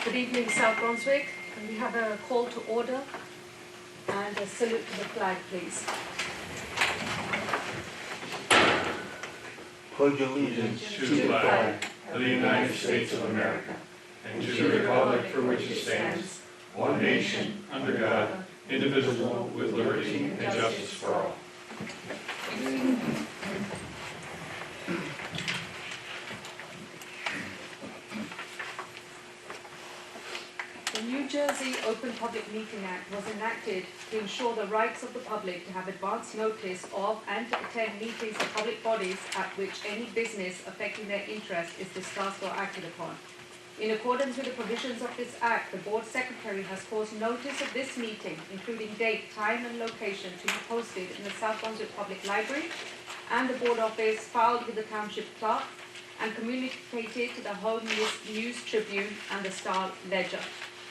Good evening, South Brunswick. Can we have a call to order and a salute to the flag, please? Pledge allegiance to the flag of the United States of America and to the republic for which it stands, one nation, under God, indivisible, with liberty and justice for all. The New Jersey Open Public Meeting Act was enacted to ensure the rights of the public to have advance notice of and to attend meetings of public bodies at which any business affecting their interest is discussed or acted upon. In accordance with the provisions of this Act, the Board Secretary has caused notice of this meeting, including date, time and location, to be posted in the South Brunswick Public Library and the Board Office, filed with the Township Clerk, and communicated to the Home News Tribune and the Star Ledger.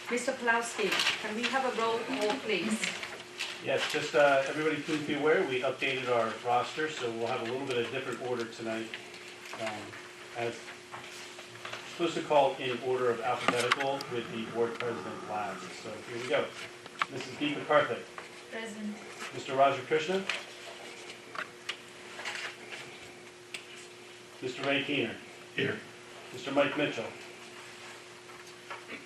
Mr. Pulowski, can we have a roll call, please? Yes, just everybody please be aware, we updated our roster, so we'll have a little bit of different order tonight. As supposed to call in order of alphabetical with the board president last. So here we go. Mrs. Deepa Karthik. Present. Mr. Raja Krishna. Mr. Ray Keener. Here. Mr. Mike Mitchell.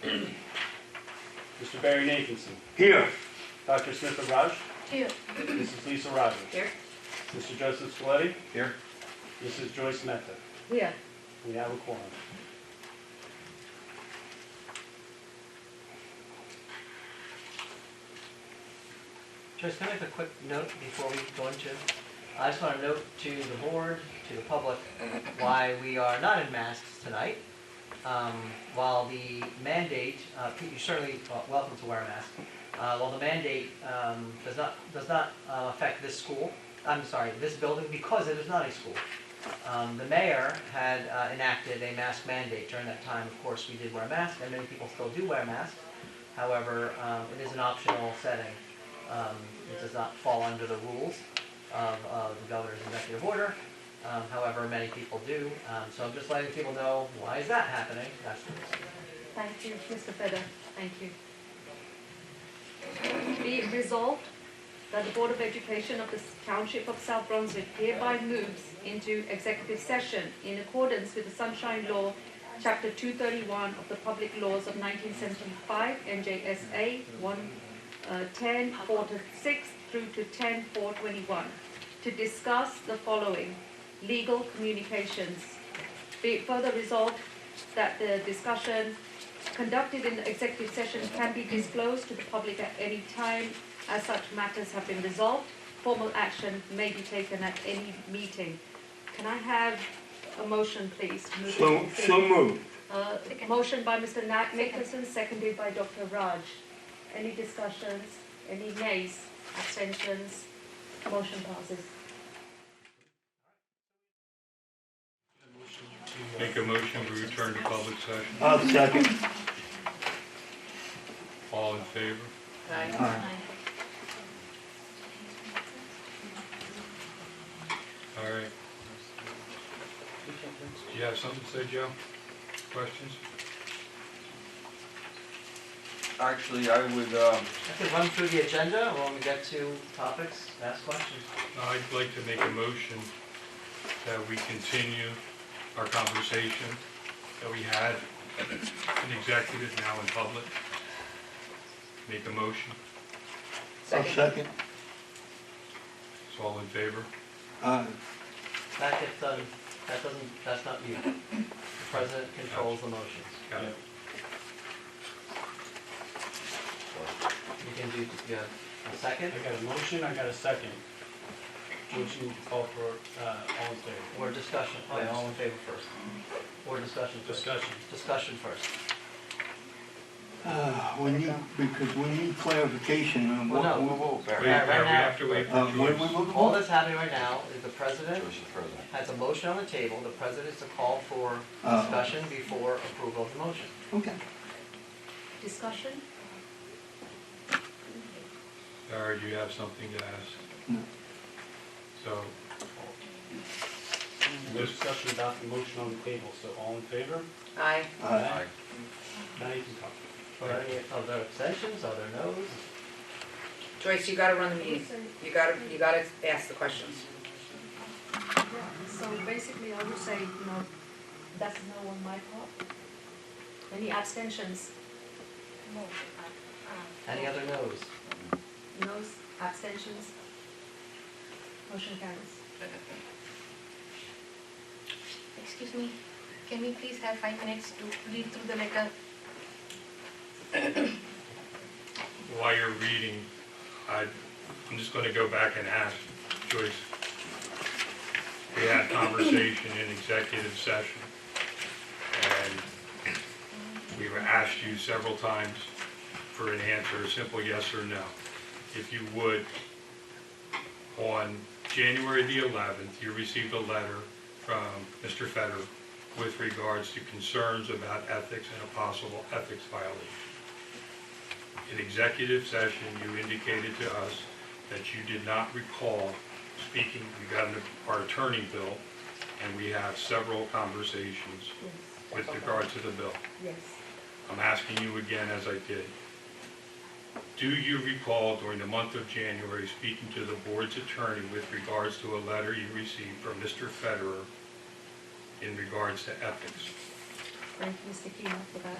Mr. Barry Nathanson. here. Dr. Smith Raj. Here. Mrs. Lisa Rogers. Here. Mr. Joseph Scaletti. Here. Mrs. Joyce Mehta. Here. We have a quorum. Joyce, can I make a quick note before we go into? I just want to note to the board, to the public, why we are not in masks tonight. While the mandate, you're certainly welcome to wear a mask. While the mandate does not affect this school, this building, because it is not a school. The mayor had enacted a mask mandate. During that time, of course, we did wear masks, and many people still do wear masks. However, it is an optional setting. It does not fall under the rules of the governor's executive order. However, many people do. So I'm just letting people know, why is that happening? That's the reason. Thank you, Mr. Feder. Thank you. Be it resolved that the Board of Education of the Township of South Brunswick hereby moves into executive session in accordance with the Sunshine Law, Chapter 231 of the Public Laws of 1975, NJSA 10(4)-6 through to 10(4)21, to discuss the following: legal communications. Be it further resolved that the discussion conducted in the executive session can be disclosed to the public at any time as such matters have been resolved. Formal action may be taken at any meeting. Can I have a motion, please? So moved. Motion by Mr. Nicholson, seconded by Dr. Raj. Any discussions? Any nays? Abstentions? Motion passes. Make a motion to return to public session. I'll second. All in favor? Aye. All right. Do you have something to say, Joe? Questions? Actually, I would, I can run through the agenda when we get to topics, ask questions. I'd like to make a motion that we continue our conversation that we had in executive, now in public. Make a motion. I'll second. So all in favor? Aye. That gets done, that's not you. The president controls the motions. Got it. You can do, a second, I got a motion, I got a second. Motion to call for all in favor. or discussion. Okay, all in favor first. Or discussion first. Discussion. Discussion first. Because we need clarification on what. Well, no. whoa, Wait, Barry. right we now- have to wait for What are we Joyce. looking All for? that's happening right now is the president Joyce is president. has a motion on the table. The president is to call for Oh. discussion before approval of the motion. Okay. Discussion? Barry, do you have something to ask? No. So, No discussion about the motion on the table, so all in favor? Aye. Aye. Now you can talk. Are there any other abstentions, are there no's? Joyce, you gotta run the meeting. You gotta ask the questions. Yeah, so basically I would say, no, that's no on my part. Any abstentions? No. Any other no's? No's, abstentions? Motion carries. Excuse me, can we please have 5 minutes to read through the letter? While you're reading, I'm just going to go back and ask Joyce. We had conversation in executive session, and we were asked you several times for an answer, a simple yes or no. If you would, on January the 11th, you received a letter from Mr. Federer with regards to concerns about ethics and a possible ethics violation. In executive session, you indicated to us that you did not recall speaking. We got our attorney bill, and we have several conversations with regard to the bill. Yes. I'm asking you again, as I did. Do you recall during the month of January speaking to the board's attorney with regards to a letter you received from Mr. Federer in regards to ethics? Thank you, Mr. Keenan, for that.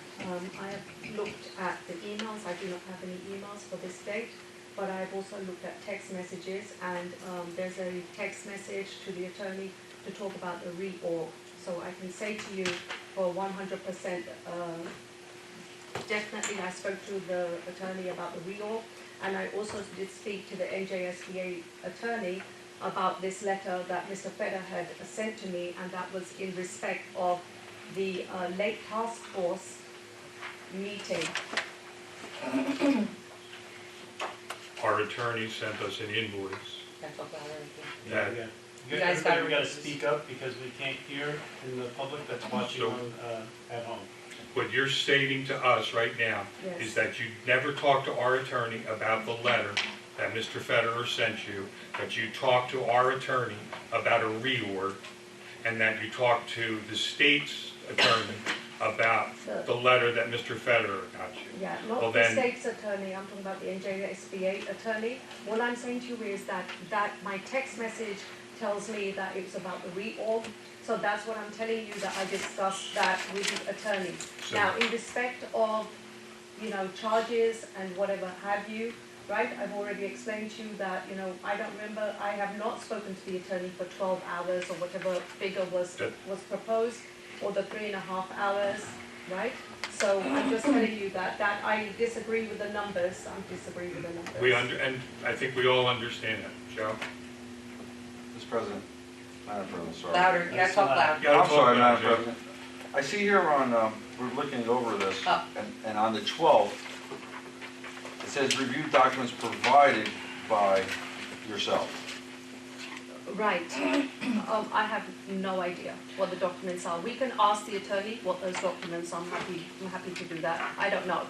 I have looked at the emails. I do not have any emails for this date, but I've also looked at text messages, and there's a text message to the attorney to talk about the reorg. So I can say to you for 100%, definitely I spoke to the attorney about the reorg, and I also did speak to the NJSBA attorney about this letter that Mr. Feder had sent to me, and that was in respect of the Lake Task Force meeting. Our attorney sent us an invoice Can't talk about everything. that You guys gotta We gotta read this. speak up because we can't hear in the public that's watching So- on, at home. what you're stating to us right now Yes. is that you never talked to our attorney about the letter that Mr. Federer sent you, that you talked to our attorney about a reorg, and that you talked to the state's attorney about the letter that Mr. Federer got you. Yeah, Well, not the then- state's attorney, I'm talking about the NJSBA attorney. What I'm saying to you is that my text message tells me that it was about the reorg, so that's what I'm telling you, that I discussed that with the attorney. So- Now, in respect of, charges and whatever have you, right, I've already explained to you that, I don't remember, I have not spoken to the attorney for 12 hours or whatever figure was proposed, or the 3.5 hours, right? So I'm just telling you that I disagree with the numbers, And I think we all understand that. Joe? Mr. President, Madam President, sorry. Louder, you gotta talk loud. Yeah, I'm sorry, about Madam it, Joe. President. I see here on, we're looking over this, Oh. and on the 12th, it says review documents provided by yourself. Right. I have no idea what the documents are. We can ask the attorney what those documents are. I'm happy to do that. I don't know.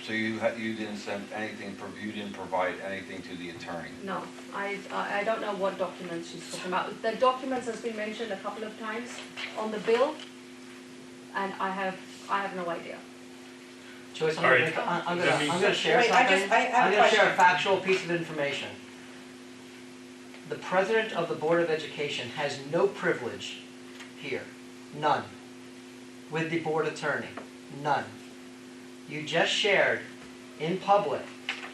So you didn't send anything, you didn't provide anything to the attorney? No, I don't know what documents she's talking about. The documents has been mentioned a couple of times on the bill, and I have no idea. Joyce, I'm All gonna, right. I'm That gonna, means- I'm gonna share Wait, something. I have I'm a gonna share a question. factual piece of information. The president of the Board of Education has no privilege here, none. With the board attorney, none. You just shared in public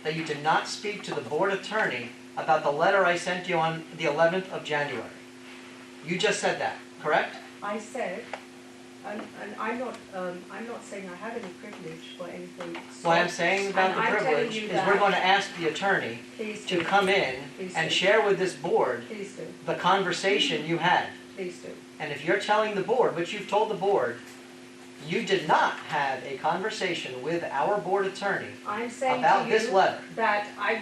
that you did not speak to the board attorney about the letter I sent you on the 11th of January. You just said that, correct? I said, and I'm not saying I have any privilege for anything. What I'm saying about And the I'm telling privilege you is that- we're going to ask the attorney Please to do. come in Please and do. share with this board Please do. the conversation you had. Please do. And if you're telling the board, which you've told the board, you did not have a conversation with our board attorney I'm saying about to this you letter. that I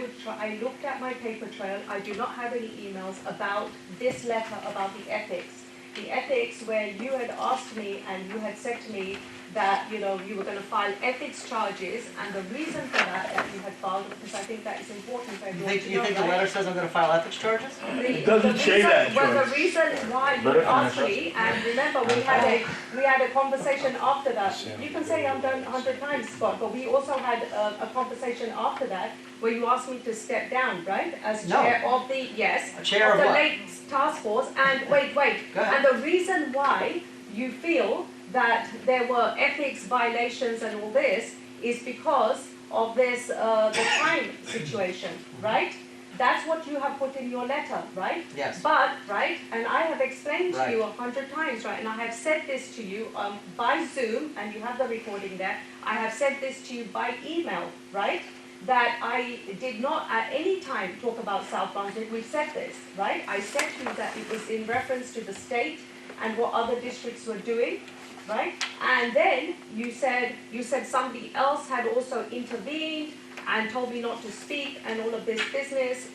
looked at my paper trail, I do not have any emails about this letter about the ethics. The ethics where you had asked me and you had said to me that, you know, you were going to file ethics charges, and the reason for that you had filed, because I think that is important for everyone to know, You think the right? letter says I'm gonna file ethics charges? It doesn't say that, Well, the Joyce. reason why you asked me, and remember, we had a conversation after that. You can say I'm done 100 times, Scott, but we also had a conversation after that where you asked me to step down, right? As No. chair of the, yes, Chair of of the what? late task force, and wait, Go ahead. and the reason why you feel that there were ethics violations and all this is because of this, the time situation, right? That's what you have put in your letter, right? Yes. But, right, and I have explained to Right. you 100 times, right, and I have said this to you by Zoom, and you have the recording there. I have said this to you by email, right? That I did not at any time talk about South Brunswick. We've said this, right? I said to you that it was in reference to the state and what other districts were doing, right? And then you said somebody else had also intervened and told me not to speak and all of this business.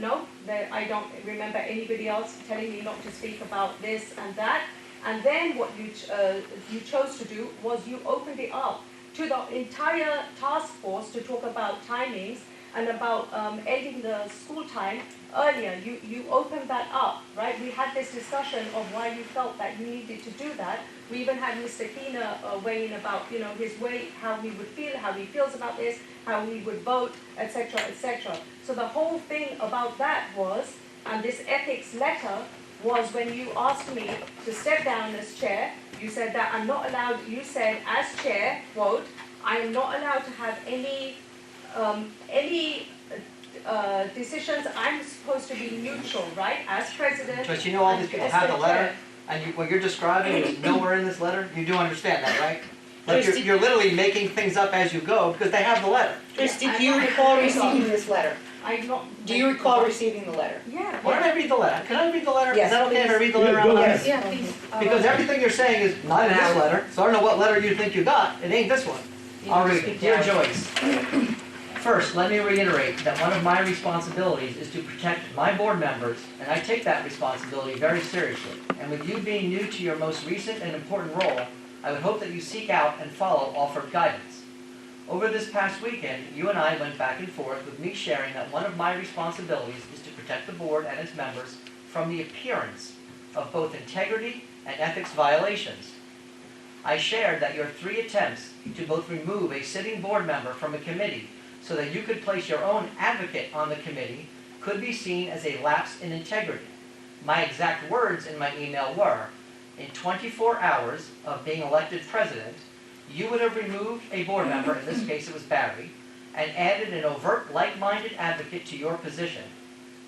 No, I don't remember anybody else telling me not to speak about this and that. And then what you chose to do was you opened it up to the entire task force to talk about timings and about ending the school time earlier. You opened that up, right? We had this discussion of why you felt that you needed to do that. We even had Mr. Keener weigh in about, you know, his way, how he would feel, how he feels about this, how he would vote, etc., etc. So the whole thing about that was, and this ethics letter was when you asked me to step down as chair, you said that I'm not allowed, you said as chair, quote, I am not allowed to have any decisions. I'm supposed to be neutral, right, as president. But you know all these people have the letter, chair. and what you're describing is nowhere in this letter? You do understand that, right? Like Joyce, you're literally making things up as you go, because they have the letter. Joyce, Yeah, do you recall receiving this letter? I'm not. Do you recall receiving the letter? Yeah. Why don't I read the letter? Can I read the letter? Yes, Is that okay if I please. read the letter out loud? Yes. Yeah, please. Because everything you're saying is not in this letter, so I don't know what letter you think you got. It ain't this one. I'll read it. Dear Joyce, first, let me reiterate that one of my responsibilities is to protect my board members, and I take that responsibility very seriously. And with you being new to your most recent and important role, I would hope that you seek out and follow offered guidance. Over this past weekend, you and I went back and forth with me sharing that one of my responsibilities is to protect the board and its members from the appearance of both integrity and ethics violations. I shared that your 3 attempts to both remove a sitting board member from a committee so that you could place your own advocate on the committee could be seen as a lapse in integrity. My exact words in my email were, in 24 hours of being elected president, you would have removed a board member, in this case it was Barry, and added an overt like-minded advocate to your position.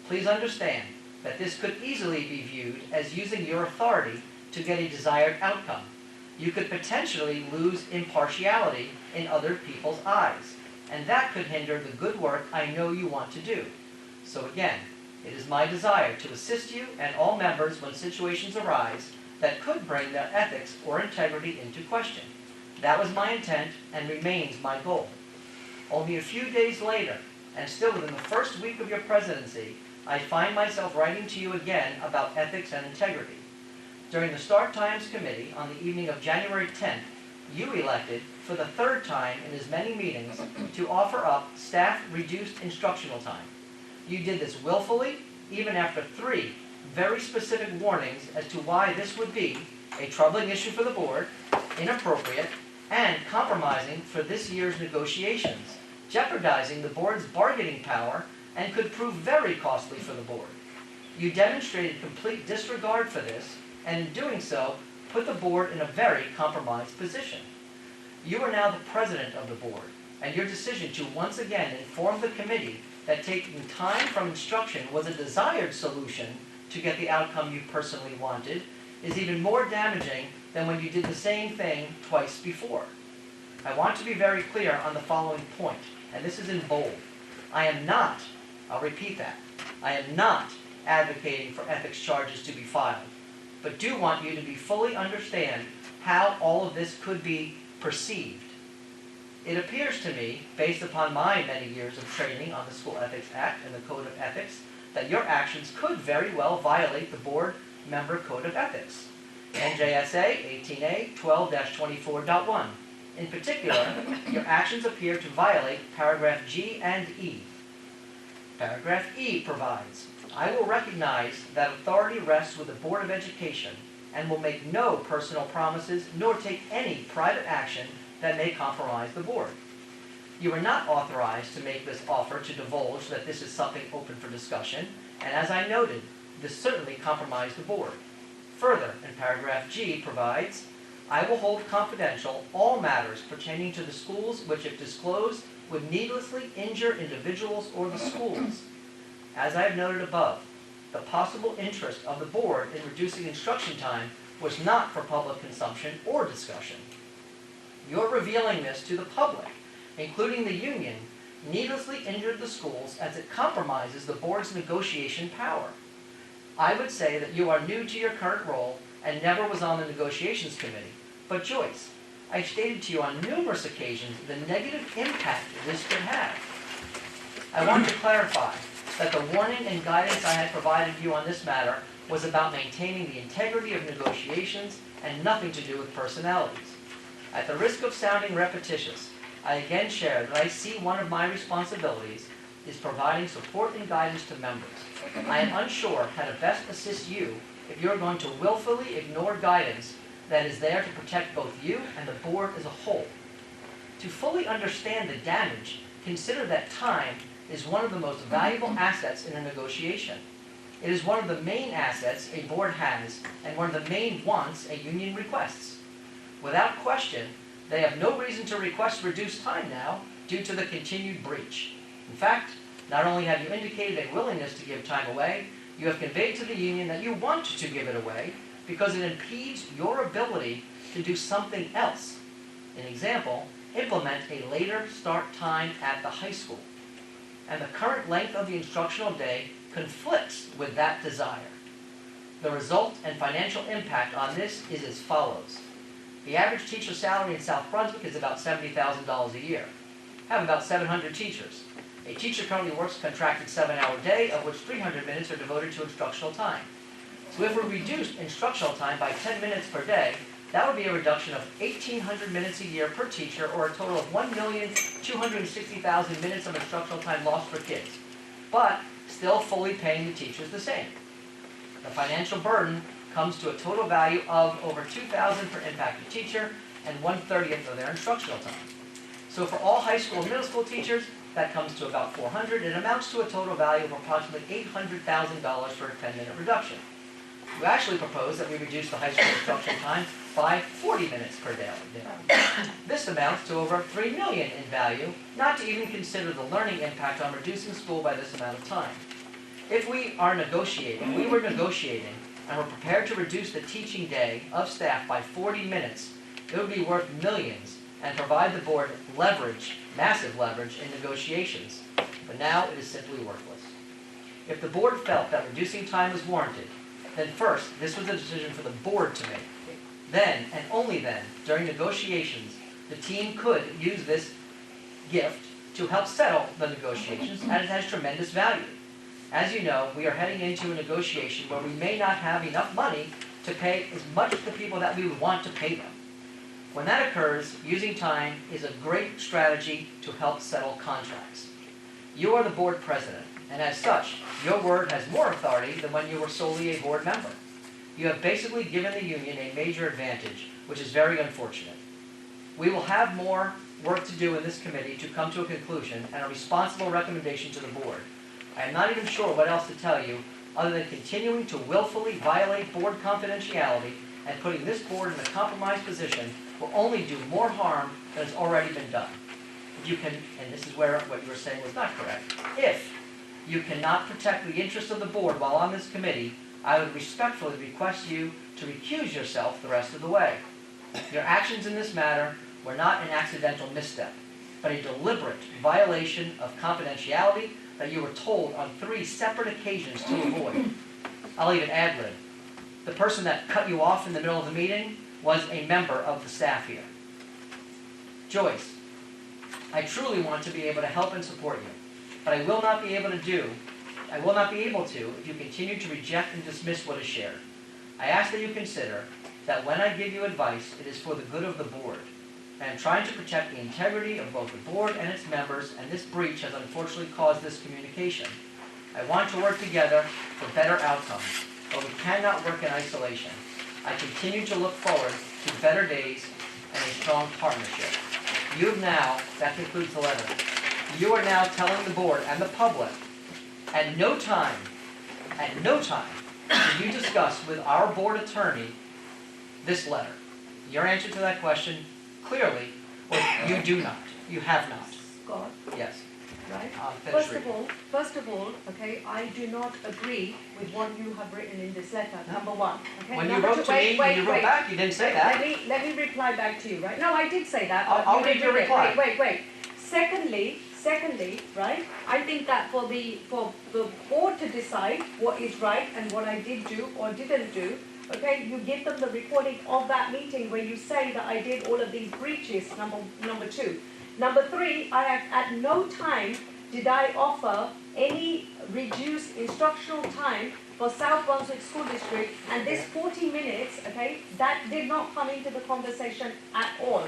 Please understand that this could easily be viewed as using your authority to get a desired outcome. You could potentially lose impartiality in other people's eyes, and that could hinder the good work I know you want to do. So again, it is my desire to assist you and all members when situations arise that could bring their ethics or integrity into question. That was my intent and remains my goal. Only a few days later, and still within the first week of your presidency, I find myself writing to you again about ethics and integrity. During the Start Times Committee on the evening of January 10th, you elected, for the 3rd time in as many meetings, to offer up staff-reduced instructional time. You did this willfully, even after 3 very specific warnings as to why this would be a troubling issue for the board, inappropriate, and compromising for this year's negotiations, jeopardizing the board's bargaining power and could prove very costly for the board. You demonstrated complete disregard for this, and in doing so, put the board in a very compromised position. You are now the president of the board, and your decision to once again inform the committee that taking time from instruction was a desired solution to get the outcome you personally wanted is even more damaging than when you did the same thing twice before. I want to be very clear on the following point, and this is in bold. I am not, I'll repeat that, I am not advocating for ethics charges to be filed, but do want you to be fully understand how all of this could be perceived. It appears to me, based upon my many years of training on the School Ethics Act and the Code of Ethics, that your actions could very well violate the board member code of ethics. NJSA 18A 12-24.1. In particular, your actions appear to violate paragraph G and E. Paragraph E provides, I will recognize that authority rests with the Board of Education and will make no personal promises nor take any private action that may compromise the board. You are not authorized to make this offer to divulge that this is something open for discussion, and as I noted, this certainly compromised the board. Further, in paragraph G provides, I will hold confidential all matters pertaining to the schools which, if disclosed, would needlessly injure individuals or the schools. As I have noted above, the possible interest of the board in reducing instruction time was not for public consumption or discussion. Your revealing this to the public, including the union, needlessly injured the schools as it compromises the board's negotiation power. I would say that you are new to your current role and never was on the negotiations committee. But Joyce, I stated to you on numerous occasions the negative impact this could have. I want to clarify that the warning and guidance I had provided you on this matter was about maintaining the integrity of negotiations and nothing to do with personalities. At the risk of sounding repetitious, I again share that I see one of my responsibilities is providing support and guidance to members. I am unsure how to best assist you if you are going to willfully ignore guidance that is there to protect both you and the board as a whole. To fully understand the damage, consider that time is one of the most valuable assets in a negotiation. It is one of the main assets a board has and one of the main wants a union requests. Without question, they have no reason to request reduced time now due to the continued breach. In fact, not only have you indicated a willingness to give time away, you have conveyed to the union that you want to give it away because it impedes your ability to do something else. An example, implement a later start time at the high school. And the current length of the instructional day conflicts with that desire. The result and financial impact on this is as follows. The average teacher salary in South Brunswick is about $70,000 a year. I have about 700 teachers. A teacher currently works a contracted 7-hour day, of which 300 minutes are devoted to instructional time. So if we reduced instructional time by 10 minutes per day, that would be a reduction of 1,800 minutes a year per teacher, or a total of 1,260,000 minutes of instructional time lost for kids, but still fully paying the teachers the same. The financial burden comes to a total value of over $2,000 per impacted teacher and 1/30th of their instructional time. So for all high school and middle school teachers, that comes to about $400 and amounts to a total value of approximately $800,000 for a 10-minute reduction. You actually propose that we reduce the high school instruction time by 40 minutes per day. This amounts to over $3 million in value, not to even consider the learning impact on reducing school by this amount of time. If we were negotiating, and were prepared to reduce the teaching day of staff by 40 minutes, it would be worth millions and provide the board leverage, massive leverage in negotiations. But now it is simply worthless. If the board felt that reducing time was warranted, then first, this was a decision for the board to make. Then, and only then, during negotiations, the team could use this gift to help settle the negotiations, and it has tremendous value. As you know, we are heading into a negotiation where we may not have enough money to pay as much as the people that we would want to pay them. When that occurs, using time is a great strategy to help settle contracts. You are the board president, and as such, your word has more authority than when you were solely a board member. You have basically given the union a major advantage, which is very unfortunate. We will have more work to do in this committee to come to a conclusion and a responsible recommendation to the board. I am not even sure what else to tell you other than continuing to willfully violate board confidentiality and putting this board in a compromised position will only do more harm than has already been done. If you can, and this is where what you were saying was not correct, if you cannot protect the interests of the board while on this committee, I would respectfully request you to recuse yourself the rest of the way. Your actions in this matter were not an accidental misstep, but a deliberate violation of confidentiality that you were told on 3 separate occasions to avoid. I'll even ad-lib. The person that cut you off in the middle of the meeting was a member of the staff here. Joyce, I truly want to be able to help and support you, but I will not be able to if you continue to reject and dismiss what is shared. I ask that you consider, that when I give you advice, it is for the good of the board. I am trying to protect the integrity of both the board and its members, and this breach has unfortunately caused this communication. I want to work together for better outcomes, but we cannot work in isolation. I continue to look forward to better days and a strong partnership. You have now, that concludes the letter, you are now telling the board and the public, at no time, will you discuss with our board attorney this letter. Your answer to that question, clearly, was you do not. You have not. Scott, Yes. right? Finish reading. First of all, okay, I do not agree with what you have written in this letter, number one. Okay? When you Number wrote two- to me, when you wrote back, you didn't say that. Let me reply back to you, right? No, I did say that. I'll but you read didn't your read it. reply. Wait. Secondly, right? I think that for the board to decide what is right and what I did do or didn't do, okay, you give them the recording of that meeting where you say that I did all of these breaches, number two. Number three, I have at no time did I offer any reduced instructional time for South Brunswick School District, and this 40 minutes, okay, that did not come into the conversation at all.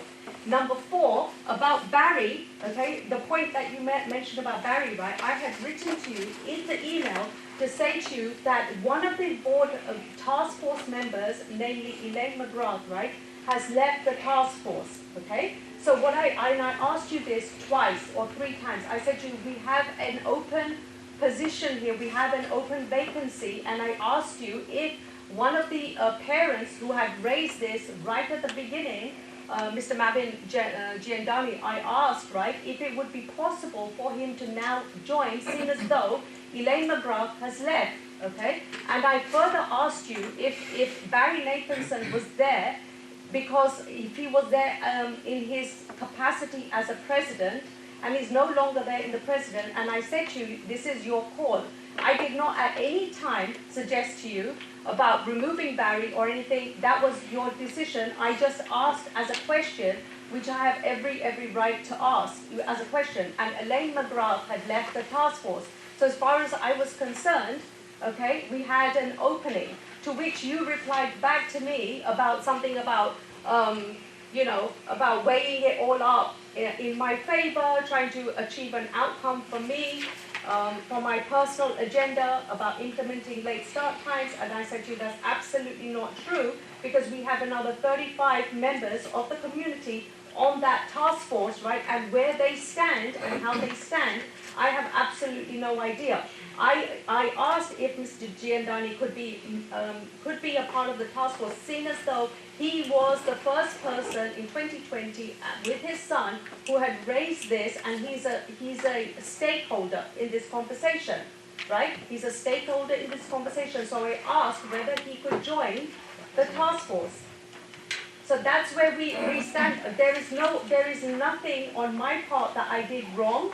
Number four, about Barry, okay, the point that you mentioned about Barry, right, I had written to you in the email to say to you that one of the board task force members, namely Elaine McGrath, right, has left the task force, okay? So what I asked you this twice or three times. I said to you, we have an open position here, we have an open vacancy, and I asked you if one of the parents who had raised this right at the beginning, Mr. Mavin Giandani, I asked, right, if it would be possible for him to now join, seeing as though Elaine McGrath has left, okay? And I further asked you if Barry Nathanson was there, because if he was there in his capacity as a president, and he's no longer there in the president, and I said to you, this is your call. I did not at any time suggest to you about removing Barry or anything. That was your decision. I just asked as a question, which I have every right to ask as a question. And Elaine McGrath had left the task force. So as far as I was concerned, okay, we had an opening, to which you replied back to me about something about, about weighing it all up in my favor, trying to achieve an outcome for me, for my personal agenda about implementing late start times. And I said to you, that's absolutely not true, because we have another 35 members of the community on that task force, right? And where they stand and how they stand, I have absolutely no idea. I asked if Mr. Giandani could be a part of the task force, seeing as though he was the first person in 2020 with his son who had raised this, and he's a stakeholder in this conversation, right? He's a stakeholder in this conversation. So I asked whether he could join the task force. So that's where we stand. There is nothing on my part that I did wrong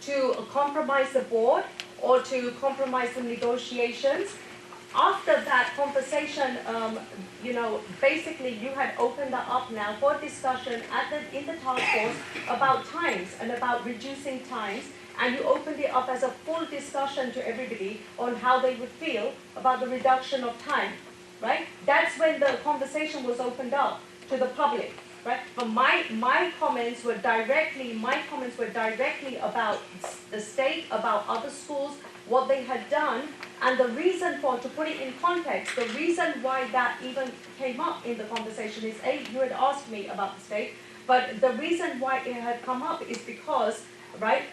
to compromise the board or to compromise the negotiations. After that conversation, basically you had opened that up now for discussion in the task force about times and about reducing times, and you opened it up as a full discussion to everybody on how they would feel about the reduction of time, right? That's when the conversation was opened up to the public, right? But my comments were directly about the state, about other schools, what they had done, and the reason for, to put it in context, the reason why that even came up in the conversation is, you had asked me about the state, but the reason why it had come up is because, right,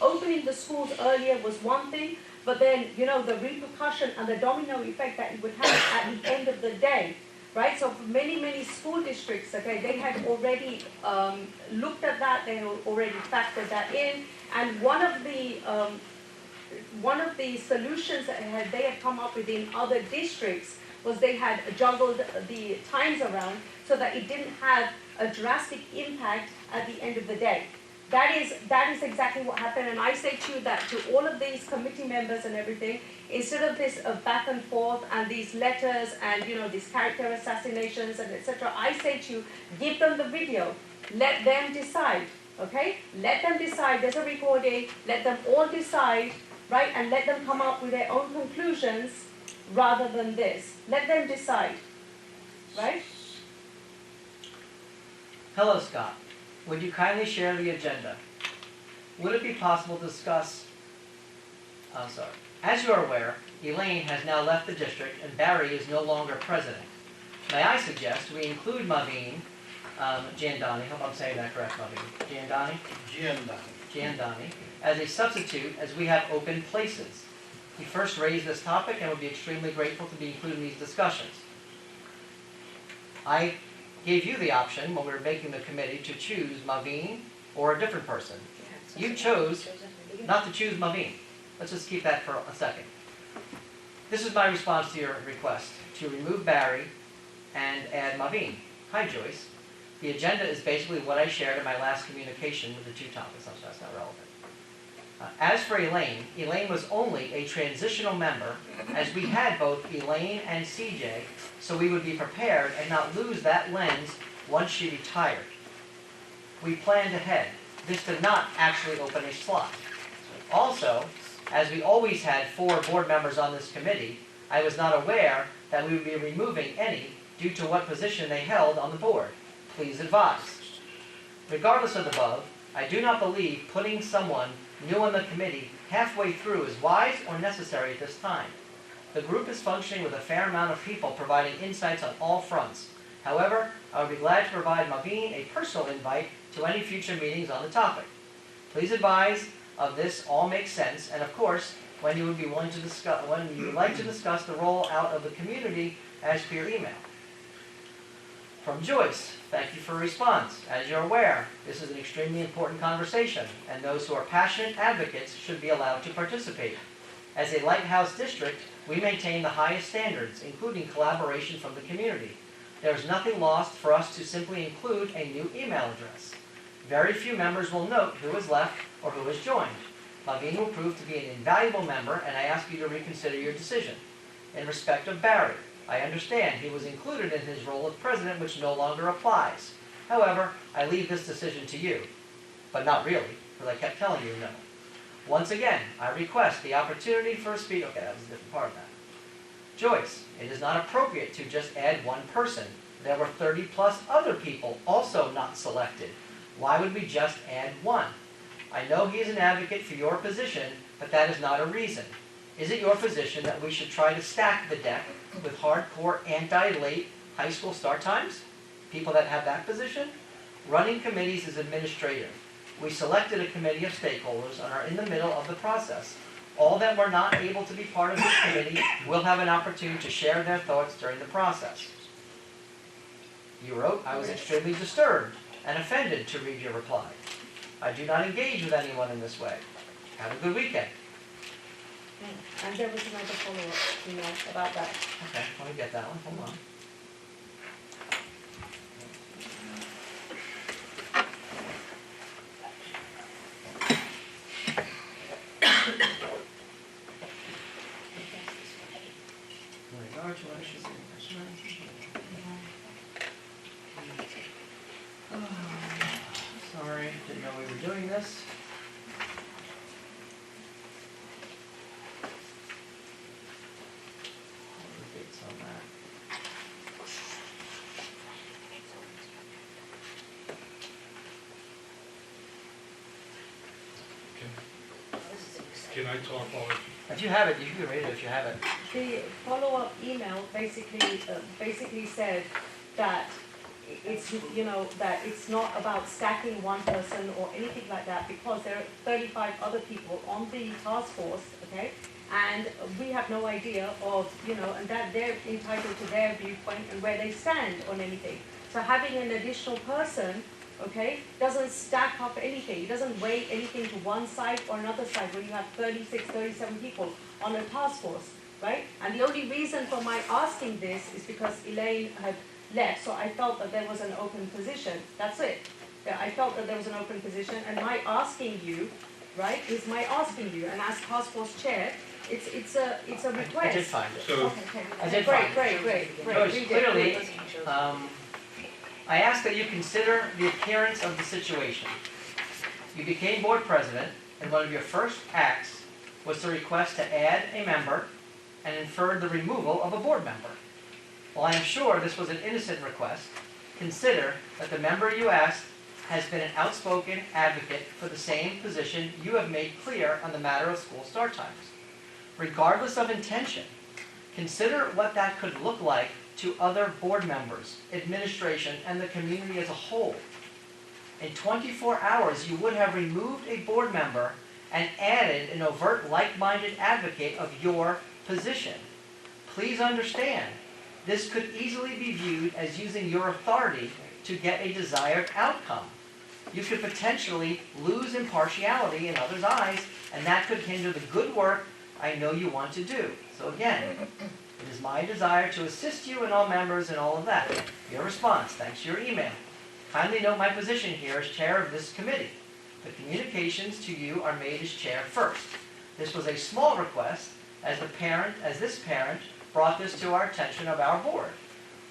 opening the schools earlier was one thing, but then, the repercussion and the domino effect that it would have at the end of the day, right? So for many school districts, okay, they had already looked at that, they had already factored that in, and one of the solutions that they had come up with in other districts was they had juggled the times around so that it didn't have a drastic impact at the end of the day. That is exactly what happened, and I say to you that to all of these committee members and everything, instead of this back and forth and these letters and these character assassinations and etc., I say to you, give them the video, let them decide, okay? Let them decide. There's a recording. Let them all decide, right? And let them come up with their own conclusions rather than this. Let them decide. right? Hello, Scott. Would you kindly share the agenda? Would it be possible to discuss, As you are aware, Elaine has now left the district and Barry is no longer president. May I suggest we include Maveen, Giandani, hope I'm saying that correct, Maveen, Giandani, as a substitute as we have open places. He first raised this topic and would be extremely grateful to be included in these discussions. I gave you the option when we were making the committee to choose Maveen or a different person. You chose not to choose Maveen. Let's just keep that for a second. This is my response to your request, to remove Barry and add Maveen. Hi, Joyce. The agenda is basically what I shared in my last communication with the two topics, so that's not relevant. As for Elaine, Elaine was only a transitional member, as we had both Elaine and CJ, so we would be prepared and not lose that lens once she retired. We planned ahead. This did not actually open a slot. Also, as we always had 4 board members on this committee, I was not aware that we would be removing any due to what position they held on the board. Please advise. Regardless of the above, I do not believe putting someone new on the committee halfway through is wise or necessary at this time. The group is functioning with a fair amount of people providing insights on all fronts. However, I would be glad to provide Maveen a personal invite to any future meetings on the topic. Please advise of this all makes sense, and of course, when you would be willing to discuss, when you would like to discuss the rollout of the community as per your email. From Joyce, thank you for your response. As you're aware, this is an extremely important conversation, and those who are passionate advocates should be allowed to participate. As a lighthouse district, we maintain the highest standards, including collaboration from the community. There is nothing lost for us to simply include a new email address. Very few members will note who has left or who has joined. Maveen will prove to be an invaluable member, and I ask you to reconsider your decision. In respect of Barry, I understand he was included in his role as president, which no longer applies. However, I leave this decision to you. But not really, because I kept telling you no. Once again, I request the opportunity for a speech. Okay, that was a different part of that. Joyce, it is not appropriate to just add one person. There were 30 plus other people also not selected. Why would we just add one? I know he is an advocate for your position, but that is not a reason. Is it your position that we should try to stack the deck with hardcore anti-late high school start times? People that have that position? Running committees is administrative. We selected a committee of stakeholders and are in the middle of the process. All that were not able to be part of this committee will have an opportunity to share their thoughts during the process. You wrote, I was extremely disturbed and offended to read your reply. I do not engage with anyone in this way. Have a good weekend. And there was another follow-up email about that. Okay, let me get that one. Hold on. Sorry, didn't know we were doing this. Dates on that. Can I talk while If you have it, you can read it if you have it. The follow-up email basically said that it's, that it's not about stacking one person or anything like that, because there are 35 other people on the task force, okay? And we have no idea of, and that they're entitled to their viewpoint and where they stand on anything. So having an additional person, okay, doesn't stack up anything. It doesn't weigh anything to one side or another side when you have 36, 37 people on a task force, right? And the only reason for my asking this is because Elaine had left, so I felt that there was an open position. That's it. Yeah, I felt that there was an open position, and my asking you, right, is my asking you, and as task force chair, it's a request. I did find it. So, Okay. I did find it. Great. Joyce, Read it, clearly, read it. I ask that you consider the appearance of the situation. You became board president, and one of your first acts was to request to add a member and inferred the removal of a board member. While I am sure this was an innocent request, consider that the member you asked has been an outspoken advocate for the same position you have made clear on the matter of school start times. Regardless of intention, consider what that could look like to other board members, administration, and the community as a whole. In 24 hours, you would have removed a board member and added an overt like-minded advocate of your position. Please understand, this could easily be viewed as using your authority to get a desired outcome. You could potentially lose impartiality in others' eyes, and that could hinder the good work I know you want to do. So again, it is my desire to assist you and all members in all of that. Your response, thanks to your email. Kindly note my position here as chair of this committee. The communications to you are made as chair first. This was a small request as this parent brought this to our attention of our board.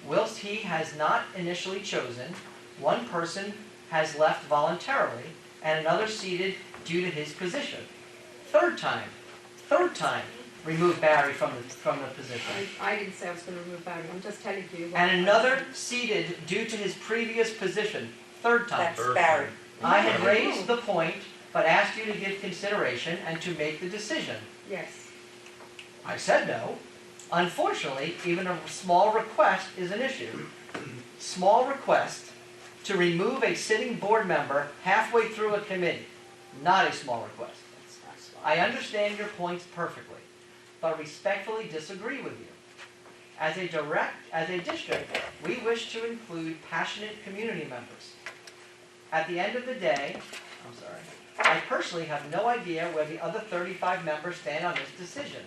Whilst he has not initially chosen, one person has left voluntarily and another seated due to his position. Third time, remove Barry from the position. I didn't say I was going to remove Barry, I'm just telling you. And another seated due to his previous position. Third time. That's Barry. I had raised the point, but asked you to give consideration and to make the decision. Yes. I said no. Unfortunately, even a small request is an issue. Small request to remove a sitting board member halfway through a committee. Not a small request. I understand your points perfectly, but respectfully disagree with you. As a district, we wish to include passionate community members. At the end of the day, I personally have no idea where the other 35 members stand on this decision.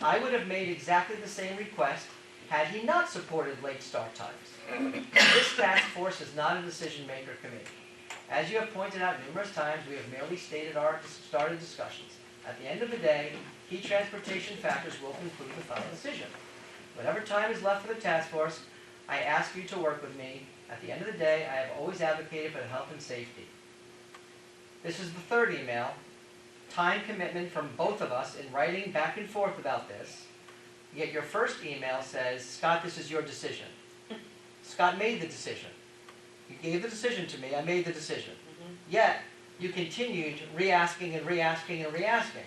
I would have made exactly the same request had he not supported late start times. This task force is not a decision-maker committee. As you have pointed out numerous times, we have merely started discussions. At the end of the day, key transportation factors will conclude the final decision. Whatever time is left for the task force, I ask you to work with me. At the end of the day, I have always advocated for health and safety. This is the third email. Time commitment from both of us in writing back and forth about this. Yet your first email says, Scott, this is your decision. Scott made the decision. You gave the decision to me, I made the decision. Yet, you continued re-asking and re-asking and re-asking.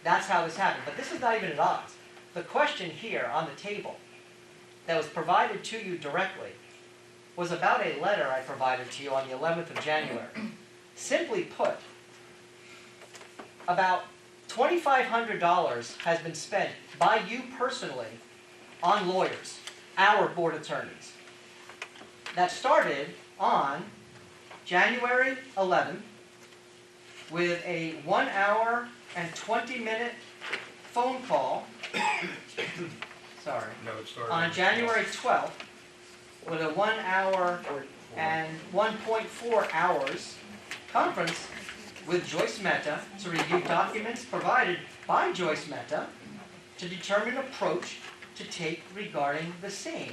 That's how this happened. But this is not even at odds. The question here on the table that was provided to you directly was about a letter I provided to you on the 11th of January. Simply put, about $2,500 has been spent by you personally on lawyers, our board attorneys. That started on January 11th with a 1 hour and 20-minute phone call. Sorry. No, it started On January 12th with a 1 hour and 1.4 hours conference with Joyce Mehta to review documents provided by Joyce Mehta to determine approach to take regarding the same.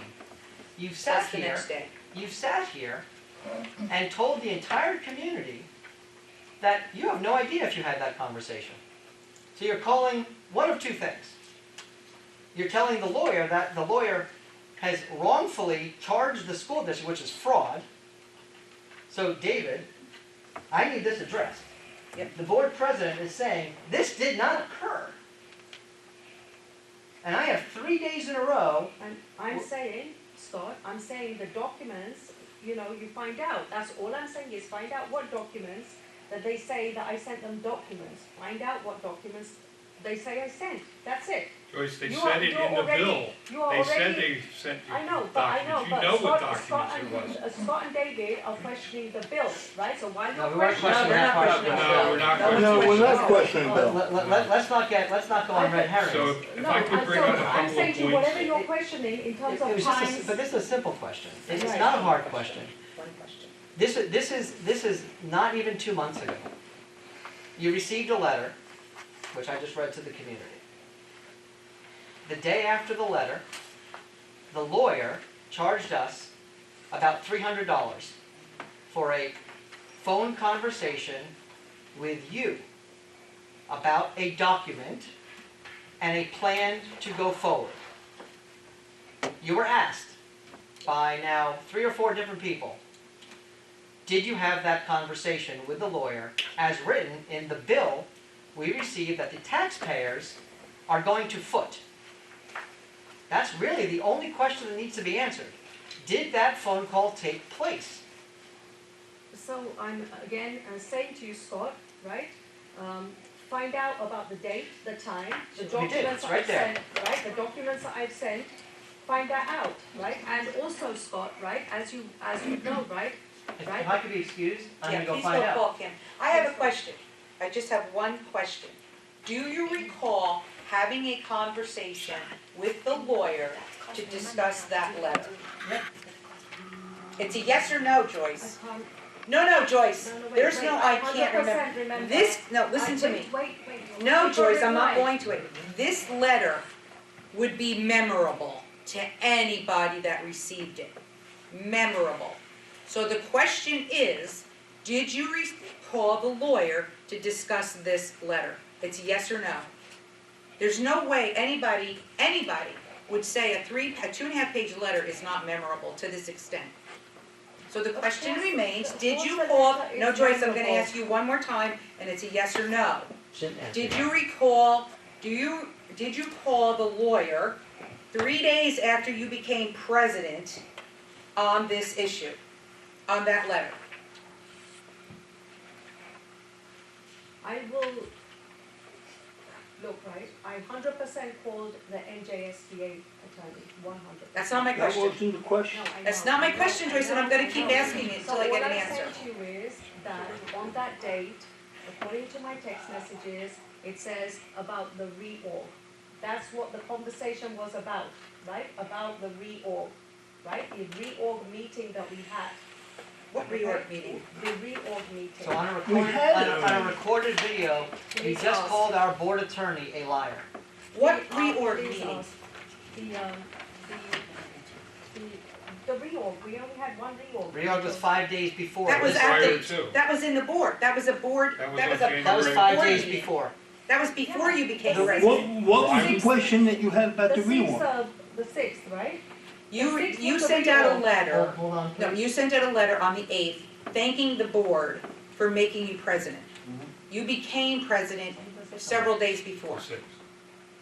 You've sat That's the next day. You've sat here and told the entire community that you have no idea if you had that conversation. So you're calling one of two things. You're telling the lawyer that the lawyer has wrongfully charged the school district, which is fraud. So David, I need this addressed. Yep. The board president is saying, this did not occur. And I have 3 days in a row. I'm saying, Scott, I'm saying the documents, you find out. That's all I'm saying is find out what documents that they say that I sent them documents. Find out what documents they say I sent. That's it. Joyce, they You said are- it you're in the already- bill. you are They said already- they sent you I know, documents. but You know what Scott documents it was. Scott and David are questioning the bill, right? So why No, not we weren't question? questioning that part. No, we're not questioning. No, we're not questioning Bill. Let's not go on red herrings. So if I could bring up a I'm couple saying of to you, whatever points. you're questioning in terms It of was just times. but this is a simple question. It's Right. not a hard question. One question. This is not even 2 months ago. You received a letter, which I just read to the community. The day after the letter, the lawyer charged us about $300 for a phone conversation with you about a document and a plan to go forward. you were asked by now 3 or 4 different people, did you have that conversation with the lawyer as written in the bill we received that the taxpayers are going to foot? That's really the only question that needs to be answered. Did that phone call take place? So I'm again saying to you, Scott, right? Find out about the date, the time, the We did, documents it's that right I've there. sent, right? The documents that I've sent, find that out, right? And also, Scott, right? As you know, right? If Right. I could be excused, I'm Yeah, gonna go please find go out. call Kim. I have a question. I just have one question. Do you recall having a conversation with the lawyer to discuss that letter? Yeah. It's a yes or no, Joyce. I can't. No, Joyce. No, wait, There's wait, no, I can't 100% remember. This, no, listen to me. Wait. No, Before Joyce, I'm not reply. going to it. This letter would be memorable to anybody that received it. Memorable. So the question is, did you call the lawyer to discuss this letter? It's yes or no. There's no way anybody would say a 2.5 page letter is not memorable to this extent. So the question remains, did you call, no, Joyce, I'm gonna ask you one more time, and it's a yes or no. Shouldn't answer Did that. you recall, did you call the lawyer 3 days after you became president on this issue, on that letter? I will, look, right, I 100% called the NJSBA attorney, 100%. That's not my That question. wasn't the question. No, I That's know, not my I know, question, I Joyce, and know, I'm gonna I keep know. asking it until I get an answer. So what I'm saying to you is that on that date, according to my text messages, it says about the reorg. That's what the conversation was about, right? About the reorg, right? The reorg meeting that we had. What reorg meeting? The reorg meeting. So on a We recorded, had it on a already. recorded video, he Please just ask. called our board attorney a liar. What Please reorg ask. meeting? The reorg, we only had one reorg. Reorg was 5 days before. That was This- at Prior the, to. that was in the board, that was a board, That was that was on a January. That was public 5 board days meeting. before. That was before you became The- president. What was the question that you had about the The reorg? 6th of, the 6th, right? You, The sixth you was the sent out a reorg. letter, Hold on, no, please. you sent out a letter on the 8th thanking the board for making you president. You became president several days before. 6.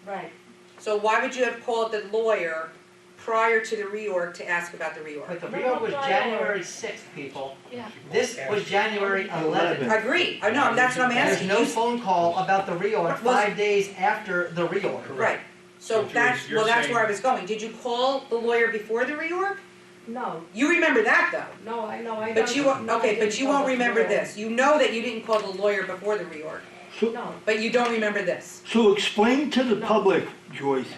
Right. So why would you have called the lawyer prior to the reorg to ask about the reorg? But the No, reorg was no, no. January 6th, people. Yeah. This was January 11th. Agreed, I know, that's what I'm There's asking. no You- phone call about the reorg What was- 5 days after the reorg. Right, so So that's, you're well, that's where I saying- was going. Did you call the lawyer before the reorg? No, You remember that though. no, I know, I don't. But you, won't- no, I okay, but didn't you call won't the remember reorg. this. You know that you didn't call the lawyer before the reorg, So, No, but you don't remember this. so explain to the public, Joyce,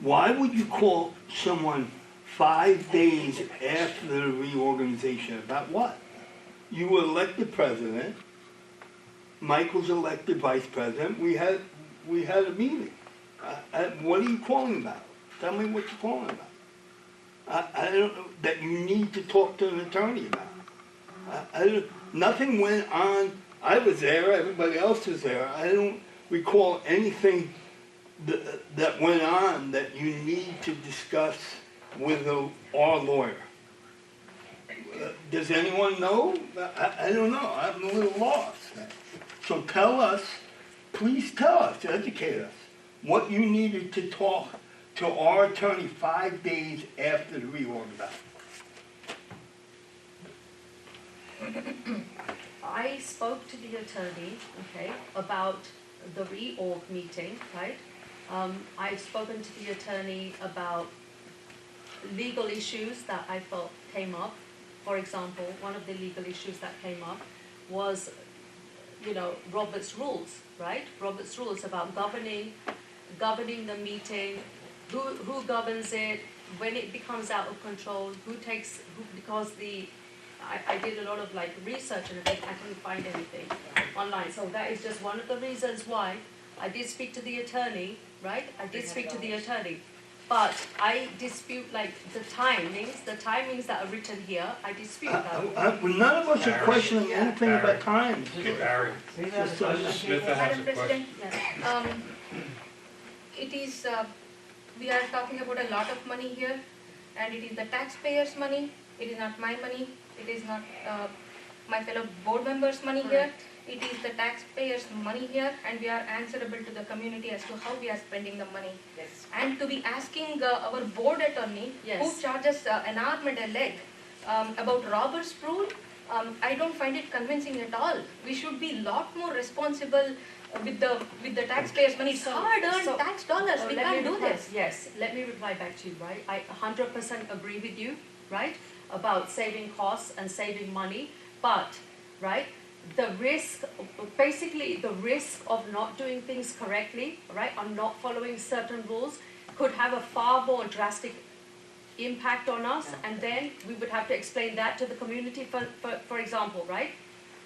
why would you call someone 5 days after the reorganization? About what? You were elected president, Mike was elected vice president, we had a meeting. What are you calling about? Tell me what you're calling about. I don't know, that you need to talk to an attorney about. Nothing went on, I was there, everybody else was there, I don't recall anything that went on that you need to discuss with our lawyer. Does anyone know? I don't know, I'm a little lost. So tell us, please tell us, educate us, what you needed to talk to our attorney 5 days after the reorg about. I spoke to the attorney, okay, about the reorg meeting, right? I've spoken to the attorney about legal issues that I felt came up. For example, one of the legal issues that came up was, Robert's rules, right? Robert's rules about governing the meeting, who governs it, when it becomes out of control, because I did a lot of research and everything, I couldn't find anything online. So that is just one of the reasons why I did speak to the attorney, right? I did speak to the attorney. But I dispute the timings that are written here, I dispute that. None of us are questioning anything about time. Okay, Barry. Just, Smith has a Madam question. President, it is, we are talking about a lot of money here. and it is the taxpayers' money. It is not my money. It is not my fellow board members' money here. It is the taxpayers' money here, and we are answerable to the community as to how we are spending the money. Yes. And to be asking our board attorney, Yes. who charges an arm and a leg, about Robert's rule, I don't find it convincing at all. We should be a lot more responsible with the taxpayers' money. It's hard-earned tax dollars. We can't do this. Yes, let me reply back to you, right? I 100% agree with you, right, about saving costs and saving money, but, right, the risk, basically the risk of not doing things correctly, right, or not following certain rules could have a far more drastic impact on us, and then we would have to explain that to the community. For example, right,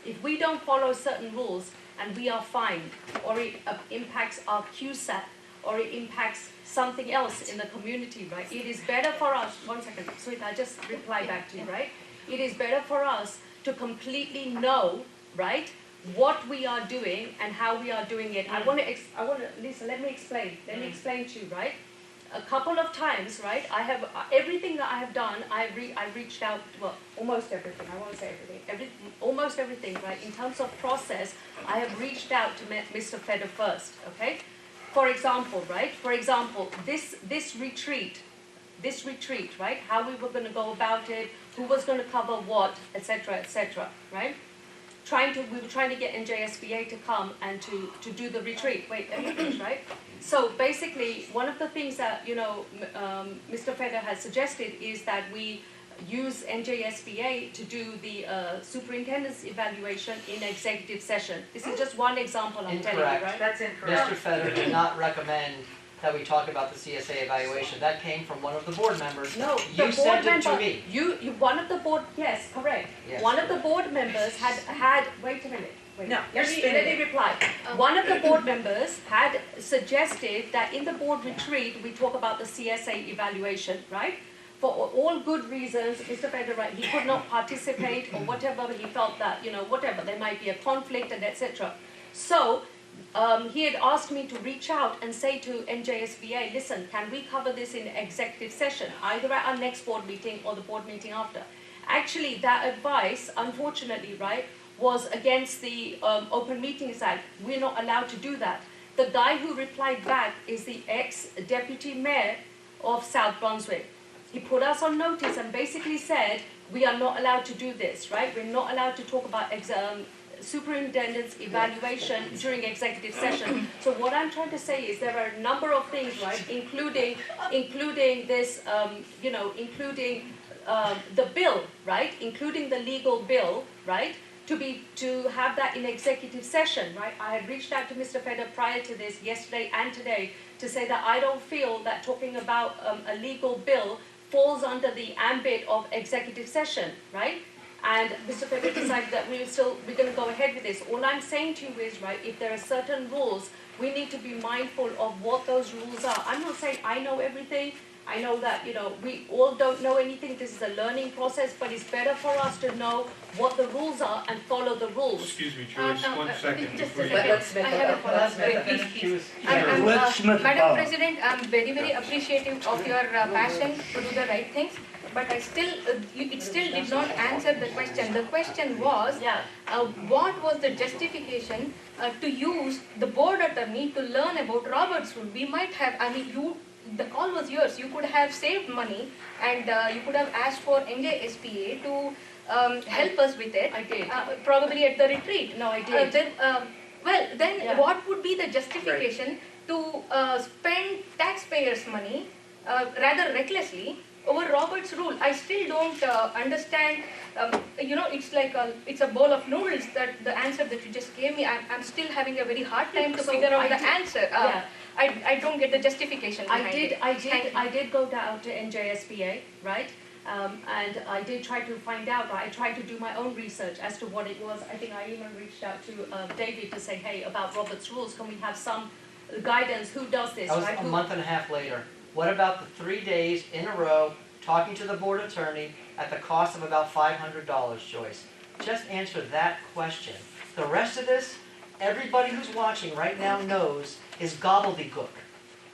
if we don't follow certain rules and we are fined, or it impacts our QSAT, or it impacts something else in the community, right, it is better for us, one second, sweet, I just reply back to you, right, it is better for us to completely know, right, what we are doing and how we are doing it. I want to, Lisa, let me explain to you, right? A couple of times, right, I have, everything that I have done, I've reached out, well, almost everything, I won't say everything, almost everything, right, in terms of process, I have reached out to Mr. Feder first, okay? For example, right, this retreat, right, how we were going to go about it, who was going to cover what, etc., right? We were trying to get NJSBA to come and to do the retreat. Wait, let me finish, right? So basically, one of the things that, Mr. Feder has suggested is that we use NJSBA to do the superintendent's evaluation in executive session. This is just one example I'm telling you, right? That's incorrect. Mr. Feder did not recommend that we talk about the CSA evaluation. That came from one of the board members. No, you sent it to me. One of the board, yes, correct. Yes. One of the board members had, wait a minute. Wait. No, Let me reply. One of the board members had suggested that in the board retreat, we talk about the CSA evaluation, right? For all good reasons, Mr. Feder, right, he could not participate or whatever, he felt that, whatever, there might be a conflict and etc. So, he had asked me to reach out and say to NJSBA, listen, can we cover this in executive session, either at our next board meeting or the board meeting after? Actually, that advice, unfortunately, right, was against the Open Meetings Act. We're not allowed to do that. The guy who replied back is the ex-deputy mayor of South Brunswick. He put us on notice and basically said, we are not allowed to do this, right? We're not allowed to talk about superintendent's evaluation during executive session. So what I'm trying to say is there are a number of things, right, including this, including the bill, right, including the legal bill, right, to have that in executive session, right. I had reached out to Mr. Feder prior to this, yesterday and today, to say that I don't feel that talking about a legal bill falls under the ambit of executive session, right? And Mr. Feder decided that we're going to go ahead with this. All I'm saying to you is, right, if there are certain rules, we need to be mindful of what those rules are. I'm not saying I know everything. I know that, we all don't know anything. This is a learning process, but it's better for us to know what the rules are and follow the rules. Excuse me, Joyce, 1 second. Just before a you- second. I have a follow-up. Please. Let Smith Madam go. President, I'm very, very appreciative of your passion to do the right things, but it still did not answer the question. The question was, what was the justification to use the board attorney to learn about Robert's rule? We might have, the call was yours. You could have saved money and you could have asked for NJSPA to help us with it. I did. Probably at the retreat. No, I did. Then what would be the justification to spend taxpayers' money rather recklessly over Robert's rule? I still don't understand. It's like it's a bowl of noodles. That the answer that you just gave me, I'm still having a very hard time to figure out the answer. I don't get the justification behind it. I did go down to NJSBA, right? And I did try to find out, right? I tried to do my own research as to what it was. I think I even reached out to David to say, hey, about Robert's rules, can we have some guidance? Who does this, That was right? a month and a half later. What about the 3 days in a row talking to the board attorney at the cost of about $500, Joyce? Just answer that question. The rest of this, everybody who's watching right now knows, is gobbledygook.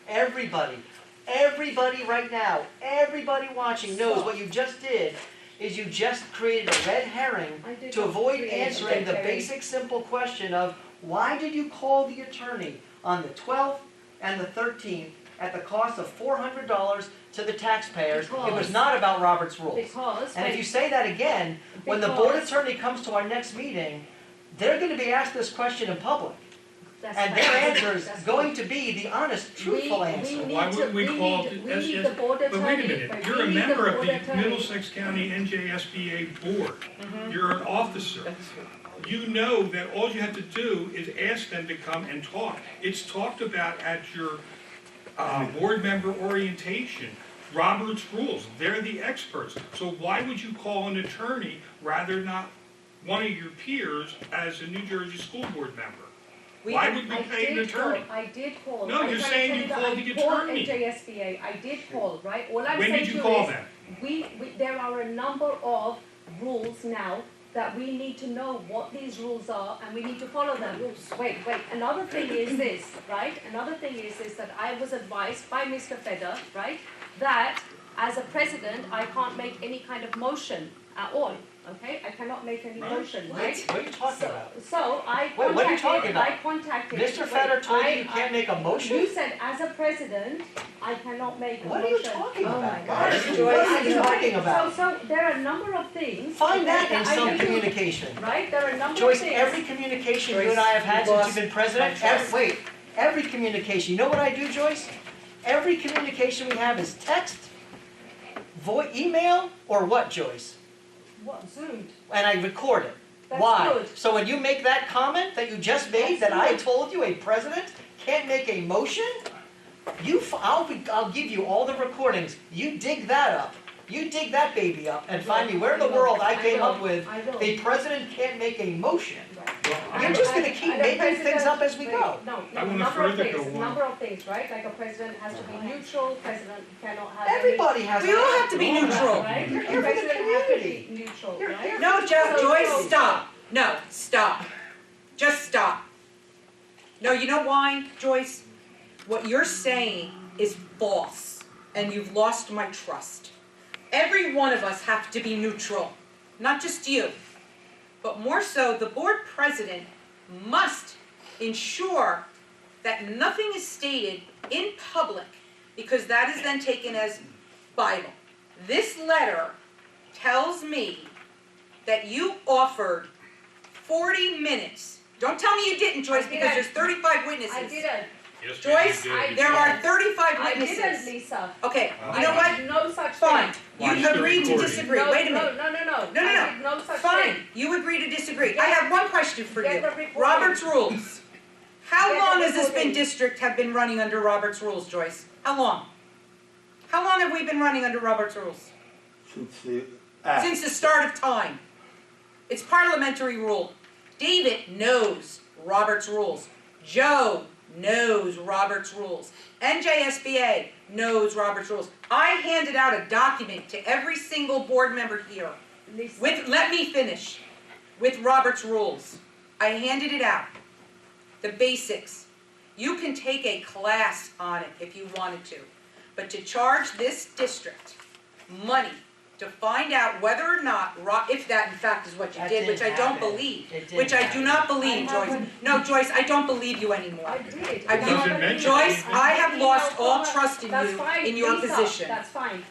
Everybody. everybody right now, everybody watching knows what you just did is you just created a red herring I did to not avoid create a answering red the herring. basic simple question of why did you call the attorney on the 12th and the 13th at the cost of $400 to the taxpayers? It was Because- not about Robert's rules. Because And if when- you say that again, when the board Because- attorney comes to our next meeting, they're going to be asked this question in public. that's And their fine. answer is That's going fine. to be the honest, truthful We answer. need Why to, wouldn't we call we it need as- the board attorney. But wait a minute, but you're we a need member of board the attorney. Middlesex County NJSBA board. Mm-hmm. You're an officer. You know that all you have to do is ask them to come and talk. It's talked about at your board member orientation. Robert's rules, they're the experts. So why would you call an attorney rather not one of your peers as a New Jersey school board member? Why would we pay an attorney? I did call. No, I'm you're trying to saying tell you that called I the called attorney. NJSBA, I did call, right? All I'm When saying did to you you call is, them? there are a number of rules now that we need to know what these rules are and we need to follow them. Wait, another thing is this, right? Another thing is this, that I was advised by Mr. Feder, right? That as a president, I can't make any kind of motion at all, okay? I cannot make any motion, right? What are you talking So, about? so I Wait, what are you talking about? contacted. Mr. Feder told you you I- can't make a motion? You said as a president, I cannot make a motion. What are you talking Oh about, my guys? gosh. What are you So- talking about? So there are a number of things. Find that in I some need to- communication. Right, there are a number of Joyce, things. every communication you and I have had Joyce, since you've been president, my trust. every communication, you know what I do, Joyce? Every communication we have is text, email, or what, Joyce? What, Zoom? And I record it. That's Why? good. So when you make that comment that you just made, That's that I good. told you a president can't make a motion, I'll give you all the recordings. You dig that up. You dig that baby up and find me where in the world I came up with I will. a president can't make a motion. Right. You're just gonna keep And a making things president- up as we go. No, I wanna number of further things, go on. number of things, right? Like a president has to be neutral, president cannot have. Everybody has. We all have to be any- neutral. Right? You're A here for the president has to community. be neutral, You're right? here No, So- Joyce, stop. No, stop. Just stop. No, you know why, Joyce? What you're saying is false, and you've lost my trust. Every one of us have to be neutral, not just you. But more so, the board president must ensure that nothing is stated in public, because that is then taken as Bible. This letter tells me that you offered 40 minutes. Don't tell me you didn't, Joyce, I because didn't. there's 35 witnesses. I didn't, Yes, Joyce, you did. there are 35 I didn't, witnesses. Lisa. Okay, I you know what? did no such thing. Fine. Watch You the agreed to recording. disagree. No, Wait a minute. No, No, I did no such Fine, thing. you agree to disagree. I Get- have one question for get you. the recording. Robert's rules. How Get the long has this recording. district have been running under Robert's rules, Joyce? How long? How long have we been running under Robert's rules? Since the act. Since the start of time. It's parliamentary rule. David knows Robert's rules. Joe knows Robert's rules. NJSBA knows Robert's rules. I handed out a document to every single board member here Lisa. let me finish, with Robert's rules. I handed it out. The basics. You can take a class on it if you wanted to. But to charge this district money to find out whether or not, if that in fact is what you That did, which I didn't don't happen. believe. It didn't Which I do not believe, I Joyce. haven't. No, Joyce, I don't believe you anymore. I did. I It wasn't mentioned. Joyce, I have lost all That's trust in you, fine, in your Lisa, position. That's fine.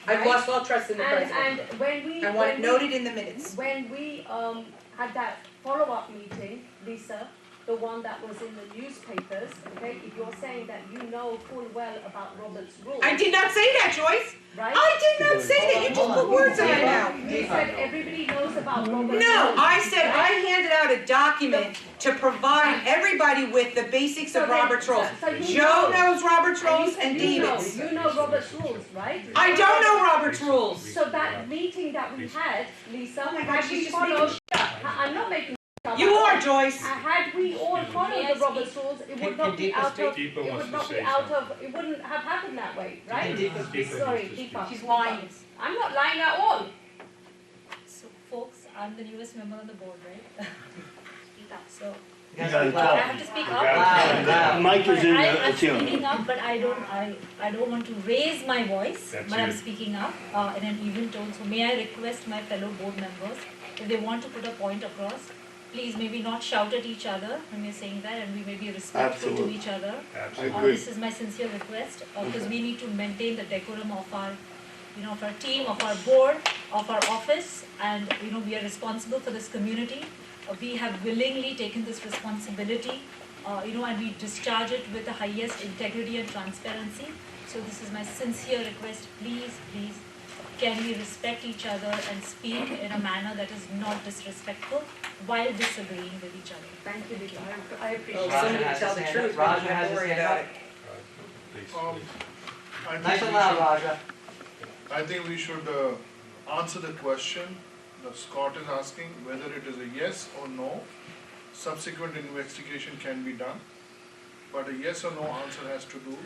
I've right? lost all trust in the president. And when we. I want when it we- noted in the minutes. When we had that follow-up meeting, Lisa, the one that was in the newspapers, okay, if you're saying that you know full well about Robert's rules. I did not say that, Joyce. Right? I did not say that. You just put words in my mouth. You said everybody knows about Robert's rules. No, I said I handed out a document to provide everybody with the basics of So then- Robert's rules. so you Joe know- knows Robert's And you rules said and you know- David's. You know Robert's rules, right? I don't know Robert's rules. So that meeting that we had, Lisa, Oh my God, had she's we just followed, I'm not making stuff You up. are, Joyce. Had we all followed the Robert's rules, it would not be out of, Deepa it wants would to not be say out something. of, it wouldn't have happened that way, right? Deepa Sorry, needs to speak. Deepa. She's lying. I'm not lying at all. So folks, I'm the newest member on the board, right? So You guys gotta speak talk. I loud. have to speak The up. Loud. mic is in I'm the ceiling. speaking up, but I don't want to raise my voice, That's but I'm you. speaking up in an even tone. So may I request my fellow board members, if they want to put a point across, please maybe not shout at each other when you're saying that, and we may be respectful to Absolutely. each other. Absolutely. agree. This is my sincere request, because we need to maintain the decorum of our, of our team, of our board, of our office, and, we are responsible for this community. We have willingly taken this responsibility, and we discharge it with the highest integrity and transparency. So this is my sincere request, please, can we respect each other and speak in a manner that is not disrespectful while disagreeing with each other. Thank you, Lisa. I appreciate Oh, it. Roger somebody has tell his the hand truth, up. we don't Roger have has to his worry hand about up. it. Please, Um, please. I think Nice and we loud, should- Raja. I think we should answer the question that Scott is asking, whether it is a yes or no. Subsequent investigation can be done, but a yes or no answer has to do,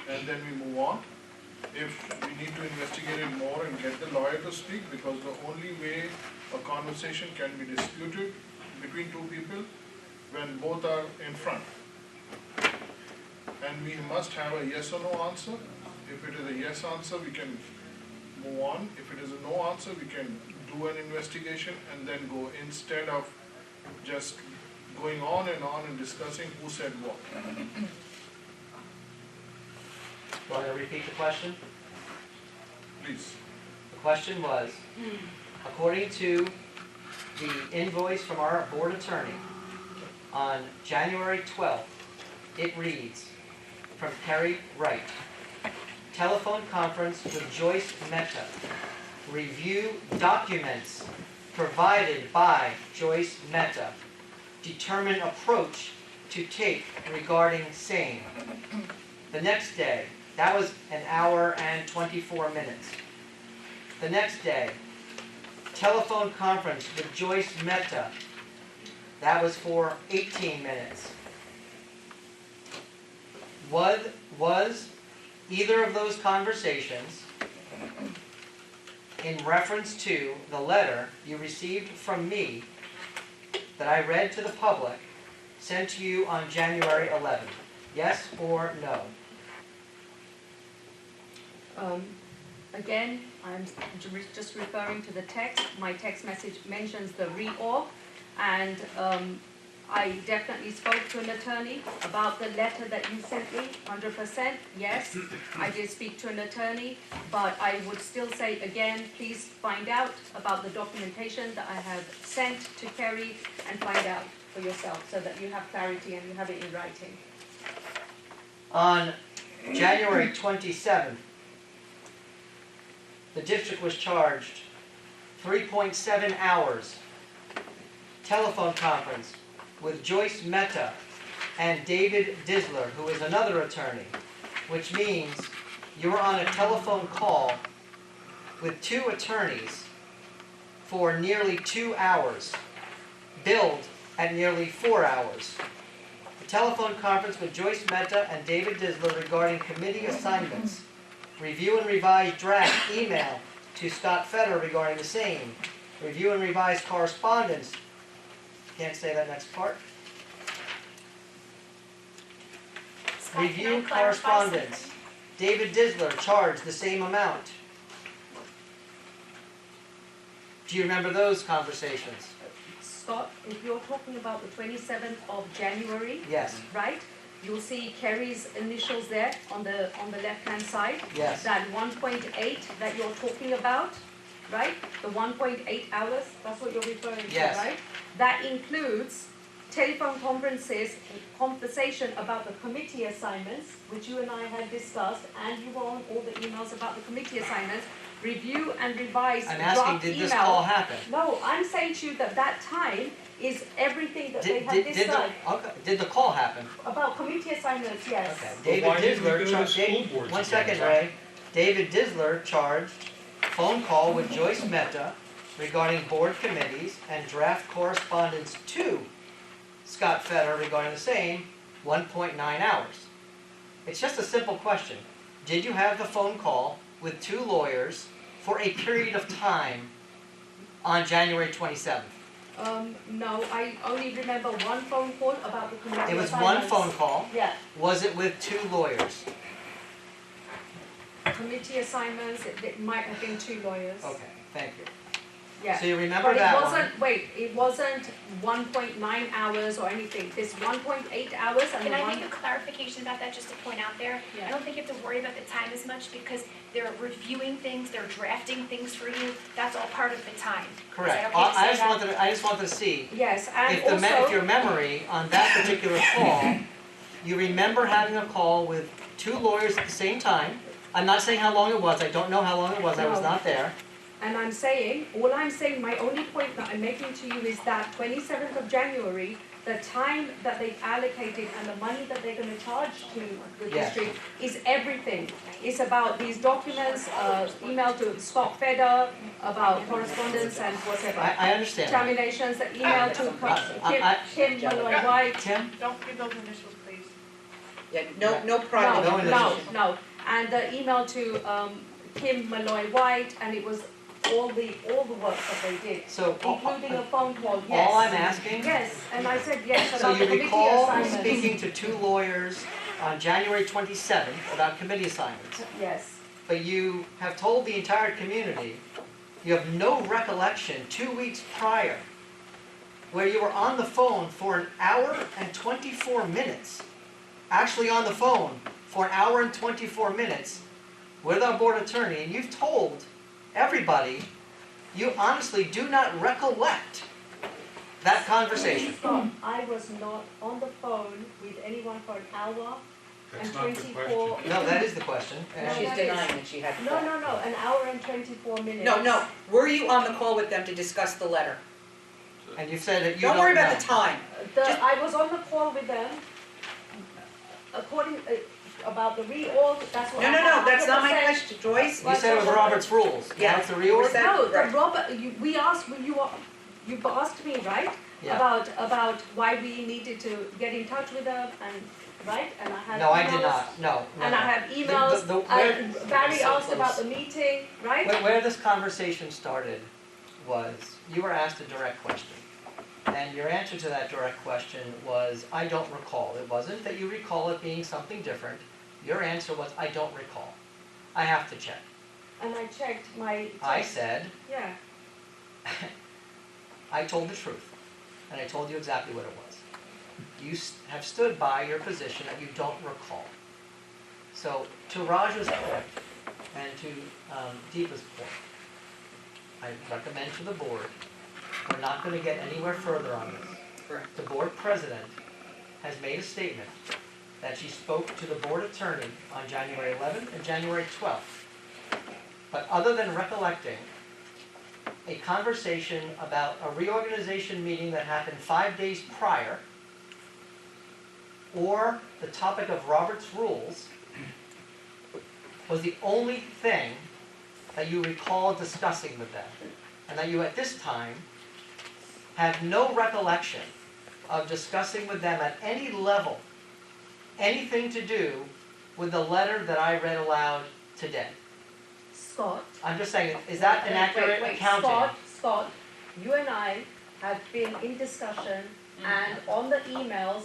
and then we move on. If we need to investigate it more and get the lawyer to speak, because the only way a conversation can be disputed between two people when both are in front. And we must have a yes or no answer. If it is a yes answer, we can move on. If it is a no answer, we can do an investigation and then go, instead of just going on and discussing who said what. Want to repeat the question? Please. The question was, according to the invoice from our board attorney, on January 12th, it reads, from Kerry Wright, telephone conference with Joyce Mehta, review documents provided by Joyce Mehta, determine approach to take regarding same. The next day, that was an hour and 24 minutes. The next day, telephone conference with Joyce Mehta, that was for 18 minutes. Was either of those conversations in reference to the letter you received from me that I read to the public, sent to you on January 11th? Yes or no? Again, I'm just referring to the text. My text message mentions the reorg, and I definitely spoke to an attorney about the letter that you sent me, 100%. Yes, I did speak to an attorney, but I would still say again, please find out about the documentation that I have sent to Kerry and find out for yourself so that you have clarity and you have it in writing. On January 27th, the district was charged 3.7 hours telephone conference with Joyce Mehta and David Disler, who is another attorney, which means you were on a telephone call with two attorneys for nearly 2 hours, billed at nearly 4 hours. The telephone conference with Joyce Mehta and David Disler regarding committee assignments. Review and revise draft email to Scott Fetter regarding the same. Review and revise correspondence. Can't say that next part. Scott, Review can I clarify correspondence. something? David Disler charged the same amount. Do you remember those conversations? Scott, if you're talking about the 27th of January, Yes. right? You'll see Kerry's initials there on the left-hand side. Yes. That 1.8 that you're talking about, right? The 1.8 hours, that's what you're referring to, Yes. right? That includes telephone conferences, conversation about the committee assignments, which you and I had discussed, and you were on all the emails about the committee assignments, review and revise I'm draft asking, did email. this call happen? No, I'm saying to you that that time is everything that they have decided. Did the call happen? About committee assignments, yes. Okay. But David why didn't we Disler go to the charged. school boards One again? second, Ray. David Disler charged phone call with Joyce Mehta regarding board committees and draft correspondence to Scott Fetter regarding the same, 1.9 hours. It's just a simple question. Did you have the phone call with two lawyers for a period of time on January 27th? No, I only remember one phone call about the committee It was one assignments. phone call. Yeah, Was it with 2 lawyers? committee assignments, it might have been 2 lawyers. Okay, thank you. Yeah. So you remember But it that one? wasn't, wait, it wasn't 1.9 hours or anything. This 1.8 hours and the Can I one. make a clarification about that, just to point out there? Yeah. I don't think you have to worry about the time as much, because they're reviewing things, they're drafting things for you, that's all part of the time. Correct. Is that okay to say that? I just wanted to see Yes, and if also. your memory on that particular call, you remember having a call with 2 lawyers at the same time. I'm not saying how long it was, I don't know how long it was, I was No. not there. And I'm saying, all I'm saying, my only point that I'm making to you is that 27th of January, the time that they've allocated and the money that they're going to charge to the Yes. district is everything. It's about these documents, email to Scott Feder, about correspondence and whatever. I understand that. Terminations, the email to I- Kim Malloy White. Tim? Don't give those initials, please. Yeah, no private. No No, initials. no. And the email to Kim Malloy White, and it was all the work that they did, So, including a phone call, yes. all I'm asking, Yes, and I said yes so about you the committee recall assignments. speaking to 2 lawyers on January 27th about committee assignments, Yes, but you have told the entire community you have no recollection 2 weeks prior where you were on the phone for 1 hour and 24 minutes, actually on the phone for 1 hour and 24 minutes with our board attorney, and you've told everybody you honestly do not recollect that conversation. Scott, I was not on the phone with anyone for 1 hour That's and not the 24. question. No, that is the question. No, She's that is- denying that she had the No, call. no, no, 1 hour and 24 minutes. No, were you on the call with them to discuss the letter? And you've said that you Don't don't worry know. about the time. I was on the call with them, according, about the reorg, that's what I No, had that's not my 100%. question, Joyce. You said it was Robert's rules. Yeah. Now it's the reorg? Is that- No, right. Robert, you asked, you've asked me, right? Yeah. About why we needed to get in touch with them and, right? And I had No, I did emails, not. No. And I have emails, Barry asked about the meeting, right? Where this conversation started was, you were asked a direct question. And your answer to that direct question was, I don't recall. It wasn't that you recall it being something different. Your answer was, I don't recall. I have to check. And I checked my. I said, Yeah, I told the truth. And I told you exactly what it was. You have stood by your position that you don't recall. So, to Raja's point, and to Deepa's point, I recommend to the board, we're not going to get anywhere further on this. Correct. The board president has made a statement that she spoke to the board attorney on January 11th and January 12th. But other than recollecting a conversation about a reorganization meeting that happened 5 days prior, or the topic of Robert's rules, was the only thing that you recall discussing with them. And that you at this time have no recollection of discussing with them at any level anything to do with the letter that I read aloud today. Scott. I'm just saying, is that an accurate accounting? Scott, you and I have been in discussion, and on the emails,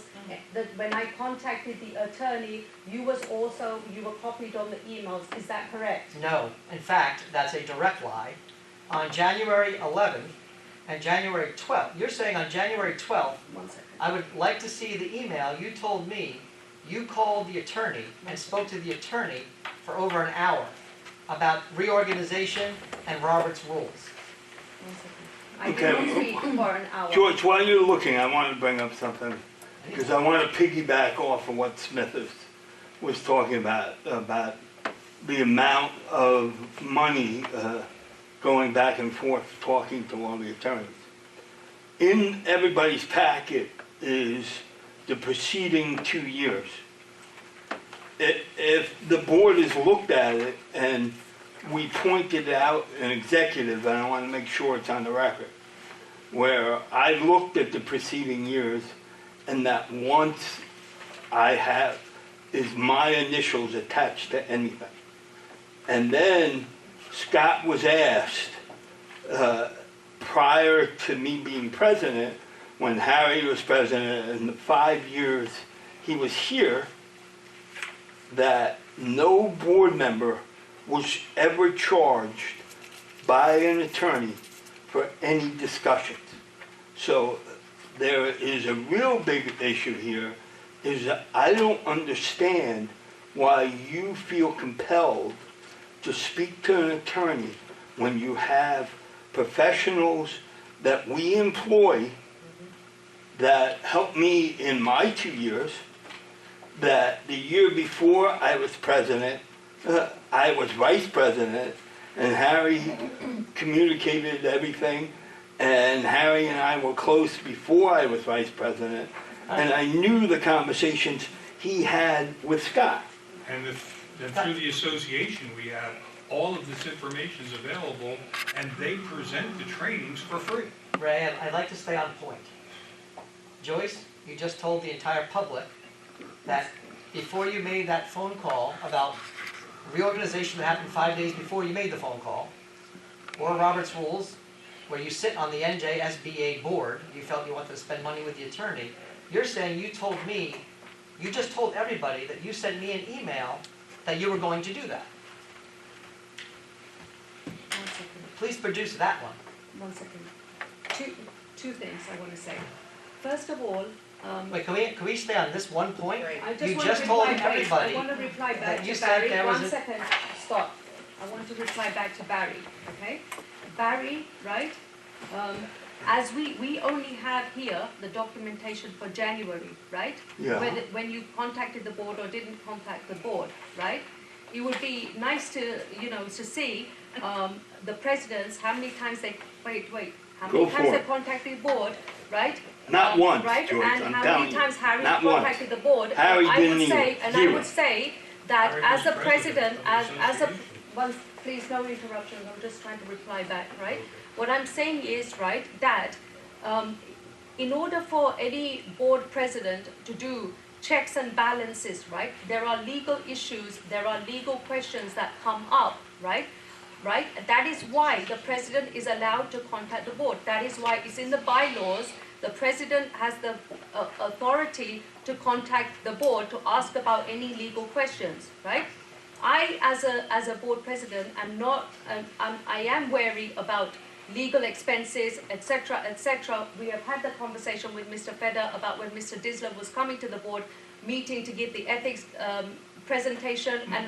that when I contacted the attorney, you were copied on the emails, is that correct? No, in fact, that's a direct lie. On January 11th and January 12th, you're saying on January 12th, 1 second. I would like to see the email. You told me you called the attorney and spoke to the attorney for over an hour about reorganization and Robert's rules. 1 second. I did not speak for an hour. George, while you're looking, I want to bring up something, because I want to piggyback off of what Smith was talking about the amount of money going back and forth, talking to all the attorneys. In everybody's packet is the preceding 2 years. If the board has looked at it and we pointed out an executive, and I want to make sure it's on the record, where I looked at the preceding years, and that once I have is my initials attached to anything. And then Scott was asked prior to me being president, when Harry was president, in the 5 years he was here, that no board member was ever charged by an attorney for any discussions. So there is a real big issue here, is that I don't understand why you feel compelled to speak to an attorney when you have professionals that we employ that helped me in my 2 years, that the year before I was president, I was vice president, and Harry communicated everything, and Harry and I were close before I was vice president, and I knew the conversations he had with Scott. And through the association, we have all of this information is available, and they present the trainings for free. Ray, I'd like to stay on point. Joyce, you just told the entire public that before you made that phone call about reorganization that happened 5 days before you made the phone call, or Robert's Rules, where you sit on the NJSBA board, you felt you wanted to spend money with the attorney, you're saying you told me, you just told everybody that you sent me an email that you were going to do that. 1 second. Please produce that one. 1 second. Two things I want to say. First of all, Wait, can we stay on this one point? I You want just to told reply back. everybody I want to reply back that you to said Barry. there was 1 a- second. Stop. I want to reply back to Barry. Okay, Barry, right? As we only have here the documentation for January, right? Yeah. When you contacted the board or didn't contact the board, right? It would be nice to to see the presidents how many times they how many Go times for they it. contacted the board, right? Not once, right? Joyce, And I'm how telling many you. times Harry Not once. contacted the board? Harry I didn't would say, either. and I Zero. would say that Harry as was a president president, of the as a association. well, please no interruptions. I'm just trying to reply back, right? What I'm saying is, right, that in order for any board president to do checks and balances, right, there are legal issues, there are legal questions that come up, right? Right? That is why the president is allowed to contact the board. That is why it's in the bylaws. The president has the authority to contact the board to ask about any legal questions, right? I, as a board president, am not. I am wary about legal expenses, etc., etc. We have had the conversation with Mr. Feder about when Mr. Disler was coming to the board meeting to give the ethics presentation, and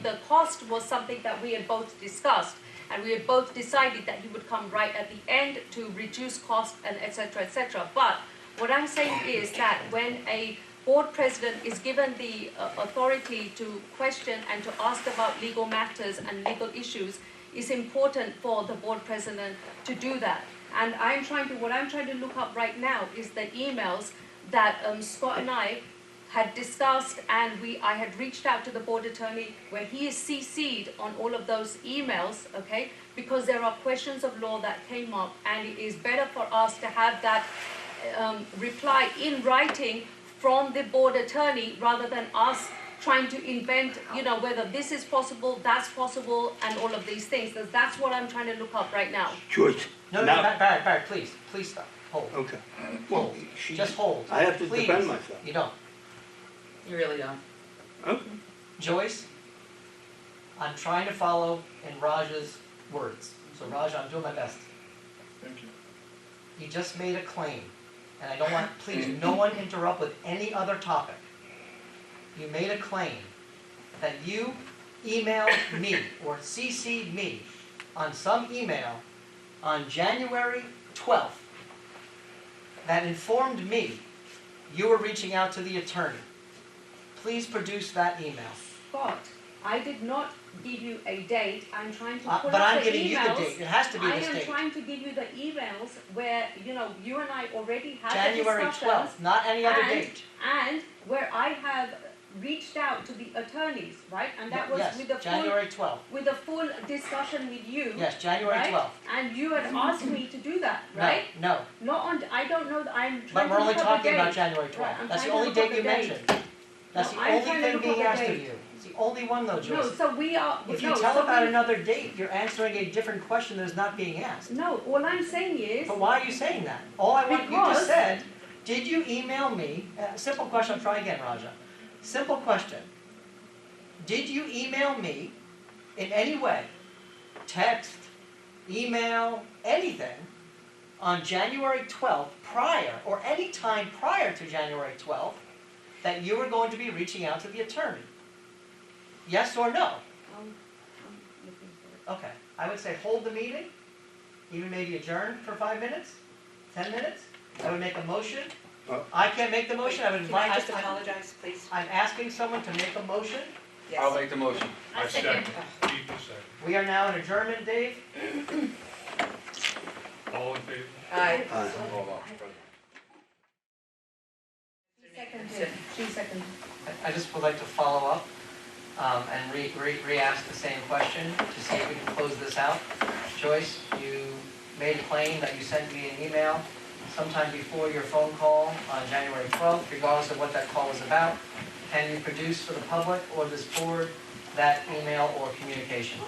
the cost was something that we had both discussed, and we had both decided that he would come right at the end to reduce cost and etc., etc. But what I'm saying is that when a board president is given the authority to question and to ask about legal matters and legal issues, it's important for the board president to do that. And what I'm trying to look up right now is the emails that Scott and I had discussed, and I had reached out to the board attorney where he is CC'd on all of those emails, okay? Because there are questions of law that came up, and it is better for us to have that reply in writing from the board attorney rather than us trying to invent, whether this is possible, that's possible, and all of these things. That's what I'm trying to look up right now. George, No, now, Barry, please stop. Hold. okay. Well, Hold. Just hold. I have to Please. defend myself. You don't. You really don't. Okay. Joyce, I'm trying to follow in Raj's words. So Raj, I'm doing my best. Thank you. You just made a claim, and I don't want, please, no one interrupt with any other topic. You made a claim that you emailed me or CC'd me on some email on January 12th that informed me you were reaching out to the attorney. Please produce that email. Scott, I did not give you a date. I'm trying to pull But up I'm the giving emails. you the date. It has to be I this am date. trying to give you the emails where, you and I already had January the discussions. 12th, not any other and, date. And where I have reached out to the attorneys, right? And that was Yes, with the January 12th. full discussion with you. Yes, January right? 12th. And you had asked me to do that, right? No, Not on, I don't know, I'm trying but to we're only look up a talking about date. January Right, 12th. I'm That's the trying to only look up date you the date. mentioned. That's No, the I'm only trying to thing look being up a asked of date. you. It's the only one though, No, Joyce. so we are, If no, you tell so about we- another date, you're answering a different question that is not being asked. No, all I'm saying is, But why are you saying that? All I want, you Because- just said, did you email me, simple question, I'll try again, Raja. Simple question. Did you email me in any way, text, email, anything, on January 12th prior, or any time prior to January 12th, that you were going to be reaching out to the attorney? Yes or no? I'm looking for it. Okay, I would say hold the meeting, even maybe adjourn for 5 minutes, 10 minutes. I would make a motion. I can't make the motion, I would Can I invite. just apologize, please? I'm asking someone to make a motion. I'll make the motion. I second. Keith will second. We are now in adjournment, Dave. All in favor? Aye. Hold on. She seconded. I just would like to follow up and re-ask the same question to see if we can close this out. Joyce, you made a claim that you sent me an email sometime before your phone call on January 12th, regardless of what that call was about. Can you produce for the public or this board that email or communication?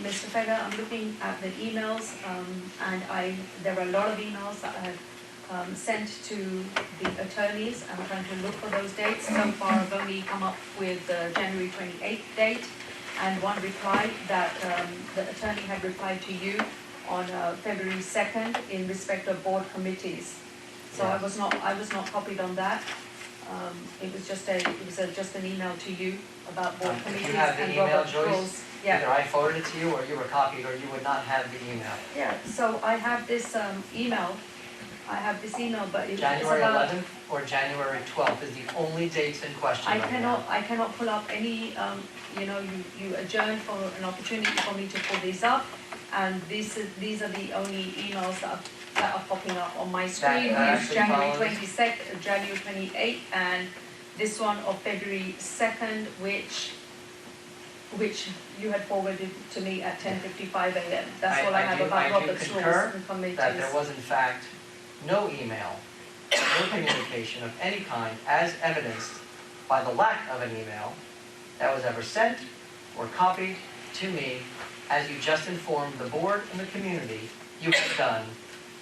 Mr. Feder, I'm looking at the emails, and there are a lot of emails that I have sent to the attorneys. I'm trying to look for those dates. So far, I've only come up with the January 28th date, and one reply that the attorney had replied to you on February 2nd in respect of board committees. So Yeah. I was not copied on that. It was just an email to you about board If committees you have the and email, Robert Joyce, rules. Yeah. either I forwarded it to you or you were copied or you would not have the email. Yeah, so I have this email, but it's January about, 11th or January 12th is the only dates in question right now. I cannot pull up any, you adjourned for an opportunity for me to pull these up, and these are the only emails that are popping up on my screen. That Here's actually January follows. 22nd, January 28th, and this one of February 2nd, which you had forwarded to me at 10:55 a.m. That's all I have about Robert's rules and committees. That there was in fact no email, no communication of any kind as evidenced by the lack of an email that was ever sent or copied to me, as you just informed the board and the community you had done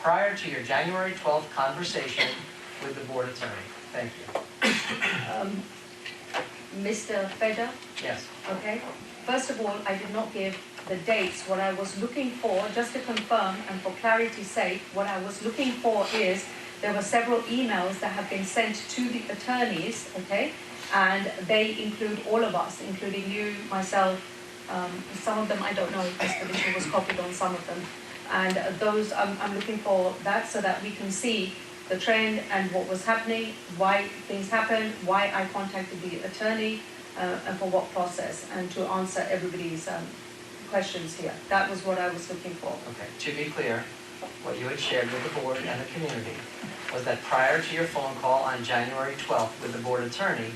prior to your January 12th conversation with the board attorney. Thank you. Mr. Feder, Yes. okay? First of all, I did not give the dates. What I was looking for, just to confirm and for clarity's sake, what I was looking for is there were several emails that have been sent to the attorneys, okay? And they include all of us, including you, myself, some of them I don't know if Ms. Fiduciary was copied on some of them. And those, I'm looking for that so that we can see the trend and what was happening, why things happened, why I contacted the attorney, and for what process, and to answer everybody's questions here. That was what I was looking for. Okay, to be clear, what you had shared with the board and the community was that prior to your phone call on January 12th with the board attorney,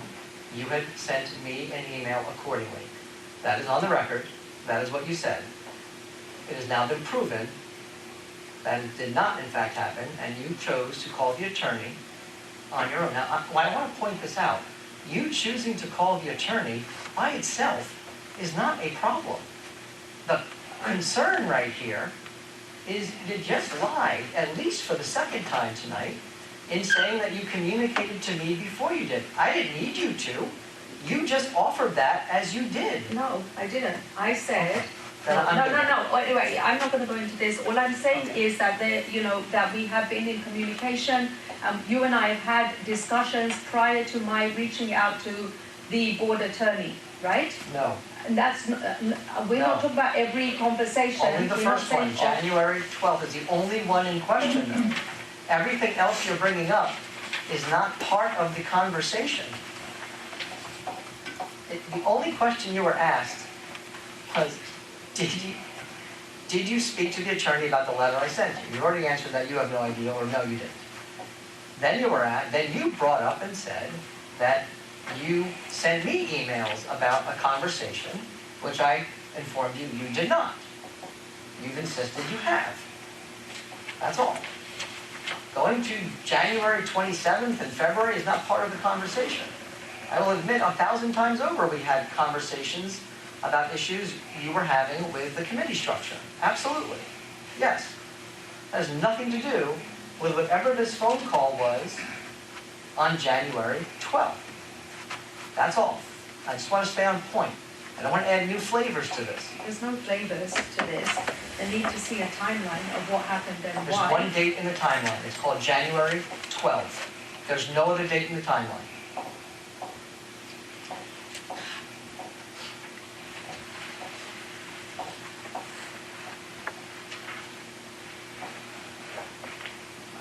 you had sent me an email accordingly. That is on the record. That is what you said. It has now been proven that it did not in fact happen, and you chose to call the attorney on your own. Now, I want to point this out. You choosing to call the attorney by itself is not a problem. The concern right here is you just lied, at least for the second time tonight, in saying that you communicated to me before you did. I didn't need you to. You just offered that as you did. No, I didn't. I said, Then I'm good. no. Anyway, I'm not going to go into this. All I'm saying is that that we have been in communication. You and I have had discussions prior to my reaching out to the board attorney, right? No, And that's we're not talking about every conversation. only the We're not first one, saying- January 12th is the only one in question though. Everything else you're bringing up is not part of the conversation. The only question you were asked was, did you speak to the attorney about the letter I sent you? You already answered that you have no idea, or no, you didn't. Then you brought up and said that you sent me emails about a conversation, which I informed you you did not. You've insisted you have. That's all. Going to January 27th and February is not part of the conversation. I will admit 1,000 times over, we had conversations about issues you were having with the committee structure. Absolutely. Yes. That has nothing to do with whatever this phone call was on January 12th. That's all. I just want to stay on point. I don't want to add new flavors to this. There's no flavors to this. They need to see a timeline of what happened and There's why. one date in the timeline. It's called January 12th. There's no other date in the timeline.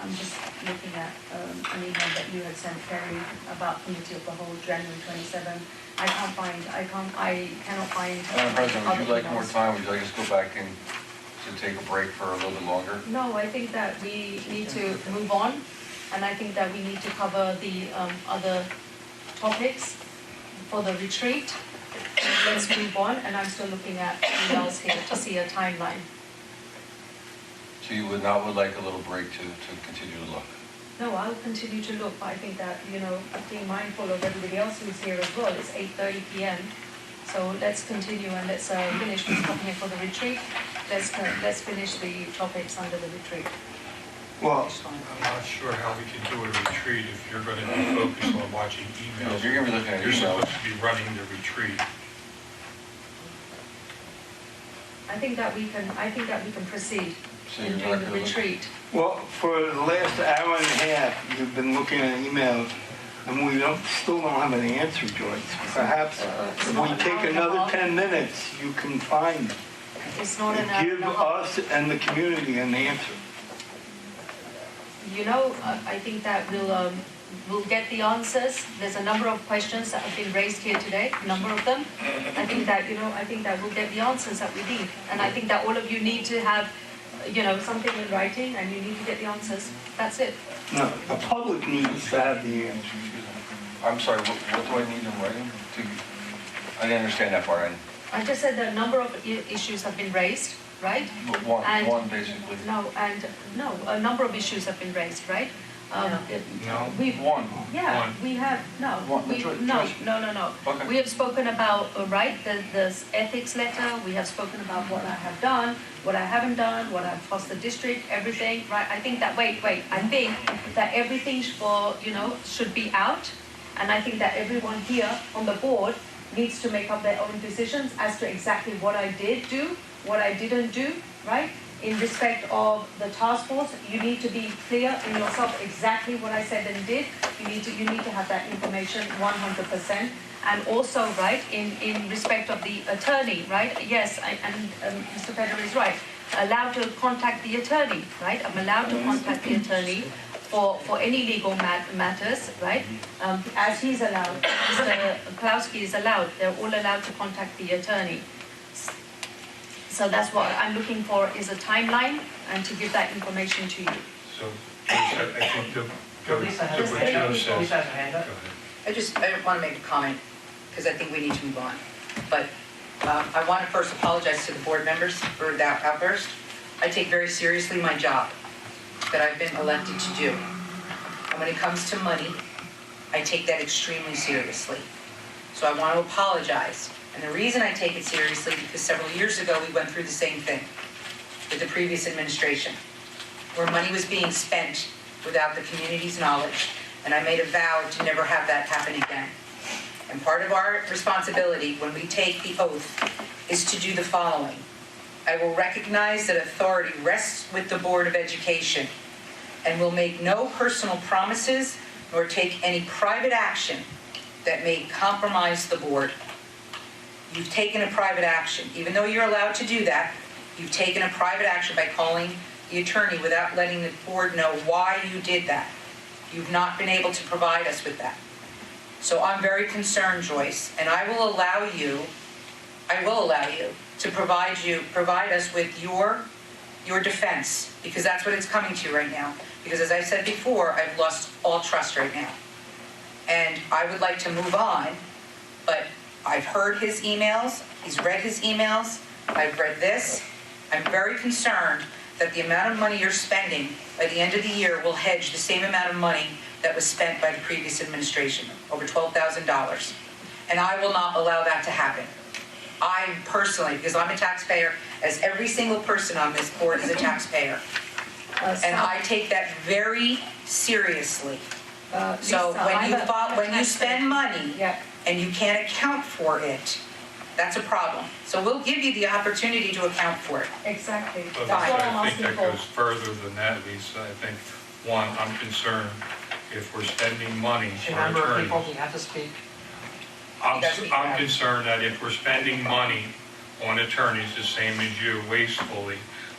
I'm just looking at an email that you had sent Kerry about committee of the whole, January 27. I cannot find. Madam President, would you other like more emails. time? Would you like us to go back and to take a break for a little bit longer? No, I think that we need to move on, and I think that we need to cover the other topics for the retreat. Let's move on, and I'm still looking at emails here to see a timeline. So you would like a little break to continue to look? No, I'll continue to look, but I think that, being mindful of everybody else who's here as well, it's 8:30 p.m. So let's continue and let's finish what's happening for the retreat. Let's finish the topics under the retreat. Well, I'm not sure how we can do a retreat if you're going to be focused on watching emails. If you're going to be looking at You're emails, supposed to be running the retreat. I think that we can proceed so in you're doing not the going to look. retreat. well, for the last hour and a half, you've been looking at emails, and we still don't have an answer, Joyce. Perhaps if we take another 10 minutes, you can find, It's not an hour give and a half. us and the community an answer. I think that we'll get the answers. There's a number of questions that have been raised here today, a number of them. I think that we'll get the answers that we need. And I think that all of you need to have, something in writing, and you need to get the answers. That's it. No, the public needs to have the answer. I'm sorry, what do I need in writing? I didn't understand that part. I just said that a number of issues have been raised, right? One basically. No, a number of issues have been raised, right? No. One. Yeah, One. we have, no, One, we, Joyce. no. Okay. We have spoken about, the ethics letter, we have spoken about what I have done, what I haven't done, what I've cost the district, everything, right? I think that, I think that everything should be out, and I think that everyone here on the board needs to make up their own decisions as to exactly what I did do, what I didn't do, right? In respect of the task force, you need to be clear in yourself exactly what I said and did. You need to have that information 100%. And also, right, in respect of the attorney, right? Yes, Mr. Federer is right. Allowed to contact the attorney, right? I'm allowed to contact the attorney for any legal matters, right? As he's allowed, Mr. Klowski is allowed. They're all allowed to contact the attorney. So that's what I'm looking for, is a timeline, and to give that information to you. So I think to go to Lisa what has Joe says. Lisa has her hand Go up. ahead. I want to make a comment, because I think we need to move on. But I want to first apologize to the board members for that outburst. I take very seriously my job that I've been elected to do. And when it comes to money, I take that extremely seriously. So I want to apologize. And the reason I take it seriously, because several years ago we went through the same thing with the previous administration, where money was being spent without the community's knowledge, and I made a vow to never have that happen again. And part of our responsibility when we take the oath is to do the following. I will recognize that authority rests with the Board of Education and will make no personal promises nor take any private action that may compromise the board. You've taken a private action. Even though you're allowed to do that, you've taken a private action by calling the attorney without letting the board know why you did that. You've not been able to provide us with that. So I'm very concerned, Joyce, and I will allow you to provide us with your defense, because that's what it's coming to right now. Because as I said before, I've lost all trust right now. And I would like to move on, but I've heard his emails, he's read his emails, I've read this. I'm very concerned that the amount of money you're spending by the end of the year will hedge the same amount of money that was spent by the previous administration, over $12,000. And I will not allow that to happen. I personally, because I'm a taxpayer, as every single person on this board is a taxpayer. And I take that very seriously. So Lisa, when you spend money Yeah. and you can't account for it, that's a problem. So we'll give you the opportunity to account for it. Exactly. But That's what I'm I think asking that for. goes further than that, Lisa. I think, one, I'm concerned if we're spending money for Remember, people, attorneys. you have to speak. I'm concerned that if we're spending money on attorneys, the same as you, wastefully,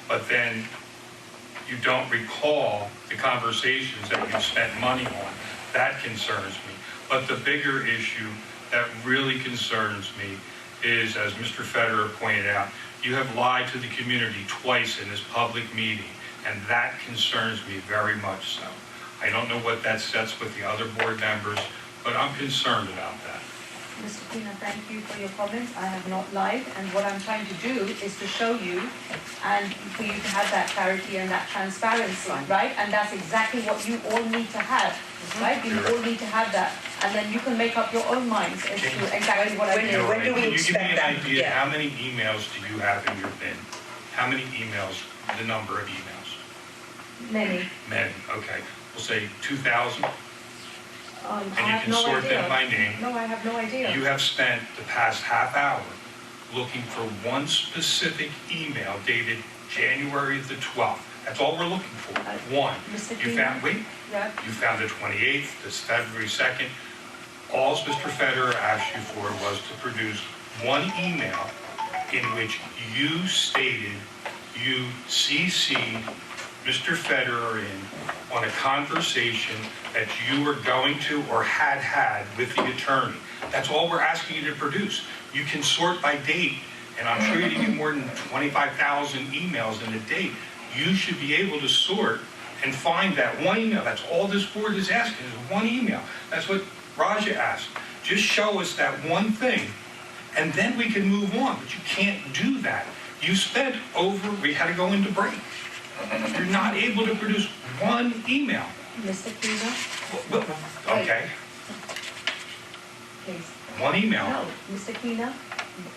but then you don't recall the conversations that you spent money on, that concerns me. But the bigger issue that really concerns me is, as Mr. Federer pointed out, you have lied to the community twice in this public meeting, and that concerns me very much so. I don't know what that sets with the other board members, but I'm concerned about that. Mr. Pina, thank you for your comments. I have not lied, and what I'm trying to do is to show you and for you to have that clarity and that transparency, right? And that's exactly what you all need to have, right? You all need to have that, and then you can make up your own minds as to exactly what I did. When do we Can you give me expect an that? idea, Yeah. how many emails do you have in your bin? How many emails, the number of emails? Many. Many, okay. We'll say 2,000, I and you have can no sort them idea. by name. No, I have no idea. You have spent the past half hour looking for one specific email dated January the 12th. That's all we're looking for, one. Mr. You Pina? found, wait, Yeah. you found the 28th, this February 2nd. All Mr. Federer asked you for was to produce one email in which you stated you CC'd Mr. Federer in on a conversation that you were going to or had with the attorney. That's all we're asking you to produce. You can sort by date, and I'm sure you get more than 25,000 emails in a day. You should be able to sort and find that one email. That's all this board is asking, is one email. That's what Raja asked. Just show us that one thing, and then we can move on. But you can't do that. You spent over, we had to go into break. You're not able to produce one email. Mr. Pina, Okay, please. one email. No, Mr. Pina,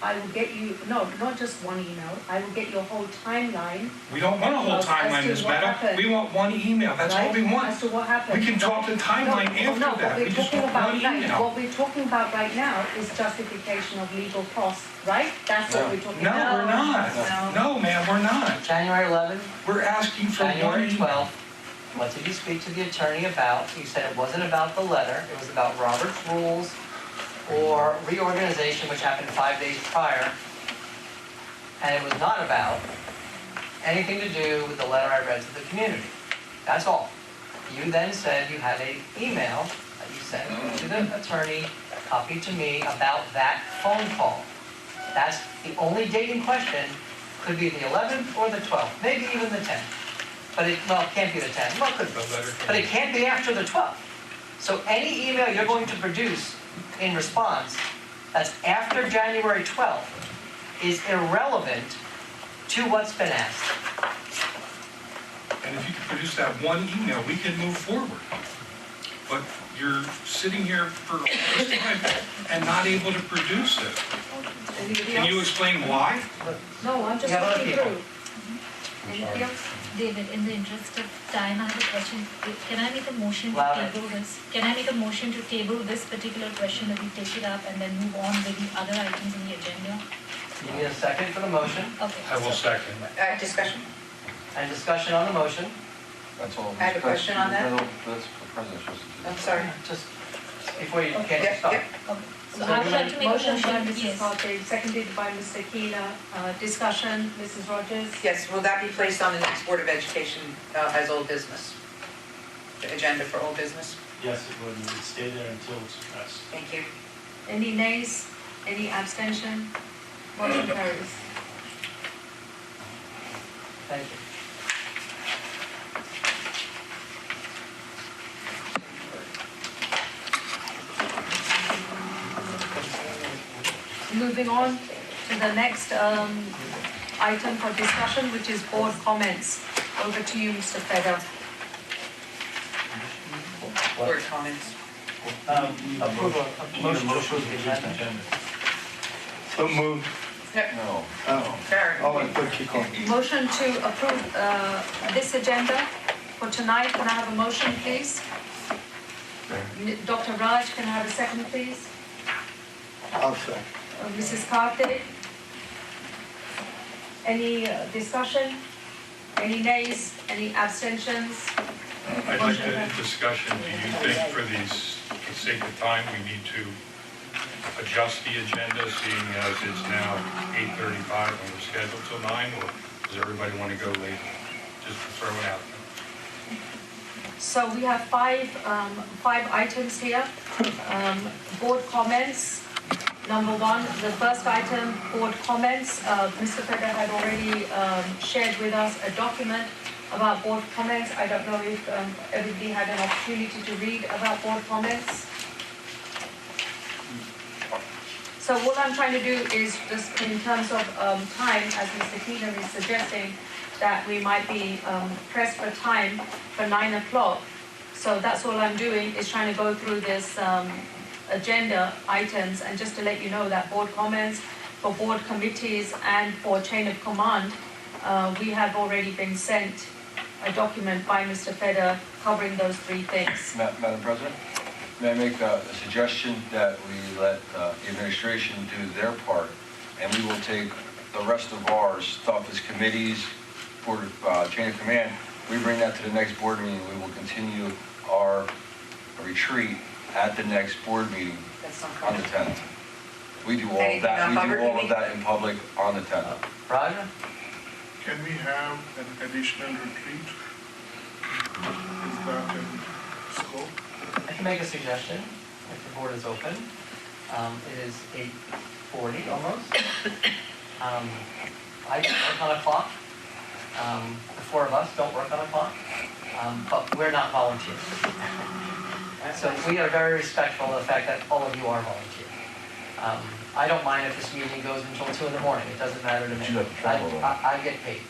I will get you, no, not just one email. I will get your whole timeline. We don't want a whole As to timeline, Ms. what Meta. happened. We want one email. That's all we Right? want. As to what happened. We can talk the timeline after No, that. We just want one email. What we're talking about right now is justification of legal costs, right? That's what we're talking No, about. we're not. No, ma'am, we're not. January 11th, We're asking for one January email. 12th, what did you speak to the attorney about? You said it wasn't about the letter, it was about Robert's rules or reorganization, which happened 5 days prior. And it was not about anything to do with the letter I read to the community. That's all. You then said you had an email that you sent to the attorney, copied to me, about that phone call. That's the only date in question. Could be the 11th or the 12th, maybe even the 10th. But it can't be the 10th. Well, it could be. The letter came- But it can't be after the 12th. So any email you're going to produce in response that's after January 12th is irrelevant to what's been asked. And if you could produce that one email, we can move forward. But you're sitting here for all this time and not able to produce it. Anybody Can you else? explain why? No, I'm just You have other looking people. through. Anybody else? David, in the interest of time, I have a question. Can I make a motion to Louder. table this? Can I make a motion to table this particular question that we take it up and then move on with the other items in the agenda? You need a second for the motion Okay. I will second. Discussion? and discussion on the motion. That's all. I have a question on that. That's the president's supposed to do. I'm sorry. Just before you Yep, can't stop. yep. Okay. So So I would like to make a motion by motion, Mrs. yes. Carter, seconded by Mr. Keena. Discussion, Mrs. Rogers? Yes, will that be placed on the next Board of Education as old business? The agenda for old business? Yes, it would, it would stay there until it's addressed. Thank you. Any nays? Any abstention? Motion carries. Thank you. Moving on to the next item for discussion, which is board comments. Over to you, Mr. Feder. Board comments. Approval, motion to approve the agenda. So moved. No. Oh, Karen. oh, I thought you called. Motion to approve this agenda for tonight. Can I have a motion, please? Dr. Raj, can I have a second, please? I'll say. Mrs. Karthik? Any discussion? Any nays? Any abstentions? I'd like a discussion. Do you think for the sake of time, we need to adjust the agenda, seeing as it's now 8:35 and we're scheduled till 9, or does everybody want to go later? Just to throw it out there. So we have five items here. Board comments. Number one, the first item, board comments. Mr. Feder had already shared with us a document about board comments. I don't know if everybody had an opportunity to read about board comments. So what I'm trying to do is just in terms of time, as Mr. Keenan is suggesting, that we might be pressed for time for 9 o'clock. So that's all I'm doing, is trying to go through this agenda items, and just to let you know that board comments for board committees and for chain of command, we have already been sent a document by Mr. Feder covering those three things. Madam President, may I make a suggestion that we let the administration do their part, and we will take the rest of our stuff as committees, board chain of command. We bring that to the next board meeting. We will continue our retreat at the next board meeting on the 10th. We do all of that. We do all of that in public on the 10th. Raja? Can we have an additional retreat? Is that in scope? I can make a suggestion, if the board is open. It is 8:40 almost. I don't work on a clock. The four of us don't work on a clock, but we're not volunteers. So we are very respectful of the fact that all of you are volunteers. I don't mind if this meeting goes until 2 in the morning. It doesn't matter to me. You have to travel, though. I get paid.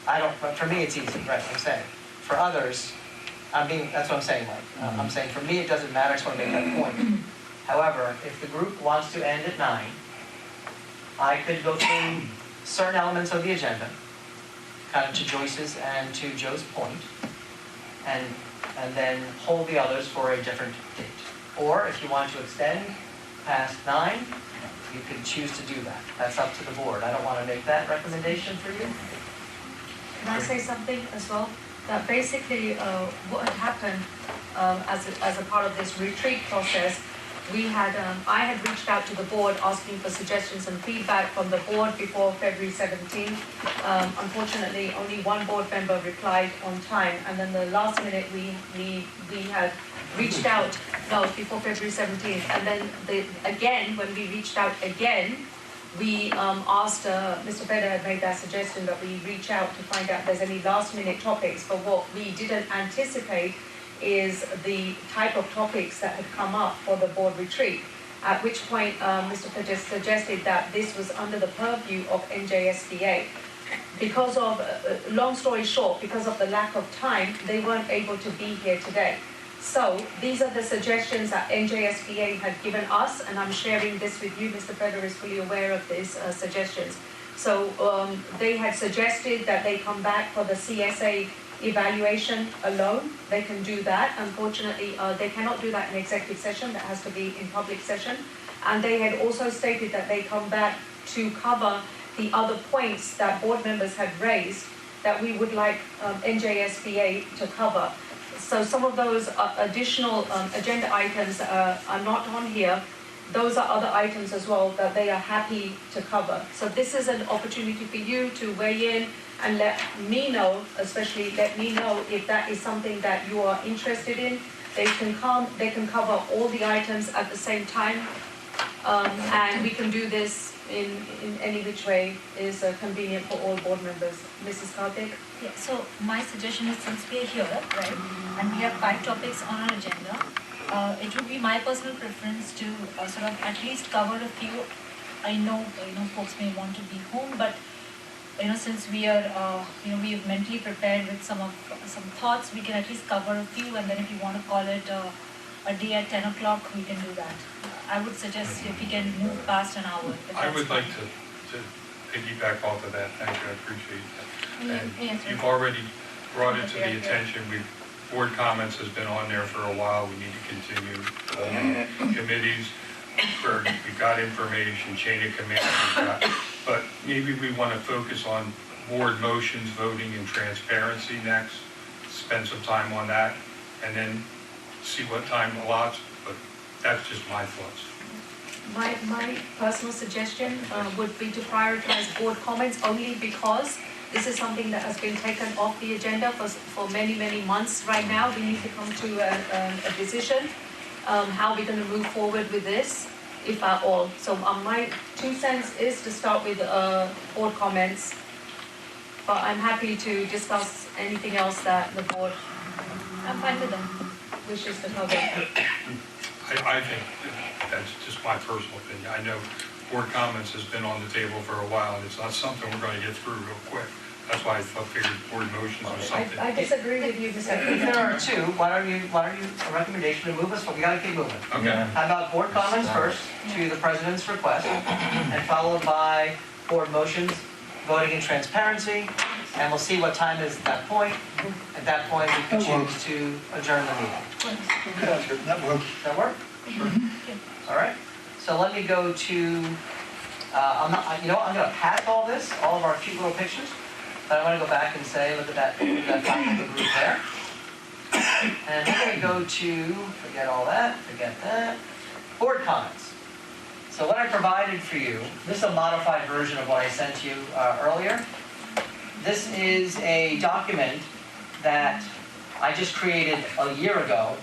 I don't, but for me, it's easy, right, I'm saying. For others, that's what I'm saying, Mike. I'm saying for me, it doesn't matter, I just want to make that point. However, if the group wants to end at 9, I could go through certain elements of the agenda, kind of to Joyce's and to Joe's point, and then hold the others for a different date. Or if you want to extend past 9, you can choose to do that. That's up to the board. I don't want to make that recommendation for you. Can I say something as well? That basically what had happened as a part of this retreat process, I had reached out to the board asking for suggestions and feedback from the board before February 17th. Unfortunately, only one board member replied on time, and then the last minute we had reached out, before February 17th, and then again, when we reached out again, we asked, Mr. Feder had made that suggestion that we reach out to find out if there's any last minute topics, but what we didn't anticipate is the type of topics that had come up for the board retreat, at which point Mr. Feder suggested that this was under the purview of NJSBA. Because of, long story short, because of the lack of time, they weren't able to be here today. So these are the suggestions that NJSBA had given us, and I'm sharing this with you. Mr. Feder is fully aware of these suggestions. So they had suggested that they come back for the CSA evaluation alone. They can do that. Unfortunately, they cannot do that in executive session. That has to be in public session. And they had also stated that they come back to cover the other points that board members had raised that we would like NJSBA to cover. So some of those additional agenda items are not on here. Those are other items as well that they are happy to cover. So this is an opportunity for you to weigh in and let me know, especially let me know if that is something that you are interested in. They can cover all the items at the same time, and we can do this in any which way is convenient for all board members. Mrs. Karthik? Yeah, so my suggestion is, since we are here, right, and we have 5 topics on our agenda, it would be my personal preference to sort of at least cover a few. I know, folks may want to be home, but since we are, we have mentally prepared with some thoughts, we can at least cover a few, and then if you want to call it a day at 10 o'clock, we can do that. I would suggest if we can move past an hour. If I that's would like fine. to piggyback off of that, thank you, I appreciate that. And Yes, sir. you've already brought it to the attention, board comments has been on there for a while, we need to continue. Committees, where we've got information, chain of command, but maybe we want to focus on board motions, voting, and transparency next, spend some time on that, and then see what time allots, but that's just my thoughts. My personal suggestion would be to prioritize board comments only because this is something that has been taken off the agenda for many, many months right now. We need to come to a decision, how we're going to move forward with this, if at all. So my 2 cents is to start with board comments, but I'm happy to discuss anything else that the board I'm fine with that. wishes to cover. I think that's just my personal opinion. I know board comments has been on the table for a while, and it's not something we're going to get through real quick. That's why I figured board motions was something. I disagree with you, Mr. If there are two, why don't you, a recommendation to move us, we gotta keep moving. Okay. How about board comments first to the president's request, and followed by board motions, voting and transparency, and we'll see what time is at that point. At that point, we can choose to adjourn the meeting. That works. Does that work? All right, so let me go to, I'm gonna pass all this, all of our cute little pictures, but I wanna go back and say, look at that top of the group there. And we're gonna go to, forget all that, forget that, board comments. So what I provided for you, this is a modified version of what I sent you earlier. This is a document that I just created a year ago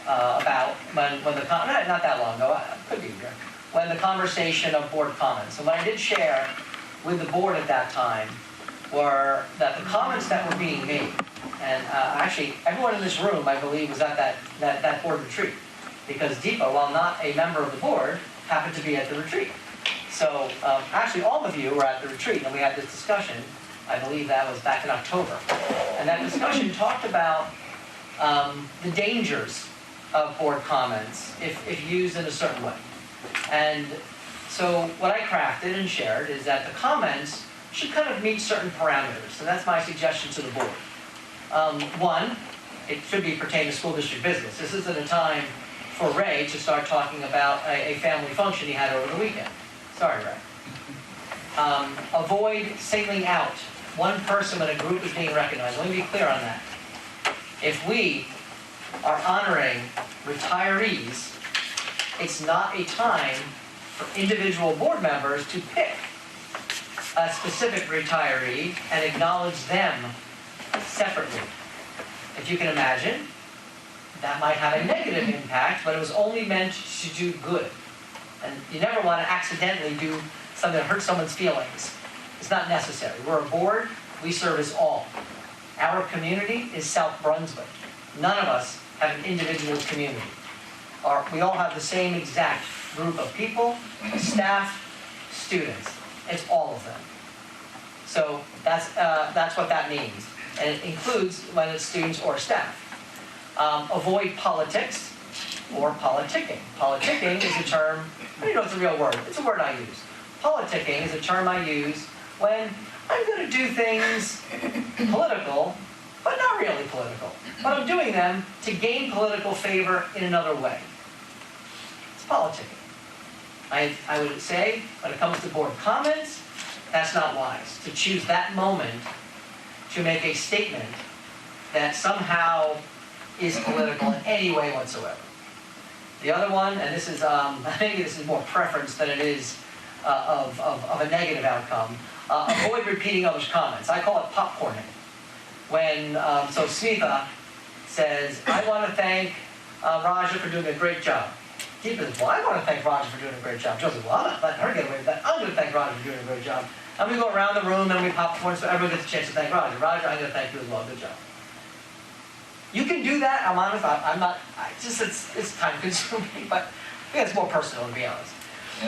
about when the, not that long ago, could be a year, when the conversation of board comments. And what I did share with the board at that time were that the comments that were being made, and actually everyone in this room, I believe, was at that board retreat, because Deepa, while not a member of the board, happened to be at the retreat. So actually all of you were at the retreat, and we had this discussion. I believe that was back in October. And that discussion talked about the dangers of board comments if used in a certain way. And so what I crafted and shared is that the comments should kind of meet certain parameters. So that's my suggestion to the board. One, it should be pertaining to school district business. This isn't a time for Ray to start talking about a family function he had over the weekend. Sorry, Ray. Avoid singling out one person when a group is being recognized. Let me be clear on that. If we are honoring retirees, it's not a time for individual board members to pick a specific retiree and acknowledge them separately. If you can imagine, that might have a negative impact, but it was only meant to do good. And you never want to accidentally do something that hurts someone's feelings. It's not necessary. We're a board, we service all. Our community is South Brunswick. None of us have an individual community. We all have the same exact group of people, staff, students. It's all of them. So that's what that means. And it includes when it's students or staff. Avoid politics or politicking. Politicking is a term, it's a real word. It's a word I use. Politicking is a term I use when I'm going to do things political, but not really political. But I'm doing them to gain political favor in another way. It's politicking. I would say, when it comes to board comments, that's not wise. To choose that moment to make a statement that somehow is political in any way whatsoever. The other one, and this is, maybe this is more preference than it is of a negative outcome, avoid repeating others' comments. I call it popcorning. When, so Smita says, I want to thank Raja for doing a great job. Deepa says, well, I want to thank Raja for doing a great job. Joe says, well, I'm not letting her get away with that. I'm going to thank Raja for doing a great job. And we go around the room and we popcorn so everyone gets a chance to thank Raja. Raja, I'm going to thank you as well. Good job. You can do that. I'm honest. I'm not. It's time consuming, but I think it's more personal, to be honest.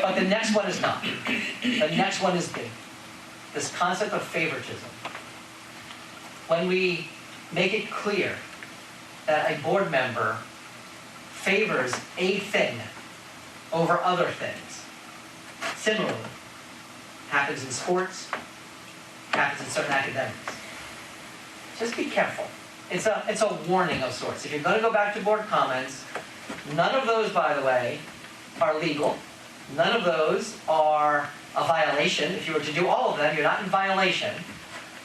But the next one is not. The next one is big. This concept of favoritism. When we make it clear that a board member favors a thing over other things. Similarly, happens in sports, happens in certain academics. Just be careful. It's a warning of sorts. If you're going to go back to board comments, none of those, by the way, are legal. None of those are a violation. If you were to do all of them, you're not in violation.